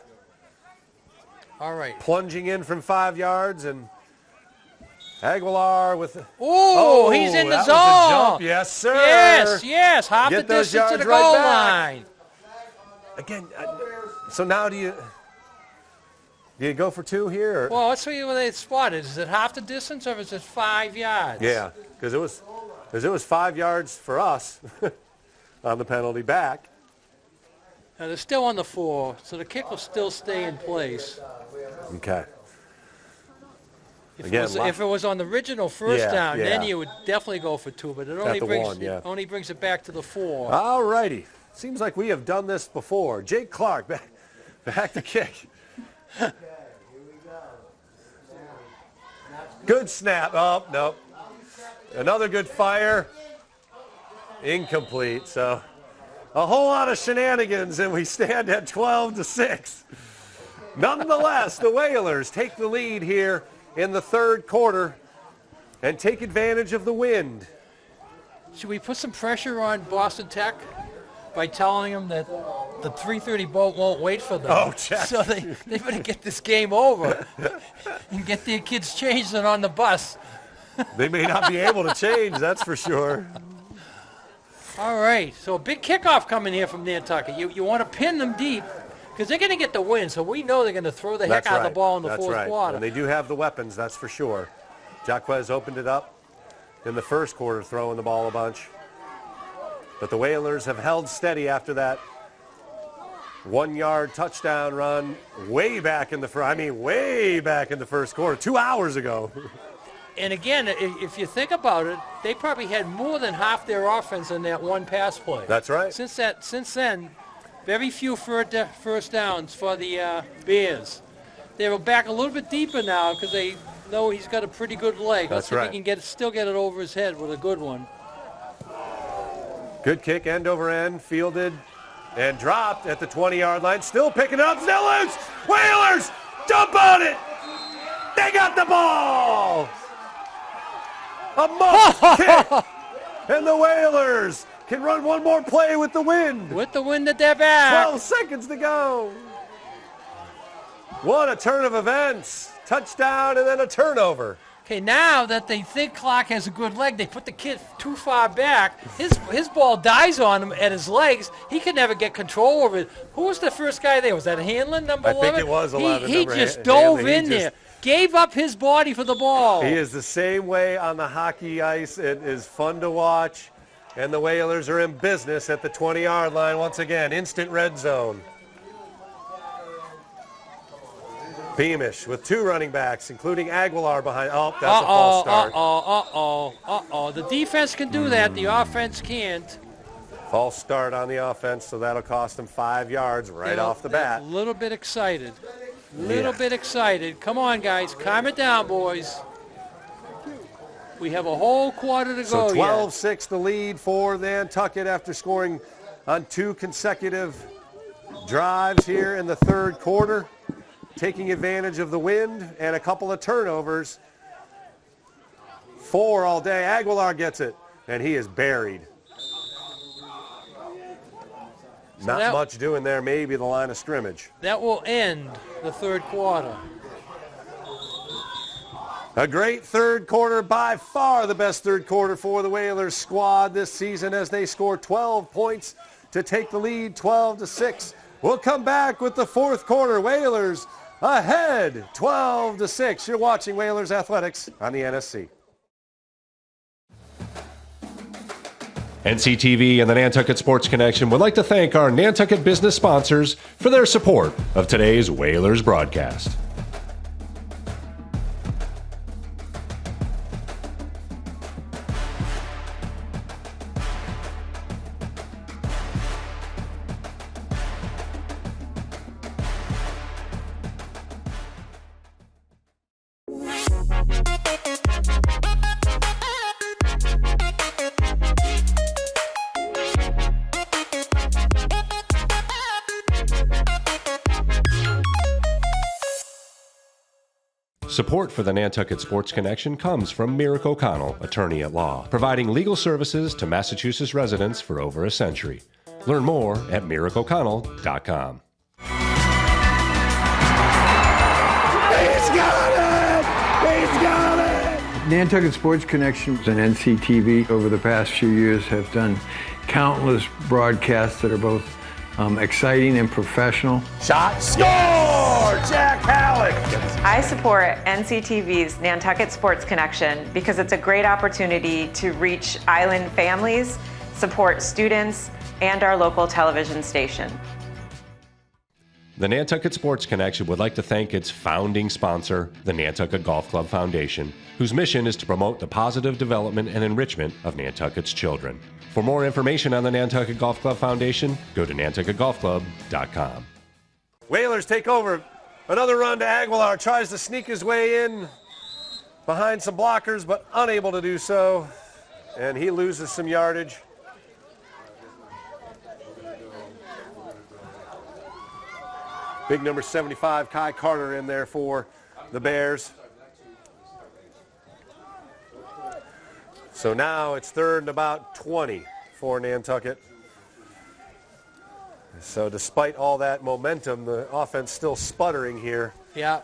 All right. Plunging in from 5 yards, and Aguilar with... He's in the that zone. was a jump. Yes, sir. Yes. Half Get the those distance to the yards goal right back. line. Again, so now do you go for 2 here? Or? Well, let's see where they spotted. Is it half the distance or is it 5 yards? Yeah, because it was 5 yards for us on the penalty back. Now they're still on the 4, so the kick will still stay in place. Okay. If it was on the original first down, then you would definitely go for 2, but it only brings it back to the 4. All righty. Seems like we have done this before. Jake Clark back to kick. Good snap. Oh, no. Another good fire. Incomplete. So a whole lot of shenanigans, and we stand at 12-6. Nonetheless, the Whalers take the lead here in the third quarter and take advantage of the wind. Should we put some pressure on Boston Tech by telling them that the 3:30 boat won't wait for them? Oh, check. So they better get this game over and get their kids changed and on the bus. They may not be able to change, that's for sure. All right, so a big kickoff coming here from Nantucket. You want to pin them deep because they're going to get the win, so we know they're going to throw the heck out of the ball in the fourth quarter. And they do have the weapons, that's for sure. Jaquez opened it up in the first quarter, throwing the ball a bunch. But the Whalers have held steady after that 1-yard touchdown run way back in the first quarter, 2 hours ago. And again, if you think about it, they probably had more than half their offense in that one pass play. That's right. Since then, very few first downs for the Bears. They were back a little bit deeper now because they know he's got a pretty good leg. Let's see if he can still get it over his head with a good one. Good kick, end over end, fielded and dropped at the 20-yard line. Still picking up, still loose. Whalers, jump on it. They got the ball. A muff kick. And the Whalers can run one more play with the wind. With the wind at their back. 12 seconds to go. What a turn of events. Touchdown and then a turnover. Okay, now that they think Clark has a good leg, they put the kid too far back. His ball dies on him at his legs. He could never get control over it. Who was the first guy there? Was that Hanlon, number 11? I think it was 11. He just dove in there, gave up his body for the ball. He is the same way on the hockey ice. It is fun to watch. And the Whalers are in business at the 20-yard line once again. Instant red zone. Beamish with 2 running backs, including Aguilar behind. Oh, that's a false start. The defense can do that. The offense can't. False start on the offense, so that'll cost them 5 yards off the bat. A little bit excited. Bit excited. Come on, guys. Calm it down, boys. We have a whole quarter to go So 12-6 the lead for Nantucket after scoring on 2 consecutive drives here in the third quarter. Taking advantage of the wind and a couple of turnovers. 4 all day. Aguilar gets it, and he is buried. Not much doing there, maybe the line of scrimmage. That will end the third quarter. A great third quarter, by far the best third quarter for the Whalers squad this season as they score 12 points to take the lead 12-6. We'll come back with the fourth quarter. Whalers ahead 12-6. You're watching Whalers Athletics on the NSC. NCTV and the Nantucket Sports Connection would like to thank our Nantucket business sponsors for their support of today's Whalers broadcast. Support for the Nantucket Sports Connection comes from Merrick O'Connell, attorney at law, providing legal services to Massachusetts residents for over a century. Learn more at merrickoconnell.com. got it! He's got it! Nantucket Sports Connection and NCTV over the past few years have done countless broadcasts that are both exciting and professional. Shot, score! Jack Halleck! I support NCTV's Nantucket Sports Connection because it's a great opportunity to reach island families, support students, and our local television station. The Nantucket Sports Connection would like to thank its founding sponsor, the Nantucket Golf Club Foundation, whose mission is to promote the positive development and enrichment of Nantucket's children. For more information on the Nantucket Golf Club Foundation, go to nantucketgolfclub.com. Whalers take over. Another run to Aguilar. Tries to sneak his way in behind some blockers, but unable to do so. And he loses some yardage. Big number 75, Kai Carter, in there for the Bears. So now it's 3rd and about 20 for Nantucket. So despite all that momentum, the offense still sputtering here. Yeah.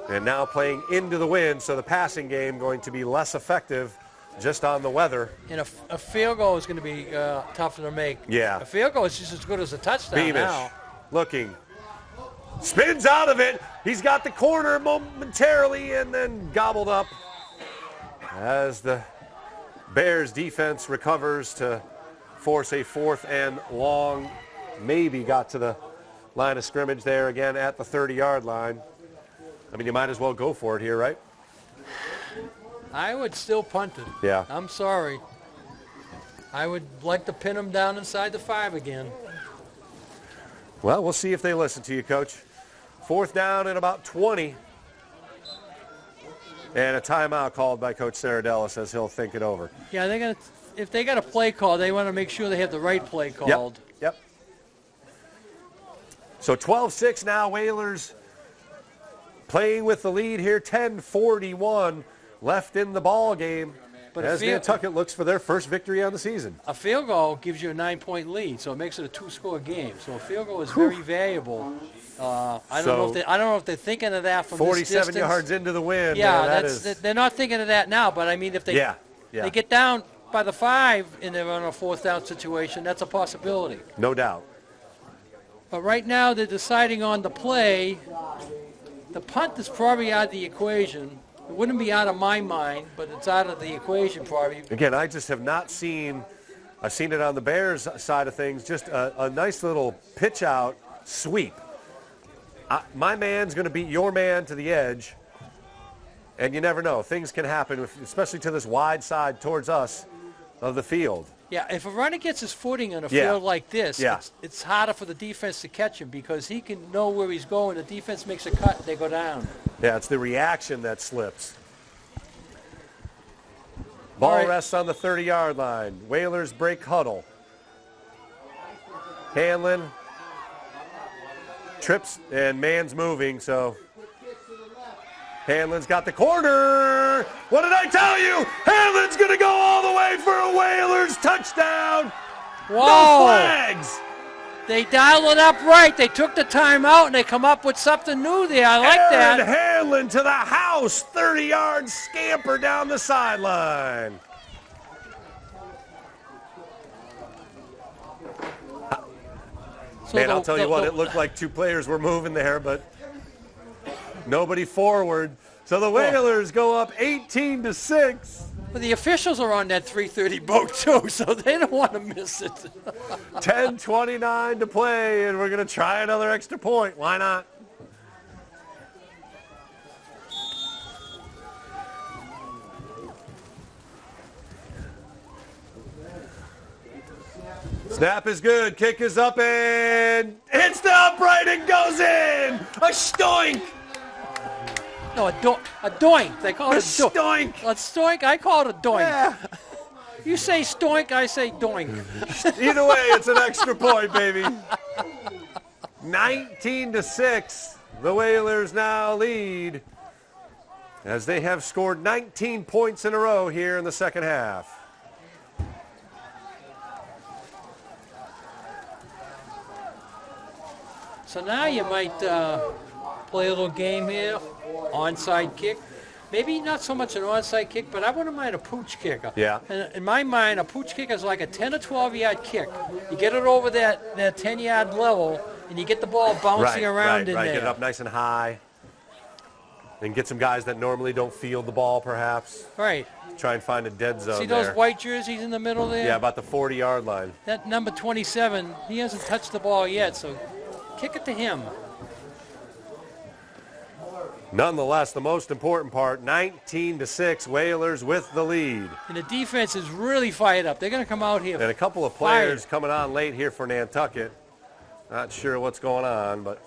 And now playing into the wind, so the passing game going to be less effective just on the weather. And a field goal is going to be tougher to make. Yeah. A field goal is just as good as a touchdown Beamish now. looking. Spins out of it. He's got the corner momentarily and then gobbled up as the Bears defense recovers to force a 4th and long. Maybe got to the line of scrimmage there again at the 30-yard line. I mean, you might as well go for it here, right? I would still punt it. Yeah. I'm sorry. I would like to pin them down inside the 5 again. Well, we'll see if they listen to you, Coach. 4th down and about 20. And a timeout called by Coach Saradella, says he'll think it over. Yeah, if they got a play call, they want to make sure they have the right play called. Yep. So 12-6 now, Whalers playing with the lead here, 10:41 left in the ball game. But as Nantucket looks for their first victory on the season. A field goal gives you a 9-point lead, so it makes it a 2-score game. So a field goal is very valuable. I don't know if they're thinking of that from 47 yards into the wind. Yeah, they're not thinking of that now. But I mean, if they they get down by the 5 and they're on a 4th down situation, that's a possibility. No doubt. But right now they're deciding on the play. The punt is probably out of the equation. It wouldn't be out of my mind, but it's out of the equation probably. Again, I just have not seen, I've seen it on the Bears side of things, just a nice little pitch out sweep. My man's going to beat your man to the edge, and you never know. Things can happen, especially to this wide side towards us of the field. Yeah, if a runner gets his footing on a field like this, Yeah. it's harder for the defense to catch him because he can know where he's going. The defense makes a cut, they go down. Yeah, it's the reaction that slips. Ball rests on the 30-yard line. Whalers break huddle. Hanlon trips, and man's moving, so Hanlon's got the corner. What did I tell you? Hanlon's going to go all the way for a Whalers touchdown. Whoa. No flags. They dialed it up right. They took the timeout, and they come up with something new there. I like that. Aaron Hanlon to the house. 30-yard scamper down the sideline. Man, I'll tell you what, it looked like 2 players were moving there, but nobody forward. So the Whalers go up 18-6. But the officials are on that 3:30 boat, too, so they don't want to miss it. 10:29 to play, and we're going to try another extra point. Why not? Snap is good. Kick is up and hits the upright and goes in. A stoink. No, a doink. They call it a stoink. A stoink. I call it a doink. Yeah. You say stoink, I say doink. Either way, it's an extra point, baby. 19-6. The Whalers now lead as they have scored 19 points in a row here in the second half. So now you might play a little game here. onside kick. Maybe not so much an onside kick, but I wouldn't mind a pooch kick. Yeah. And in my mind, a pooch kick is like a 10 or 12-yard kick. You get it over that 10-yard level, and you get the ball bouncing around in there. Get it up nice and high. And get some guys that normally don't field the ball, perhaps. Right. Try and find a dead zone. See those there. white jerseys in the middle there? Yeah, about the 40-yard line. That number 27, he hasn't touched the ball yet, so kick it to him. Nonetheless, the most important part, 19-6, Whalers with the lead. And the defense is really fired up. They're going to come out here. And a couple of players coming on late here for Nantucket. Not sure what's going on, but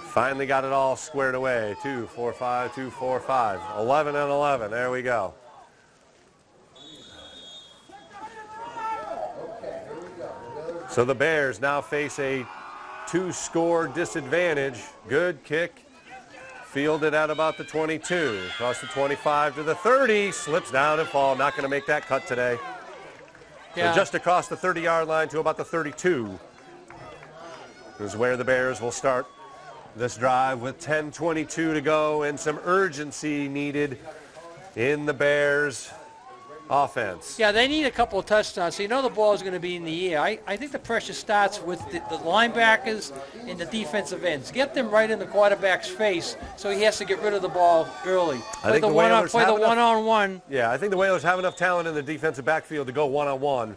finally got it all squared away. 2, 4, 5, 2, 4, 5. 11 and 11. There we go. So the Bears now face a 2-score disadvantage. Good kick. Fielded at about the 22. Across the 25 to the 30. Slips down and falls. Not going to make that cut today. Yeah. So just across the 30-yard line to about the 32 is where the Bears will start this drive with 10:22 to go and some urgency needed in the Bears offense. Yeah, they need a couple of touchdowns. So you know the ball is going to be in the air. I think the pressure starts with the linebackers and the defensive ends. Get them right in the quarterback's face so he has to get rid of the ball early. Play the one-on-one. Yeah, I think the Whalers have enough talent in the defensive backfield to go one-on-one.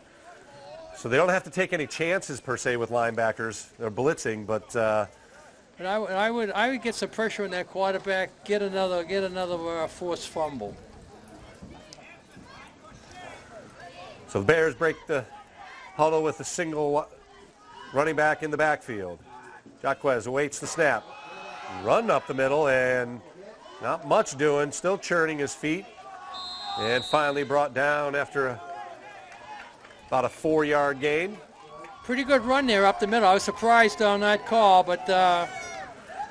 So they don't have to take any chances, per se, with linebackers. They're blitzing, but I would get some pressure on that quarterback, get another forced fumble. So the Bears break the huddle with a single running back in the backfield. Jacquez awaits the snap. Run up the middle and not much doing, still churning his feet. And finally brought down after about a 4-yard gain. Pretty good run there up the middle. I was surprised on that call, but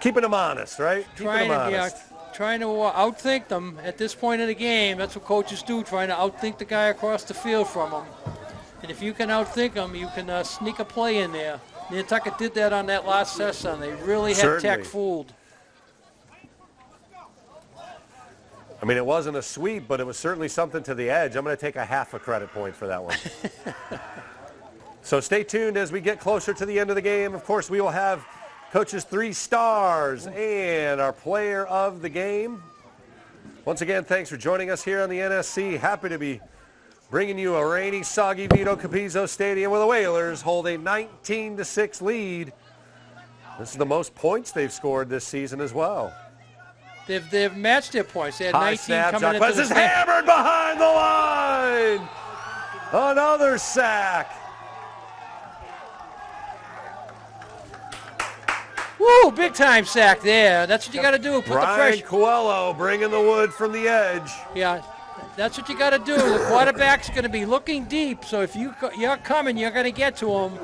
keeping them honest, right? Keeping them honest. Trying to outthink them at this point in the game. That's what coaches do, trying to outthink the guy across the field from them. And if you can outthink them, you can sneak a play in there. Nantucket did that on that last session. They really had Tech fooled. I mean, it wasn't a sweep, but it was certainly something to the edge. I'm going to take a half a credit point for that one. So stay tuned as we get closer to the end of the game. Of course, we will have Coach's 3 stars and our player of the game. Once again, thanks for joining us here on the NSC. Happy to be bringing you a rainy, soggy Vito Capizzo Stadium where the Whalers hold a 19-6 lead. This is the most points they've scored this season as well. They've matched their points. They had 19 snap, coming into the is hammered behind the line. Another sack. Woo, big time sack there. That's what you got to do. Put Brian the pressure. Coelho bringing the wood from the edge. Yeah, that's what you got to do. The quarterback's going to be looking deep, so if you're coming, you're going to get to him.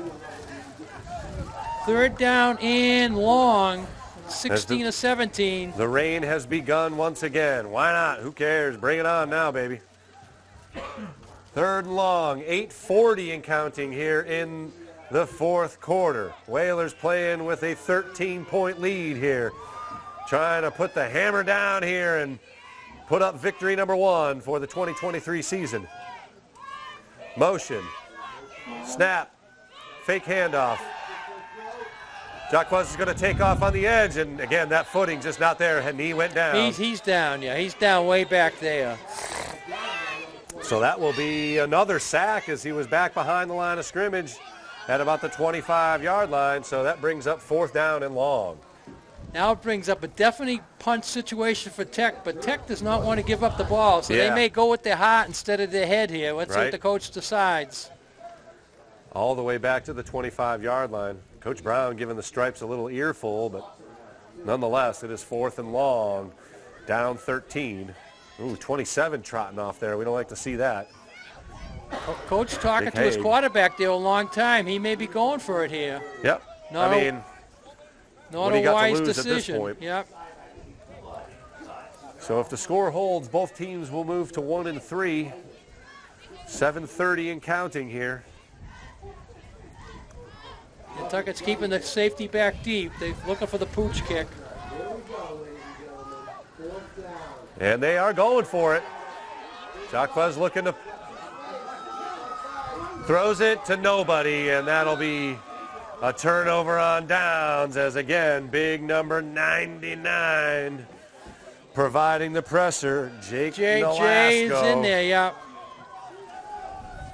3rd down and long, 16 to 17. The rain has begun once again. Why not? Who cares? Bring it on now, baby. 3rd and long, 8:40 and counting here in the 4th quarter. Whalers playing with a 13-point lead here. Trying to put the hammer down here and put up victory number 1 for the 2023 season. Motion. Snap. Fake handoff. Jacquez is going to take off on the edge, and again, that footing just not there, and he went down. He's down, yeah. He's down way back there. So that will be another sack as he was back behind the line of scrimmage at about the 25-yard line, so that brings up 4th down and long. Now it brings up a definite punt situation for Tech, but Tech does not want to give up the ball, so they may go with their heart instead of their head here. Let's see what the coach decides. All the way back to the 25-yard line. Coach Brown giving the Stripes a little earful, but nonetheless, it is 4th and long, down 13. Ooh, 27 trotting off there. We don't like to see that. Coach talking to his quarterback there a long time. He may be going for it here. Yep. Not a wise decision. Yep. So if the score holds, both teams will move to 1 and 3. 7:30 and counting here. Nantucket's keeping the safety back deep. They're looking for the pooch kick. And they are going for it. Jacquez looking to throws it to nobody, and that'll be a turnover on downs as, again, big number 99 providing the pressure. Jake JJ's in there, yeah.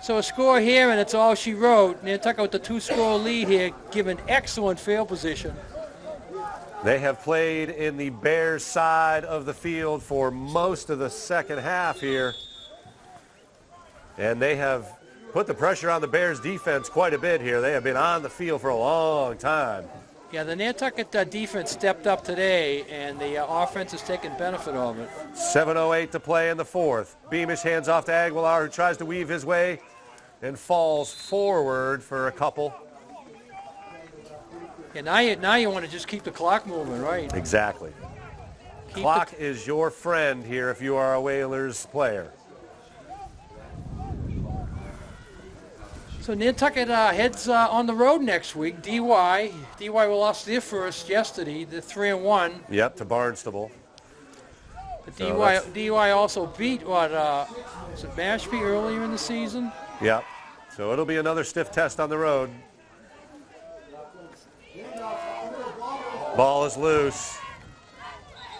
So a score here, and it's all she wrote. Nantucket with the 2-score lead here, given excellent field position. They have played in the Bears side of the field for most of the second half here. And they have put the pressure on the Bears defense quite a bit here. They have been on the field for a long time. Yeah, the Nantucket defense stepped up today, and the offense has taken benefit of it. 7:08 to play in the fourth. Beamish hands off to Aguilar, who tries to weave his way and falls forward for a couple. And now you want to just keep the clock moving, right? Exactly. Clock is your friend here if you are a Whalers player. So Nantucket heads on the road next week. DY lost their first yesterday. They're 3-1. Yep, to Barnstable. But DY also beat was it Mashpee earlier in the season? Yep. So it'll be another stiff test on the road. Ball is loose.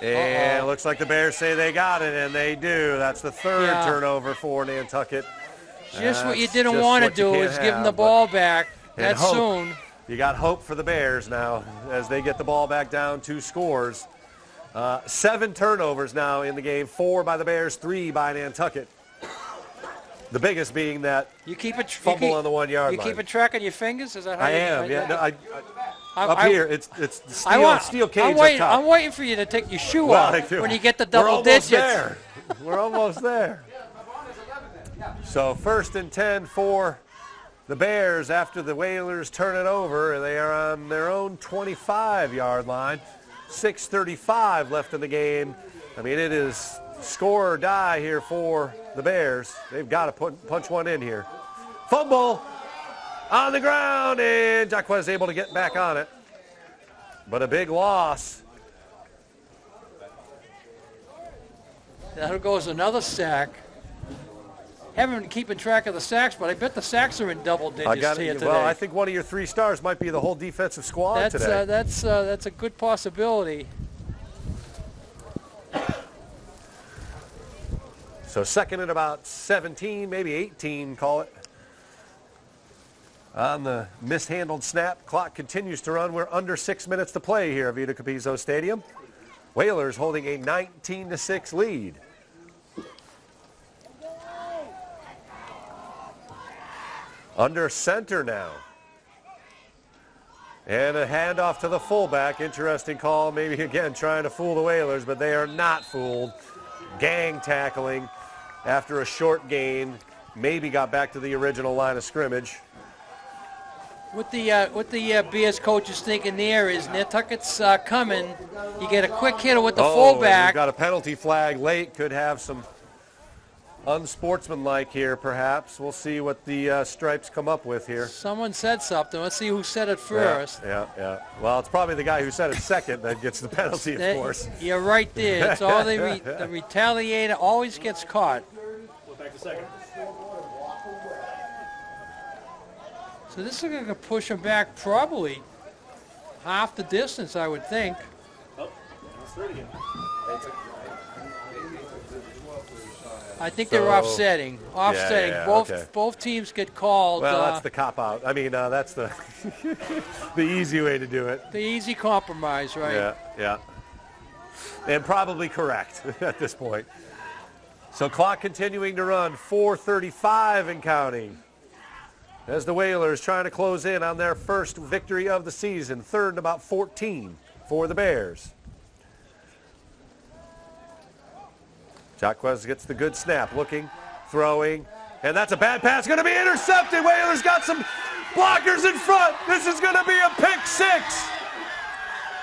And it looks like the Bears say they got it, and they do. That's the third turnover for Nantucket. Just what you didn't want to do is give them the ball back that soon. You got hope for the Bears now as they get the ball back down 2 scores. 7 turnovers now in the game, 4 by the Bears, 3 by Nantucket. The biggest being that fumble on the 1-yard line. You keeping track on your fingers? Is that how I am, right? yeah. No, up here, it's steel cage up top. I'm waiting for you to take your shoe off when you get the double digits. There. We're almost there. So 1st and 10 for the Bears after the Whalers turn it over. They are on their own 25-yard line. 6:35 left in the game. I mean, it is score or die here for the Bears. They've got to punch one in here. Fumble on the ground, and Jacquez able to get back on it. But a big loss. There goes another sack. Haven't been keeping track of the sacks, but I bet the sacks are in double digits here today. Well, I think one of your 3 stars might be the whole defensive squad today. That's a good possibility. So 2nd and about 17, maybe 18, call it. On the mishandled snap, clock continues to run. We're under 6 minutes to play here at Vito Capizzo Stadium. Whalers holding a 19-6 lead. Under center now. And a handoff to the fullback. Interesting call. Maybe again trying to fool the Whalers, but they are not fooled. Gang tackling after a short gain. Maybe got back to the original line of scrimmage. What the Bears coach is thinking there is Nantucket's coming. You get a quick hitter with the fullback. You've got a penalty flag late. Could have some unsportsmanlike here, perhaps. We'll see what the stripes come up with here. Someone said something. Let's see who said it first. Yeah. Well, it's probably the guy who said it second that gets the penalty, of course. You're right there. It's all the retaliator always gets caught. Back to second. So this is going to push him back probably half the distance, I would think. Oh, that's third again. I think they're offsetting. Both teams get called. Well, that's the cop out. I mean, that's the the easy way to do it. The easy compromise, right? Yeah. And probably correct at this point. So clock continuing to run, 4:35 and counting. As the Whalers trying to close in on their first victory of the season, 3rd and about 14 for the Bears. Jacquez gets the good snap, looking, throwing, and that's a bad pass, going to be intercepted. Whalers got some blockers in front. This is going to be a pick 6.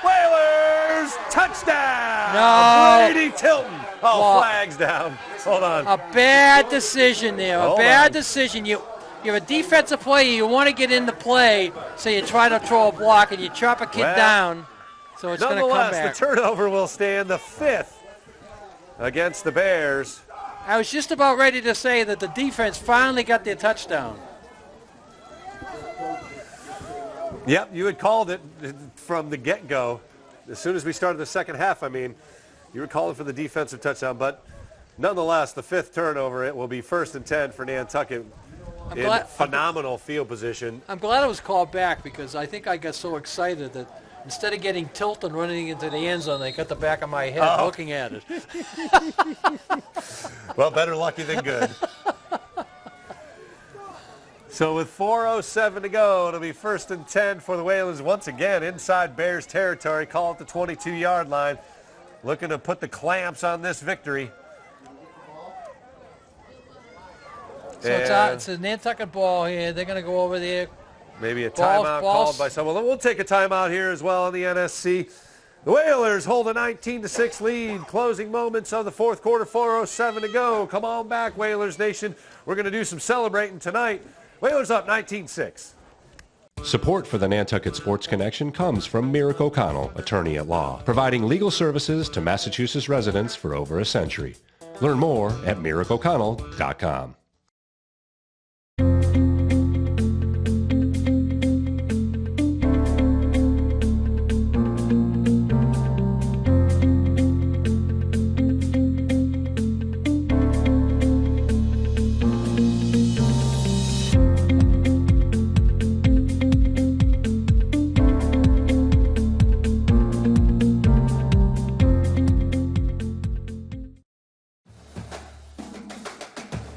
Whalers, touchdown. No. Brady Tilton. Flags down. Hold on. A bad decision there. A bad decision. You're a defensive player. You want to get into play, so you try to throw a block and you chop a kid down. So it's going to come back. Nonetheless, the turnover will stand the 5th against the Bears. I was just about ready to say that the defense finally got their touchdown. Yep, you had called it from the get-go. As soon as we started the second half, I mean, you were calling for the defensive touchdown. But nonetheless, the 5th turnover, it will be 1st and 10 for Nantucket in phenomenal field position. I'm glad it was called back because I think I got so excited that instead of getting tilt and running into the end zone, they got the back of my head looking at it. Well, better lucky than good. So with 4:07 to go, it'll be 1st and 10 for the Whalers once again inside Bears territory. Call it the 22-yard line. Looking to put the clamps on this victory. So it's a Nantucket ball here. They're going to go over there. Maybe a timeout called by someone. We'll take a timeout here as well on the NSC. The Whalers hold a 19-6 lead. Closing moments of the 4th quarter, 4:07 to go. Come on back, Whalers Nation. We're going to do some celebrating tonight. Whalers up 19-6. Support for the Nantucket Sports Connection comes from Merrick O'Connell, attorney at law, providing legal services to Massachusetts residents for over a century. Learn more at merrickoconnell.com.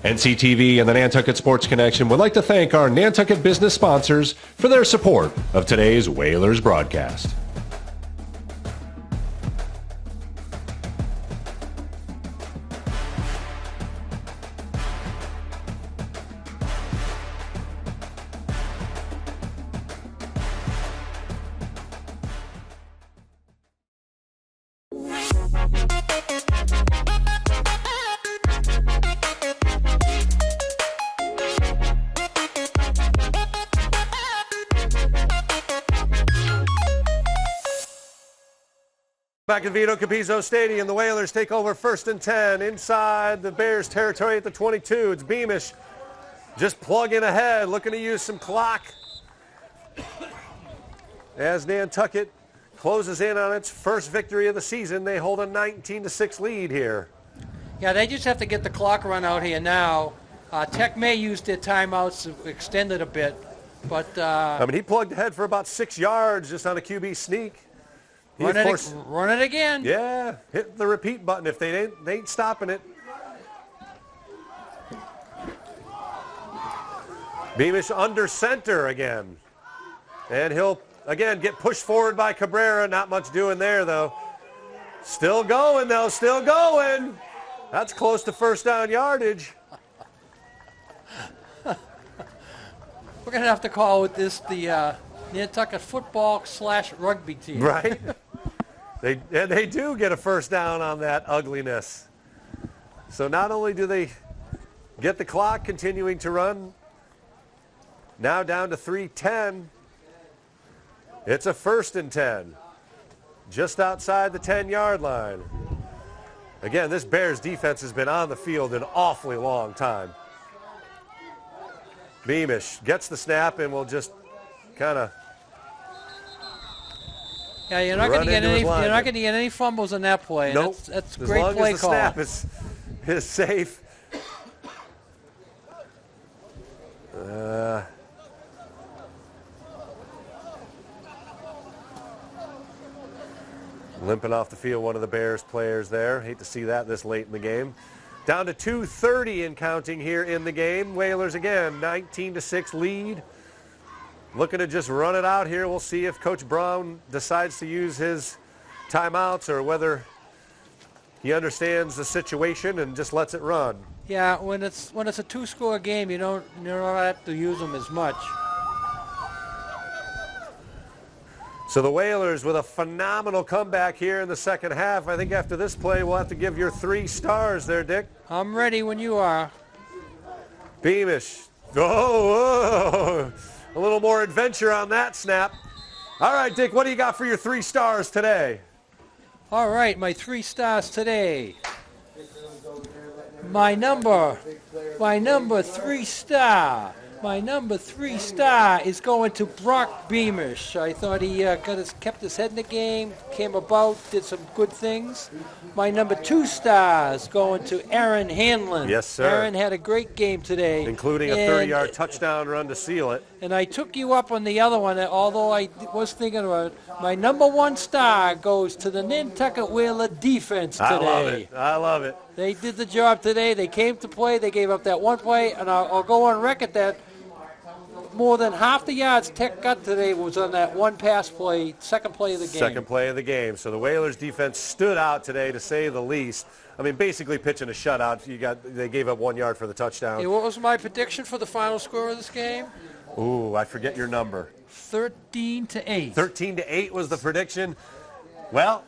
NCTV and the Nantucket Sports Connection would like to thank our Nantucket business sponsors for their support of today's Whalers broadcast. Back at Vito Capizzo Stadium, the Whalers take over 1st and 10 inside the Bears territory at the 22. It's Beamish just plugging ahead, looking to use some clock as Nantucket closes in on its first victory of the season. They hold a 19-6 lead here. Yeah, they just have to get the clock run out here now. Tech may use their timeouts to extend it a bit, but I mean, he plugged ahead for about 6 yards just on a QB sneak. Run it again. Yeah, hit the repeat button if they ain't stopping it. Beamish under center again. And he'll, again, get pushed forward by Cabrera. Not much doing there, though. Still going, though, still going. That's close to 1st down yardage. We're going to have to call this the Nantucket football/rugby team. Right. They do get a 1st down on that ugliness. So not only do they get the clock continuing to run, now down to 3:10. It's a 1st and 10. Just outside the 10-yard line. Again, this Bears defense has been on the field an awfully long time. Beamish gets the snap and will just kind of you're not going to get any fumbles in that play. Nope. That's great play call. As long as the snap is safe. Limping off the field, one of the Bears players there. Hate to see that this late in the game. Down to 2:30 and counting here in the game. Whalers again, 19-6 lead. Looking to just run it out here. We'll see if Coach Brown decides to use his timeouts or whether he understands the situation and just lets it run. Yeah, when it's a 2-score game, you don't have to use them as much. So the Whalers with a phenomenal comeback here in the second half. I think after this play, we'll have to give your 3 stars there, Dick. I'm ready when you are. Beamish. Oh, a little more adventure on that snap. All right, Dick, what do you got for your 3 stars today? All right, my 3 stars today. my number 3 star. My number 3 star is going to Brock Beamish. I thought he kept his head in the game, came about, did some good things. My number 2 star is going to Aaron Hanlon. Yes, sir. Aaron had a great game today. Including a 30-yard touchdown run to seal it. And I took you up on the other one, although I was thinking about it. My number 1 star goes to the Nantucket Whaler defense today. I love it. I love it. They did the job today. They came to play. They gave up that one play, and I'll go on record that more than half the yards Tech got today was on that one pass play, second play of the game. Second play of the game. So the Whalers defense stood out today, to say the least. I mean, basically pitching a shutout. They gave up 1 yard for the touchdown. Hey, what was my prediction for the final score of this game? Ooh, I forget your number. 13-8. 13-8 was the prediction. Well,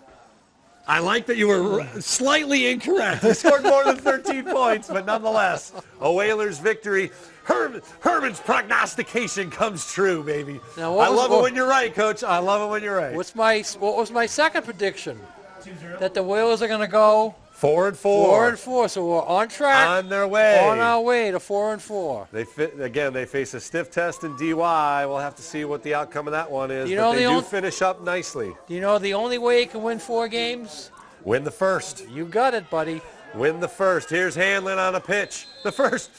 I like that you were slightly incorrect. You scored more than 13 points, but nonetheless, a Whalers victory. Herman's prognostication comes true, baby. Now, I love it when you're right, Coach. I love it when you're right. What was my second prediction? 2-0. That the Whalers are going to go 4-4. 4-4. So we're on track. On their way. On our way to 4-4. They face a stiff test in DY. We'll have to see what the outcome of that one is. You know, but they do finish up nicely. You know the only way you can win 4 games? Win the first. You got it, buddy. Win the first. Here's Hanlon on a pitch. The first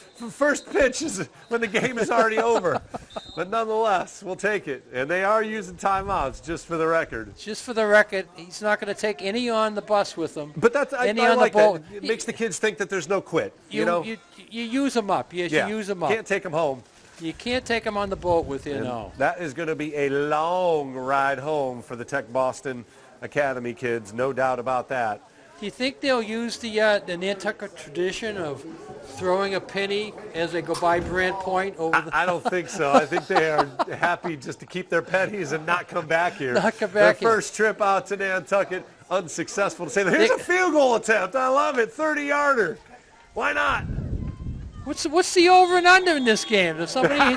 pitch is when the game is already over. But nonetheless, we'll take it. And they are using timeouts, just for the record. Just for the record, he's not going to take any on the bus with him. But I like that. It makes the kids think that there's no quit. You use them up. You use them up. Can't take them home. You can't take them on the boat with you, no. That is going to be a long ride home for the Tech Boston Academy kids, no doubt about that. Do you think they'll use the Nantucket tradition of throwing a penny as they go by Brant Point? I don't think so. I think they are happy just to keep their pennies and not come back here. Their first trip out to Nantucket, unsuccessful to say, here's a field goal attempt. I love it, 30-yarder. Why not? What's the over and under in this game? Does somebody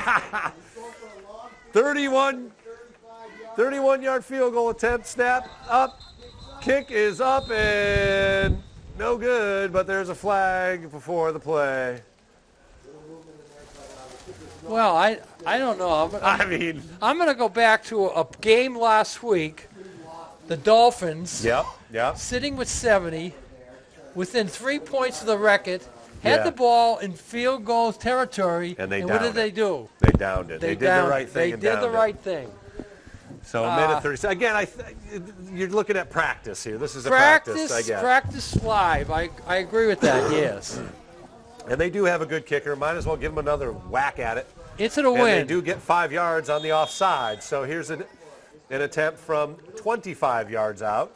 31-yard field goal attempt, snap, up. Kick is up and no good, but there's a flag before the play. Well, I don't know. I'm going to go back to a game last week. The Dolphins, sitting with 70, within 3 points of the record, had the ball in field goal territory. And what did they do? They downed it. They did the right thing. They did the right thing. So a minute 30. Again, you're looking at practice here. This is a practice, I guess. Practice live. I agree with that, yes. And they do have a good kicker. Might as well give them another whack at it. It's a win. And they do get 5 yards on the offside. So here's an attempt from 25 yards out.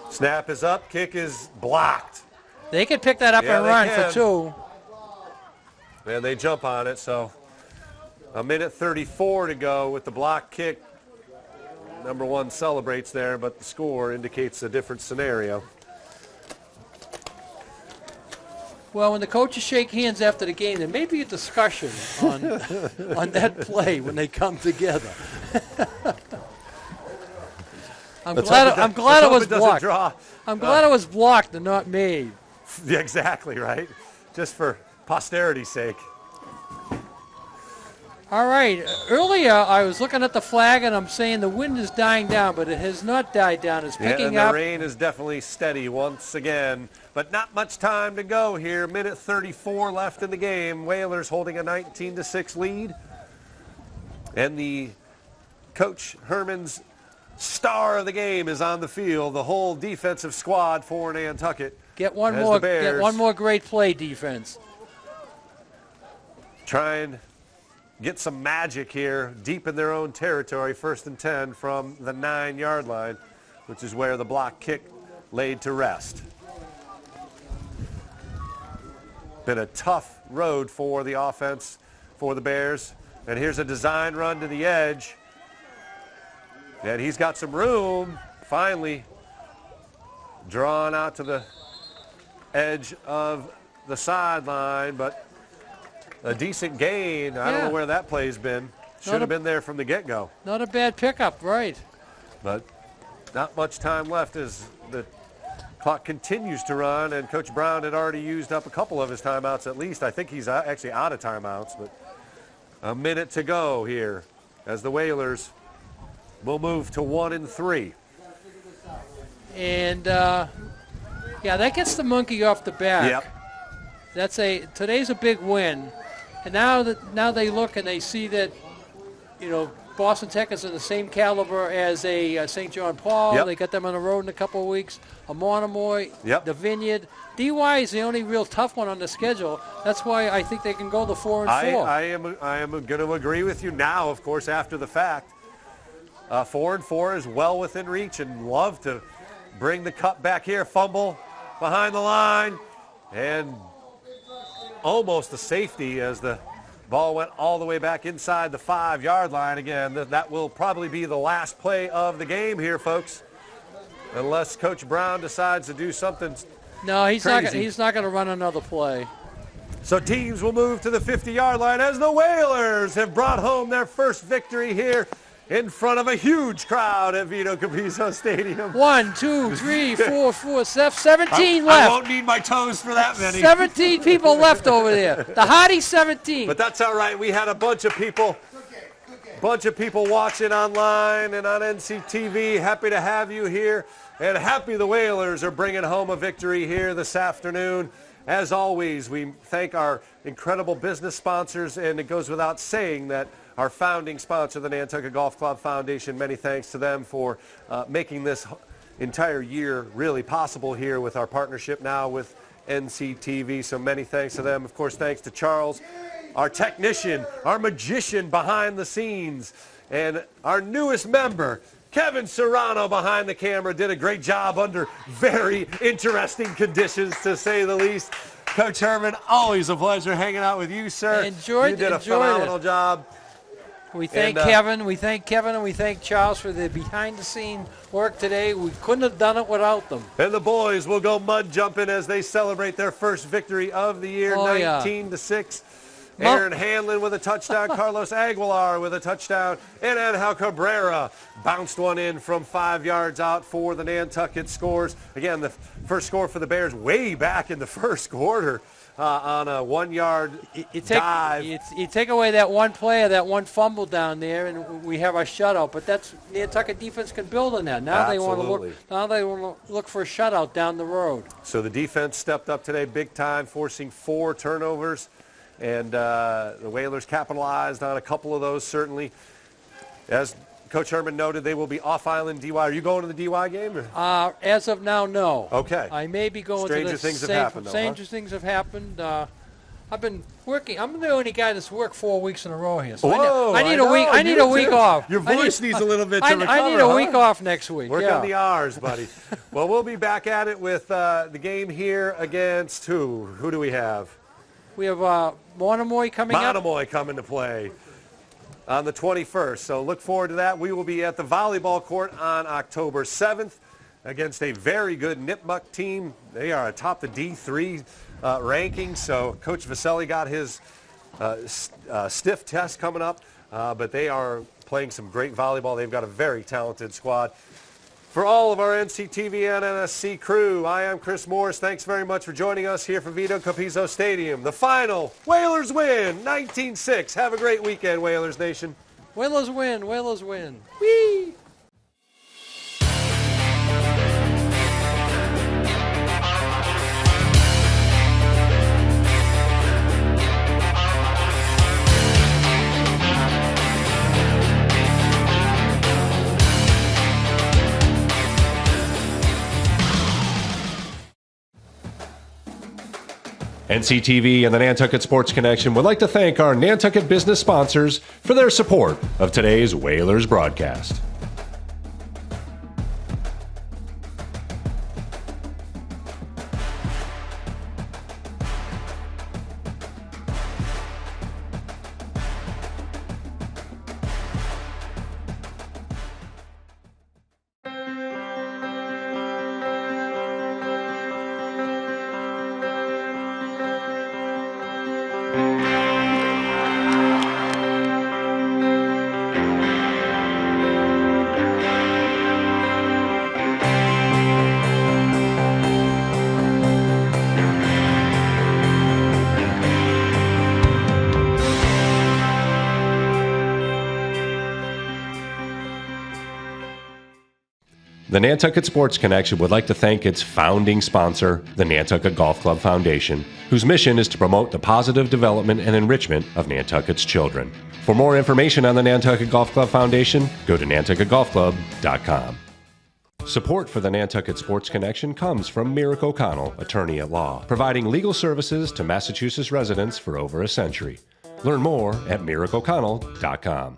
Snap is up. Kick is blocked. They could pick that up and run for 2. And they jump on it, so a minute 34 to go with the block kick. Number 1 celebrates there, but the score indicates a different scenario. Well, when the coaches shake hands after the game, there may be a discussion on that play when they come together. I'm glad it was blocked. I'm glad it was blocked and not made. Yeah, exactly, right? Just for posterity's sake. All right. Earlier, I was looking at the flag, and I'm saying the wind is dying down, but it has not died down. It's picking up. And the rain is definitely steady once again. But not much time to go here. Minute 34 left in the game. Whalers holding a 19-6 lead. And the Coach Herman's star of the game is on the field. The whole defensive squad for Nantucket. Get one more great play, defense. Try and get some magic here deep in their own territory, 1st and 10 from the 9-yard line, which is where the block kick laid to rest. Been a tough road for the offense for the Bears. And here's a design run to the edge. And he's got some room, finally drawn out to the edge of the sideline, but a decent gain. I don't know where that play's been. Should have been there from the get-go. Not a bad pickup, right. But not much time left as the Clock continues to run, and Coach Brown had already used up a couple of his timeouts at least. I think he's actually out of timeouts, but a minute to go here as the Whalers will move to 1-3. And yeah, that gets the monkey off the back. Yep. Today's a big win, and now they look and they see that, Boston Tech is in the same caliber as a St. John Paul. Yep. They got them on the road in a couple of weeks. A Monomoy, Yep. the Vineyard. DY is the only real tough one on the schedule. That's why I think they can go the 4-4. I am going to agree with you now, of course, after the fact. 4-4 is well within reach, and love to bring the cup back here. Fumble behind the line, and almost a safety as the ball went all the way back inside the 5-yard line. Again, that will probably be the last play of the game here, folks, unless Coach Brown decides to do something. No, he's crazy. not going to run another play. So teams will move to the 50-yard line as the Whalers have brought home their first victory here in front of a huge crowd at Vito Capizzo Stadium. 1, 2, 3, 4, 17 left. I won't need my toes for that many. 17 people left over there. The Hardy 17. But that's all right. We had a bunch of people watching online and on NCTV. Happy to have you here, and happy the Whalers are bringing home a victory here this afternoon. As always, we thank our incredible business sponsors, and it goes without saying that our founding sponsor, the Nantucket Golf Club Foundation, many thanks to them for making this entire year really possible here with our partnership now with NCTV. So many thanks to them. Of course, thanks to Charles, our technician, our magician behind the scenes, and our newest member, Kevin Serrano, behind the camera. Did a great job under very interesting conditions, to say the least. Coach Herman, always a pleasure hanging out with you, sir. You did a phenomenal job. We thank Kevin, and we thank Charles for the behind-the-scene work today. We couldn't have done it without them. And the boys will go mud jumping as they celebrate their first victory of the year, 19-6. Aaron Hanlon with a touchdown, Carlos Aguilar with a touchdown, and Angel Cabrera bounced one in from 5 yards out for the Nantucket scores. Again, the first score for the Bears way back in the first quarter. On a 1-yard dive. You take away that one play or that one fumble down there, and we have our shutout. But that's Nantucket defense can build on that. Now they want to look for a shutout down the road. So the defense stepped up today big time, forcing 4 turnovers, and the Whalers capitalized on a couple of those certainly. As Coach Herman noted, they will be off-island DY. Are you going to the DY game? As of now, no. Okay. I may be going Stranger to the things have happened, though, Stranger things have happened. I've been working. I'm the only guy that's worked 4 weeks in a row here. So Whoa, I need a week. I need a week off. Your voice needs a little bit to recover. I need a week off next week. Work on the R's, buddy. Well, we'll be back at it with the game here against who? Who do we have? We have Monomoy coming up. Monomoy coming to play on the 21st. So look forward to that. We will be at the volleyball court on October 7th against a very good Nipmuc team. They are atop the D3 ranking. So Coach Vaselli got his stiff test coming up, but they are playing some great volleyball. They've got a very talented squad. For all of our NCTV and NSC crew, I am Chris Morris. Thanks very much for joining us here from Vito Capizzo Stadium. The final, Whalers win, 19-6. Have a great weekend, Whalers Nation. Whalers win, Whalers win. Whee! NCTV and the Nantucket Sports Connection would like to thank our Nantucket business sponsors for their support of today's Whalers broadcast. The Nantucket Sports Connection would like to thank its founding sponsor, the Nantucket Golf Club Foundation, whose mission is to promote the positive development and enrichment of Nantucket's children. For more information on the Nantucket Golf Club Foundation, go to nantucketgolfclub.com. Support for the Nantucket Sports Connection comes from Merrick O'Connell, attorney at law, providing legal services to Massachusetts residents for over a century. Learn more at merrickoconnell.com.